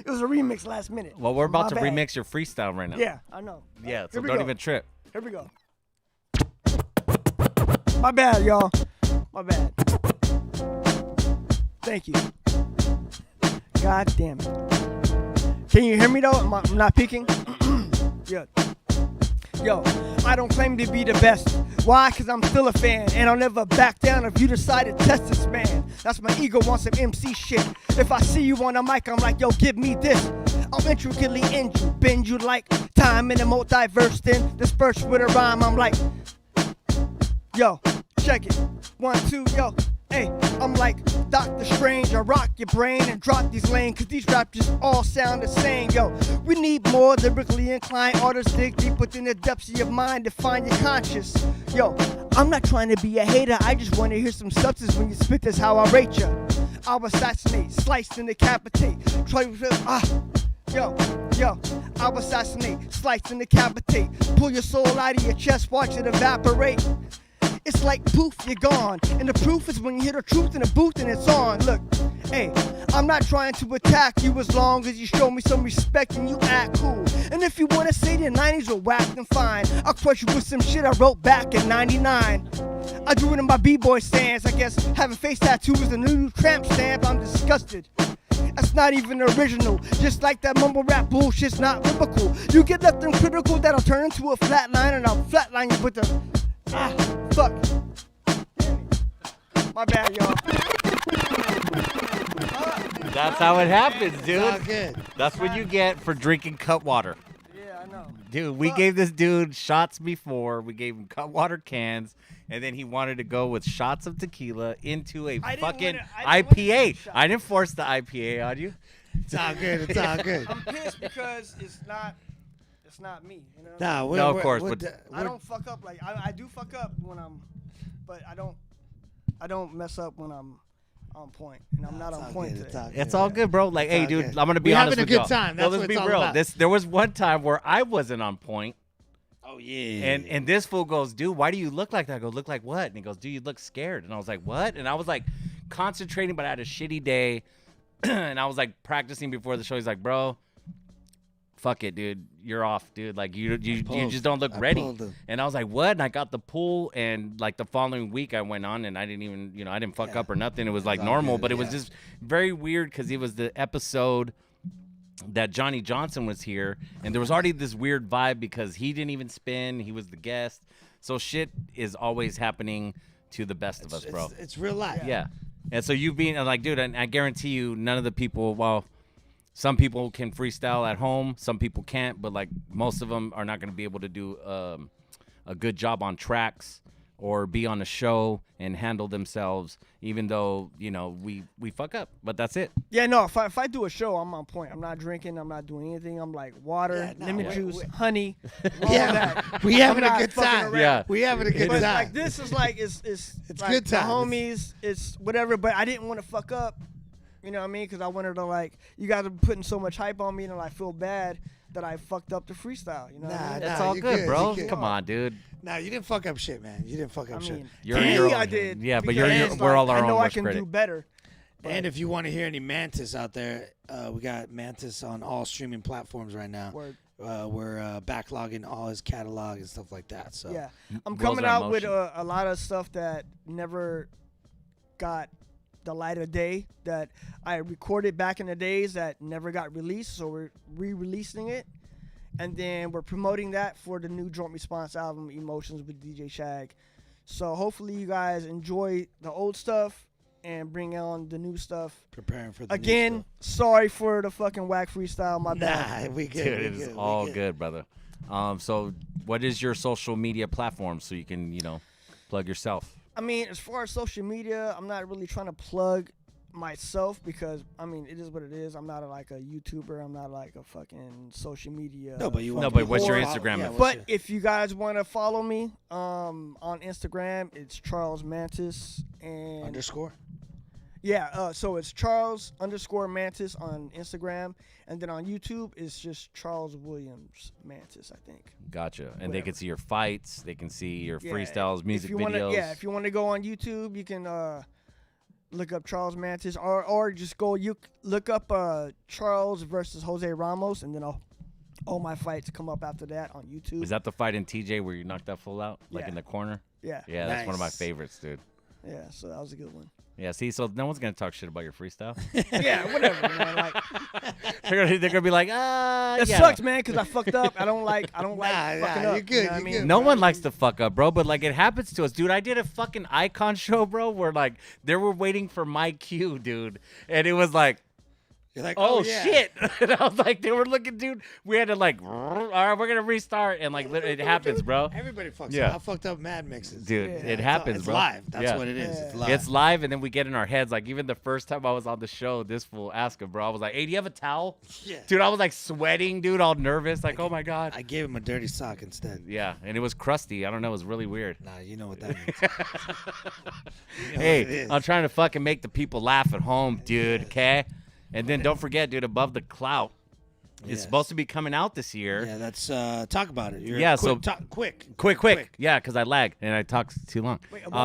[SPEAKER 3] It was a remix last minute.
[SPEAKER 2] Well, we're about to remix your freestyle right now.
[SPEAKER 3] Yeah, I know.
[SPEAKER 2] Yeah, so don't even trip.
[SPEAKER 3] Here we go. My bad, y'all. My bad. Thank you. God damn it. Can you hear me though? I'm not peeking? Good. Yo, I don't claim to be the best. Why? Cause I'm still a fan. And I'll never back down if you decide to test this man. That's my ego wants some MC shit. If I see you on a mic, I'm like, yo, give me this. I'll intricately end you, bend you like time in a multiverse, then disperse with a rhyme. I'm like, yo, check it. 1, 2, yo. Hey, I'm like Dr. Strange. I rock your brain and drop these lanes, cause these raps just all sound the same. Yo, we need more lyrically inclined artists, dig deep within the depths of your mind to find your conscious. Yo, I'm not trying to be a hater, I just want to hear some substance when you spit this how I rate ya. I'll assassinate, slice and decapitate. Yo, I'll assassinate, slice and decapitate. Pull your soul out of your chest, watch it evaporate. It's like poof, you're gone. And the proof is when you hear the truth in the booth and it's on. Look, hey, I'm not trying to attack you as long as you show me some respect and you act cool. And if you want to say the 90s were whack, then fine. I'll crush you with some shit I wrote back in 99. I drew it in my b-boy stance. I guess having face tattoos is a new tramp stamp. I'm disgusted. That's not even original. Just like that mumble rap bullshit's not biblical. You get left uncritical, that'll turn into a flat line, and I'll flatline you with the fuck. My bad, y'all.
[SPEAKER 2] That's how it happens, dude.
[SPEAKER 1] It's all good.
[SPEAKER 2] That's what you get for drinking cut water.
[SPEAKER 3] Yeah, I know.
[SPEAKER 2] Dude, we gave this dude shots before. We gave him cut water cans, and then he wanted to go with shots of tequila into a fucking IPA. I didn't force the IPA on you.
[SPEAKER 1] It's all good. It's all good.
[SPEAKER 3] I'm pissed because it's not me. You know?
[SPEAKER 2] No, of course.
[SPEAKER 3] I don't fuck up like I do fuck up when I'm, but I don't mess up when I'm on point, and I'm not on point today.
[SPEAKER 2] It's all good, bro. Like, hey, dude, I'm gonna be honest with you.
[SPEAKER 1] We're having a good time. That's
[SPEAKER 2] let's
[SPEAKER 1] what
[SPEAKER 2] be
[SPEAKER 1] it's all
[SPEAKER 2] real.
[SPEAKER 1] about.
[SPEAKER 2] There was one time where I wasn't on point.
[SPEAKER 1] Oh yeah.
[SPEAKER 2] And this fool goes, dude, why do you look like that? I go, look like what? And he goes, dude, you look scared. And I was like, what? And I was like concentrating, but I had a shitty day, and I was like practicing before the show. He's like, bro, fuck it, dude. You're off, dude. Like you just don't look ready. And I was like, what? And I got the pull, and like the following week I went on, and I didn't even, I didn't fuck up or nothing. It was like normal, but it was just very weird because it was the episode that Johnny Johnson was here, and there was already this weird vibe because he didn't even spin. He was the guest. So shit is always happening to the best of us, bro.
[SPEAKER 1] It's real life.
[SPEAKER 2] Yeah. And so you being like, dude, I guarantee you, none of the people. Well, some people can freestyle at home, some people can't, but like most of them are not going to be able to do a good job on tracks or be on a show and handle themselves, even though, you know, we fuck up, but that's it.
[SPEAKER 3] Yeah, no, if I do a show, I'm on point. I'm not drinking. I'm not doing anything. I'm like water, lemon juice, honey, all that.
[SPEAKER 1] We having
[SPEAKER 3] I'm
[SPEAKER 1] a
[SPEAKER 3] not
[SPEAKER 1] good
[SPEAKER 3] fucking
[SPEAKER 1] time.
[SPEAKER 3] around.
[SPEAKER 1] Yeah, we having a good
[SPEAKER 3] But
[SPEAKER 1] time.
[SPEAKER 3] like this is like it's like
[SPEAKER 1] good
[SPEAKER 3] the
[SPEAKER 1] times.
[SPEAKER 3] homies. It's whatever. But I didn't want to fuck up. You know what I mean? Because I wanted to like you guys are putting so much hype on me, and I feel bad that I fucked up the freestyle. You know what I mean?
[SPEAKER 2] That's all good, bro. Come on, dude.
[SPEAKER 1] Nah, you didn't fuck up shit, man. You didn't fuck up shit.
[SPEAKER 2] You're your own,
[SPEAKER 3] I did.
[SPEAKER 2] Yeah, but
[SPEAKER 3] because,
[SPEAKER 2] we're all our
[SPEAKER 3] I
[SPEAKER 2] own
[SPEAKER 3] know I
[SPEAKER 2] worst
[SPEAKER 3] can
[SPEAKER 2] critic.
[SPEAKER 3] do better.
[SPEAKER 1] And if you want to hear any Mantis out there, we got Mantis on all streaming platforms right now.
[SPEAKER 3] Word.
[SPEAKER 1] We're backlogging all his catalog and stuff like that. So
[SPEAKER 3] Yeah, I'm coming out with a lot of stuff that never got the light of day that I recorded back in the days that never got released. So we're re-releasing it, and then we're promoting that for the new Joint Response album, Emotions with DJ Shag. So hopefully you guys enjoy the old stuff and bring on the new stuff.
[SPEAKER 1] Preparing for the
[SPEAKER 3] Again,
[SPEAKER 1] new
[SPEAKER 3] sorry for the fucking whack freestyle. My bad.
[SPEAKER 1] Nah, we good.
[SPEAKER 2] Dude,
[SPEAKER 1] we
[SPEAKER 2] it is
[SPEAKER 1] good,
[SPEAKER 2] all
[SPEAKER 1] we
[SPEAKER 2] good, brother. So what is your social media platform so you can, plug yourself?
[SPEAKER 3] I mean, as far as social media, I'm not really trying to plug myself because, I mean, it is what it is. I'm not like a YouTuber. I'm not like a fucking social media.
[SPEAKER 1] No, but you
[SPEAKER 2] No, but what's your Instagram?
[SPEAKER 1] Yeah,
[SPEAKER 3] But if you guys want to follow me on Instagram, it's Charles Mantis and
[SPEAKER 1] underscore.
[SPEAKER 3] Yeah, so it's Charles_Mantis on Instagram, and then on YouTube it's just Charles Williams Mantis, I think.
[SPEAKER 2] Gotcha. And they
[SPEAKER 3] Whatever.
[SPEAKER 2] can see your fights. They can see your
[SPEAKER 3] Yeah,
[SPEAKER 2] freestyles, music
[SPEAKER 3] if you wanna,
[SPEAKER 2] videos.
[SPEAKER 3] Yeah, if you want to go on YouTube, you can look up Charles Mantis, or just go look up Charles versus Jose Ramos, and then all my fights come up after that on YouTube.
[SPEAKER 2] Is that the fight in TJ where you knocked that fool out, like
[SPEAKER 3] Yeah.
[SPEAKER 2] in the corner?
[SPEAKER 3] Yeah.
[SPEAKER 2] Yeah, that's one of my
[SPEAKER 1] Nice.
[SPEAKER 2] favorites, dude.
[SPEAKER 3] Yeah, so that was a good one.
[SPEAKER 2] Yeah, see, so no one's gonna talk shit about your freestyle.
[SPEAKER 3] Yeah, whatever, man. Like,
[SPEAKER 2] they're gonna be like,
[SPEAKER 3] it
[SPEAKER 2] yeah.
[SPEAKER 3] sucks, man, because I fucked up. I don't like fucking up.
[SPEAKER 1] you're good,
[SPEAKER 3] You know what I
[SPEAKER 1] you're
[SPEAKER 3] mean?
[SPEAKER 1] good.
[SPEAKER 2] No one likes to fuck up, bro, but like it happens to us, dude. I did a fucking icon show, bro, where like they were waiting for my cue, dude, and it was like,
[SPEAKER 1] You're like,
[SPEAKER 2] oh
[SPEAKER 1] yeah.
[SPEAKER 2] shit, and I was like, they were looking, dude. We had to like, all right, we're gonna restart, and like it happens, bro.
[SPEAKER 1] Everybody fucks
[SPEAKER 2] Yeah.
[SPEAKER 1] up. I fucked up mad mixes.
[SPEAKER 2] Dude,
[SPEAKER 1] Yeah,
[SPEAKER 2] it happens,
[SPEAKER 1] it's
[SPEAKER 2] bro.
[SPEAKER 1] live. That's
[SPEAKER 2] Yeah.
[SPEAKER 1] what it is. It's live.
[SPEAKER 2] It's live, and then we get in our heads. Like even the first time I was on the show, this fool asked him, bro. I was like, "Hey, do you have a towel?"
[SPEAKER 1] Yeah.
[SPEAKER 2] Dude, I was like sweating, dude, all nervous, like, "Oh my god."
[SPEAKER 1] I gave him a dirty sock instead.
[SPEAKER 2] Yeah, and it was crusty. I don't know. It was really weird.
[SPEAKER 1] Nah, you know what that means. You know what it
[SPEAKER 2] Hey,
[SPEAKER 1] is.
[SPEAKER 2] I'm trying to fucking make the people laugh at home, dude. Okay, and then don't forget, dude, Above the Clout. It's
[SPEAKER 1] Yes.
[SPEAKER 2] supposed to be coming out this year.
[SPEAKER 1] Yeah, that's talk about it. You're
[SPEAKER 2] Yeah,
[SPEAKER 1] quick,
[SPEAKER 2] so
[SPEAKER 1] talk, quick.
[SPEAKER 2] Quick. Yeah, because I lag and I talk too long.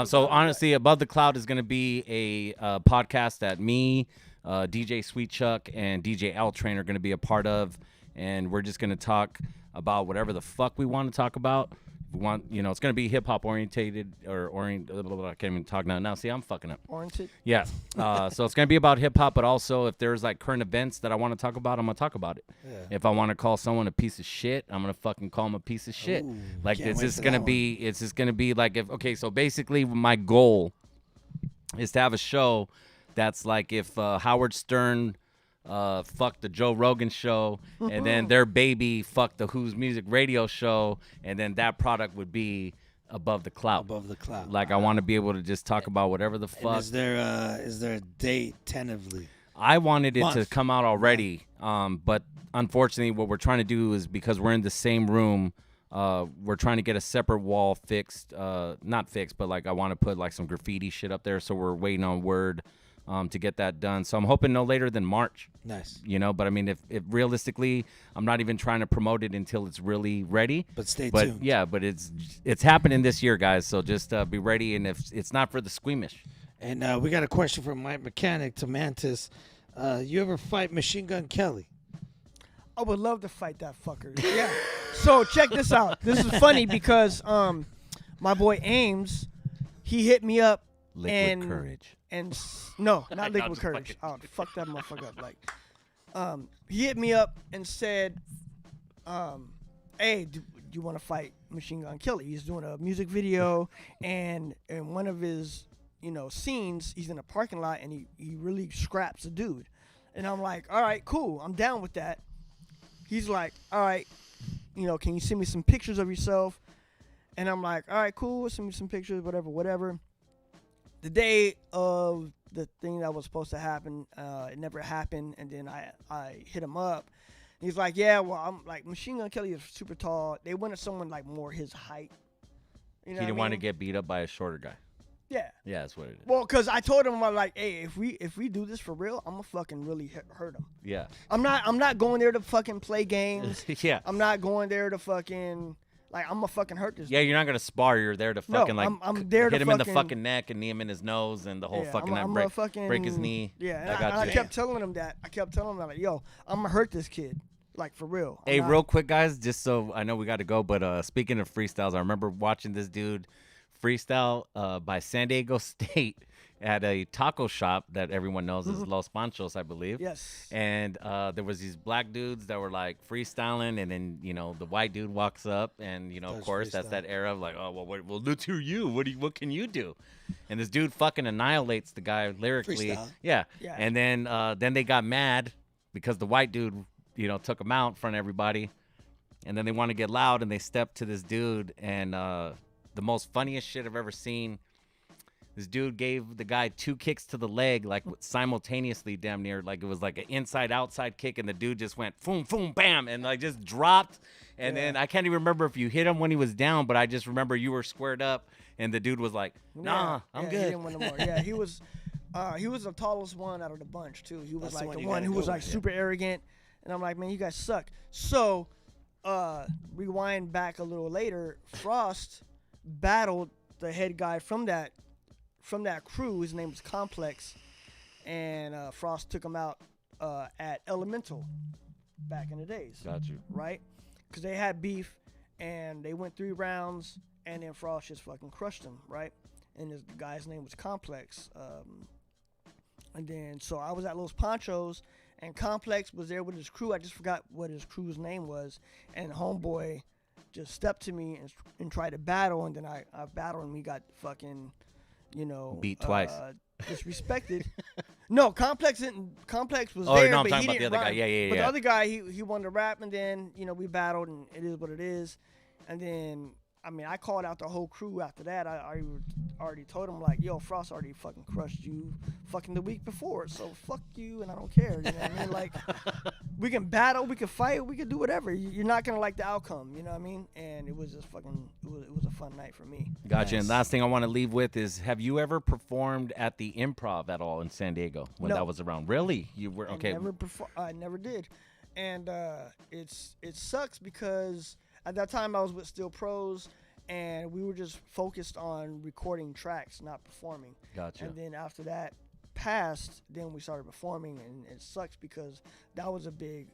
[SPEAKER 2] So honestly, Above the Cloud is going to be a podcast that me, DJ Sweet Chuck, and DJ L Train are going to be a part of, and we're just going to talk about whatever the fuck we want to talk about. We want, it's going to be hip hop orientated or I can't even talk now. See, I'm fucking up.
[SPEAKER 3] Oriented.
[SPEAKER 2] Yeah. So it's going to be about hip hop, but also if there's like current events that I want to talk about, I'm going to talk about it.
[SPEAKER 1] Yeah.
[SPEAKER 2] If I want to call someone a piece of shit, I'm going to fucking call him a piece of shit.
[SPEAKER 1] Ooh,
[SPEAKER 2] Like
[SPEAKER 1] can't
[SPEAKER 2] it's
[SPEAKER 1] wait
[SPEAKER 2] just
[SPEAKER 1] for
[SPEAKER 2] going to
[SPEAKER 1] that
[SPEAKER 2] be, it's just going to be like so basically my goal is to have a show that's like if Howard Stern fucked the Joe Rogan show, and then their baby fucked the Who's Music radio show, and then that product would be Above the Cloud.
[SPEAKER 1] Above the Cloud.
[SPEAKER 2] Like I want to be able to just talk about whatever the
[SPEAKER 1] And
[SPEAKER 2] fuck.
[SPEAKER 1] is there a date tentatively?
[SPEAKER 2] I wanted it to
[SPEAKER 1] Month.
[SPEAKER 2] come out already, but unfortunately, what we're trying to do is because we're in the same room. We're trying to get a separate wall fixed, not fixed, but like I want to put like some graffiti shit up there. So we're waiting on word to get that done. So I'm hoping no later than March.
[SPEAKER 1] Nice.
[SPEAKER 2] But I mean, if realistically, I'm not even trying to promote it until it's really ready.
[SPEAKER 1] But stay
[SPEAKER 2] But
[SPEAKER 1] tuned.
[SPEAKER 2] yeah, but it's happening this year, guys. So just be ready. And if it's not for the squeamish.
[SPEAKER 1] And we got a question from Mike Mechanic to Mantis. You ever fight Machine Gun Kelly?
[SPEAKER 3] I would love to fight that fucker. Yeah. So check this out. This is funny because my boy Ames, he hit me up
[SPEAKER 2] Liquid Courage.
[SPEAKER 3] No,
[SPEAKER 2] I'm
[SPEAKER 3] not Liquid
[SPEAKER 2] just
[SPEAKER 3] Courage. Oh, fuck that motherfucker up. Like, he hit me up and said, "Hey, do you want to fight Machine Gun Kelly? He's doing a music video, and one of his scenes. He's in a parking lot and he really scraps a dude. And I'm like, all right, cool. I'm down with that. He's like, all right, can you send me some pictures of yourself? And I'm like, all right, cool. Send me some pictures, whatever. The day of the thing that was supposed to happen, it never happened. And then I hit him up. He's like, yeah, well, I'm like, Machine Gun Kelly is super tall. They wanted someone like more his height.
[SPEAKER 2] He didn't want to get beat up by a shorter guy.
[SPEAKER 3] Yeah.
[SPEAKER 2] Yeah, that's what it is.
[SPEAKER 3] Well, because I told him, I'm like, hey, if we do this for real, I'm gonna fucking really hurt him.
[SPEAKER 2] Yeah.
[SPEAKER 3] I'm not going there to fucking play games.
[SPEAKER 2] Yeah.
[SPEAKER 3] I'm not going there to fucking I'm gonna fucking hurt this.
[SPEAKER 2] Yeah, you're not gonna spar. You're there to fucking
[SPEAKER 3] I'm there
[SPEAKER 2] hit
[SPEAKER 3] to
[SPEAKER 2] him in the fucking neck and knee him in his nose and the whole break his knee.
[SPEAKER 3] Yeah, and I kept telling him that. Like, yo, I'm gonna hurt this kid. Like, for real.
[SPEAKER 2] Hey, real quick, guys, just so I know we got to go, but speaking of freestyles, I remember watching this dude freestyle by San Diego State at a taco shop that everyone knows is Los Panchos, I believe.
[SPEAKER 3] Yes.
[SPEAKER 2] And there was these black dudes that were like freestyling, and then the white dude walks up, and of course that's that era of like, oh well, let's hear you. What can you do? And this dude fucking annihilates the guy lyrically.
[SPEAKER 1] Freestyle.
[SPEAKER 2] Yeah. And then they got mad because the white dude took him out in front of everybody, and then they want to get loud, and they step to this dude, and the most funniest shit I've ever seen. This dude gave the guy 2 kicks to the leg, like simultaneously, damn near, like it was like an inside-outside kick, and the dude just went boom, boom, bam, and like just dropped. And then I can't even remember if you hit him when he was down, but I just remember you were squared up, and the dude was like, "Nah, I'm good."
[SPEAKER 3] He didn't win no more. Yeah, he was the tallest one out of the bunch too. He was like the one who was like super arrogant, and I'm like, man, you guys suck. So, rewind back a little later, Frost battled the head guy from that crew. His name was Complex, and Frost took him out at Elemental back in the days.
[SPEAKER 2] Got you.
[SPEAKER 3] Right? Because they had beef, and they went 3 rounds, and then Frost just fucking crushed him, right? And the guy's name was Complex. And then, so I was at Los Panchos, and Complex was there with his crew. I just forgot what his crew's name was. And Homeboy just stepped to me and tried to battle, and then I battled him. He got fucking,
[SPEAKER 2] beat twice.
[SPEAKER 3] Disrespected. No, Complex was there,
[SPEAKER 2] no, I'm
[SPEAKER 3] but
[SPEAKER 2] talking
[SPEAKER 3] he
[SPEAKER 2] about
[SPEAKER 3] didn't
[SPEAKER 2] the other
[SPEAKER 3] rap.
[SPEAKER 2] guy. Yeah.
[SPEAKER 3] But the other guy, he wanted to rap, and then we battled, and it is what it is. And then I called out the whole crew after that. I already told him, like, yo, Frost already fucking crushed you fucking the week before, so fuck you, and I don't care. You know what I mean? Like, we can battle, we can fight, we can do whatever. You're not gonna like the outcome, you know what I mean? And it was just fucking, it was a fun night for me.
[SPEAKER 2] Gotcha. Nice. And last thing I want to leave with is, have you ever performed at the Improv at all in San Diego when that was around? Really? You were okay?
[SPEAKER 3] I never did, and it sucks because at that time I was with Steel Pros, and we were just focused on recording tracks, not performing.
[SPEAKER 2] Gotcha.
[SPEAKER 3] And then after that passed, then we started performing, and it sucks because that was a big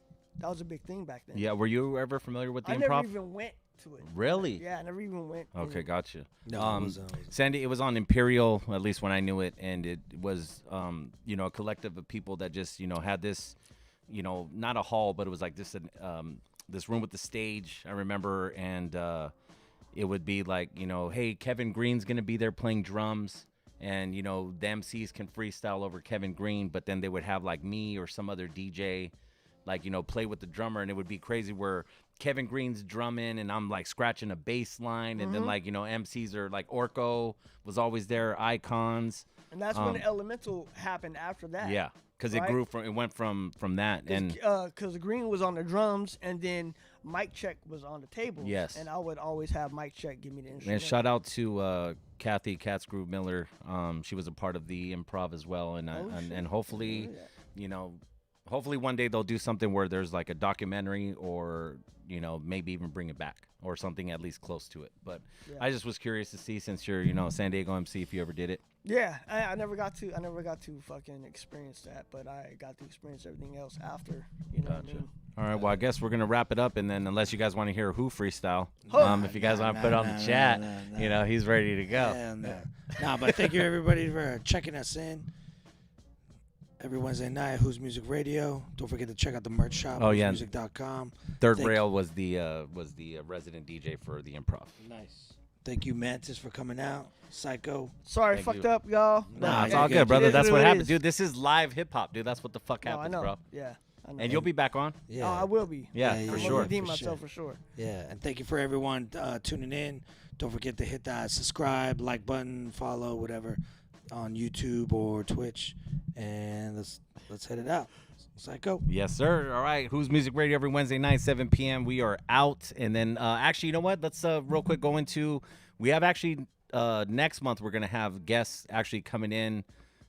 [SPEAKER 3] thing back then.
[SPEAKER 2] Yeah. Were you ever familiar with the Improv?
[SPEAKER 3] I never even went to it.
[SPEAKER 2] Really?
[SPEAKER 3] Yeah, I never even went.
[SPEAKER 2] Okay, gotcha.
[SPEAKER 1] No,
[SPEAKER 2] Sandy, it was on Imperial, at least when I knew it, and it was a collective of people that just had this, not a hall, but it was like this this room with the stage, I remember, and it would be like, hey, Kevin Green's gonna be there playing drums, and the MCs can freestyle over Kevin Green, but then they would have like me or some other DJ like play with the drummer, and it would be crazy where Kevin Green's drumming and I'm like scratching a bass line, and then like MCs are like Orko was always there, Icons,
[SPEAKER 3] and that's when Elemental happened after that.
[SPEAKER 2] Yeah, because it went from that, and
[SPEAKER 3] because Green was on the drums, and then Mic Check was on the table.
[SPEAKER 2] Yes,
[SPEAKER 3] and I would always have Mic Check give me the instrument.
[SPEAKER 2] And shout out to Kathy Catscrew Miller. She was a part of the Improv as well, and hopefully, hopefully one day they'll do something where there's like a documentary, or maybe even bring it back or something at least close to it. But I just was curious to see, since you're San Diego MC, if you ever did it.
[SPEAKER 3] Yeah, I never got to fucking experience that, but I got to experience everything else after. What I mean?
[SPEAKER 2] All right, well, I guess we're gonna wrap it up, and then unless you guys want to hear Who freestyle, if you guys want to put it on the chat, he's ready to go.
[SPEAKER 1] But thank you everybody for checking us in every Wednesday night. Who's Music Radio. Don't forget to check out the merch shop.
[SPEAKER 2] Oh yeah,
[SPEAKER 1] who'smusic.com.
[SPEAKER 2] Third Rail was the resident DJ for the Improv.
[SPEAKER 1] Nice. Thank you, Mantis, for coming out. Psycho.
[SPEAKER 3] Sorry,
[SPEAKER 2] Thank
[SPEAKER 3] fucked
[SPEAKER 2] you.
[SPEAKER 3] up, y'all.
[SPEAKER 2] Nah, it's
[SPEAKER 1] you're
[SPEAKER 2] all
[SPEAKER 1] good.
[SPEAKER 2] good, brother.
[SPEAKER 3] It is
[SPEAKER 2] That's
[SPEAKER 3] what
[SPEAKER 2] what
[SPEAKER 3] it
[SPEAKER 2] happens,
[SPEAKER 3] is.
[SPEAKER 2] dude. This is live hip hop, dude. That's what the fuck
[SPEAKER 3] No, I
[SPEAKER 2] happens,
[SPEAKER 3] know.
[SPEAKER 2] bro.
[SPEAKER 3] Yeah. I know.
[SPEAKER 2] And you'll be back on?
[SPEAKER 1] Yeah.
[SPEAKER 3] Oh, I will be.
[SPEAKER 2] Yeah,
[SPEAKER 1] Yeah,
[SPEAKER 2] for
[SPEAKER 1] yeah,
[SPEAKER 3] I'm
[SPEAKER 2] sure.
[SPEAKER 3] gonna redeem
[SPEAKER 1] for
[SPEAKER 3] myself
[SPEAKER 1] sure.
[SPEAKER 3] for sure.
[SPEAKER 1] Yeah, and thank you for everyone tuning in. Don't forget to hit that subscribe, like button, follow, whatever, on YouTube or Twitch. And let's head it out. Psycho.
[SPEAKER 2] Yes, sir. All right. Who's Music Radio every Wednesday night, 7 p.m. We are out. And then, actually, you know what? Let's real quick go into. We have actually next month we're gonna have guests actually coming in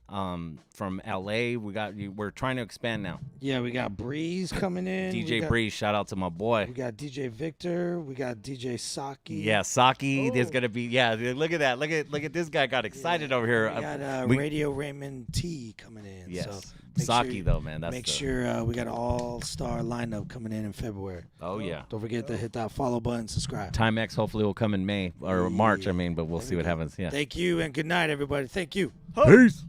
[SPEAKER 2] from LA. We're trying to expand now.
[SPEAKER 1] Yeah, we got Breeze coming in.
[SPEAKER 2] DJ Breeze, shout out to my boy.
[SPEAKER 1] We got DJ Victor. We got DJ Saki.
[SPEAKER 2] Yeah, Saki.
[SPEAKER 3] Oh.
[SPEAKER 2] There's gonna be look at that. Look at this guy got excited over here.
[SPEAKER 1] We got Radio Raymond T coming in.
[SPEAKER 2] Yes.
[SPEAKER 1] So
[SPEAKER 2] Saki though, man. That's
[SPEAKER 1] make sure we got an all-star lineup coming in February.
[SPEAKER 2] Oh yeah.
[SPEAKER 1] Don't forget to hit that follow button, subscribe.
[SPEAKER 2] Timex hopefully will come in May or March. I mean, but we'll see what happens. Yeah.
[SPEAKER 1] Thank you and good night, everybody. Thank you.
[SPEAKER 2] Peace.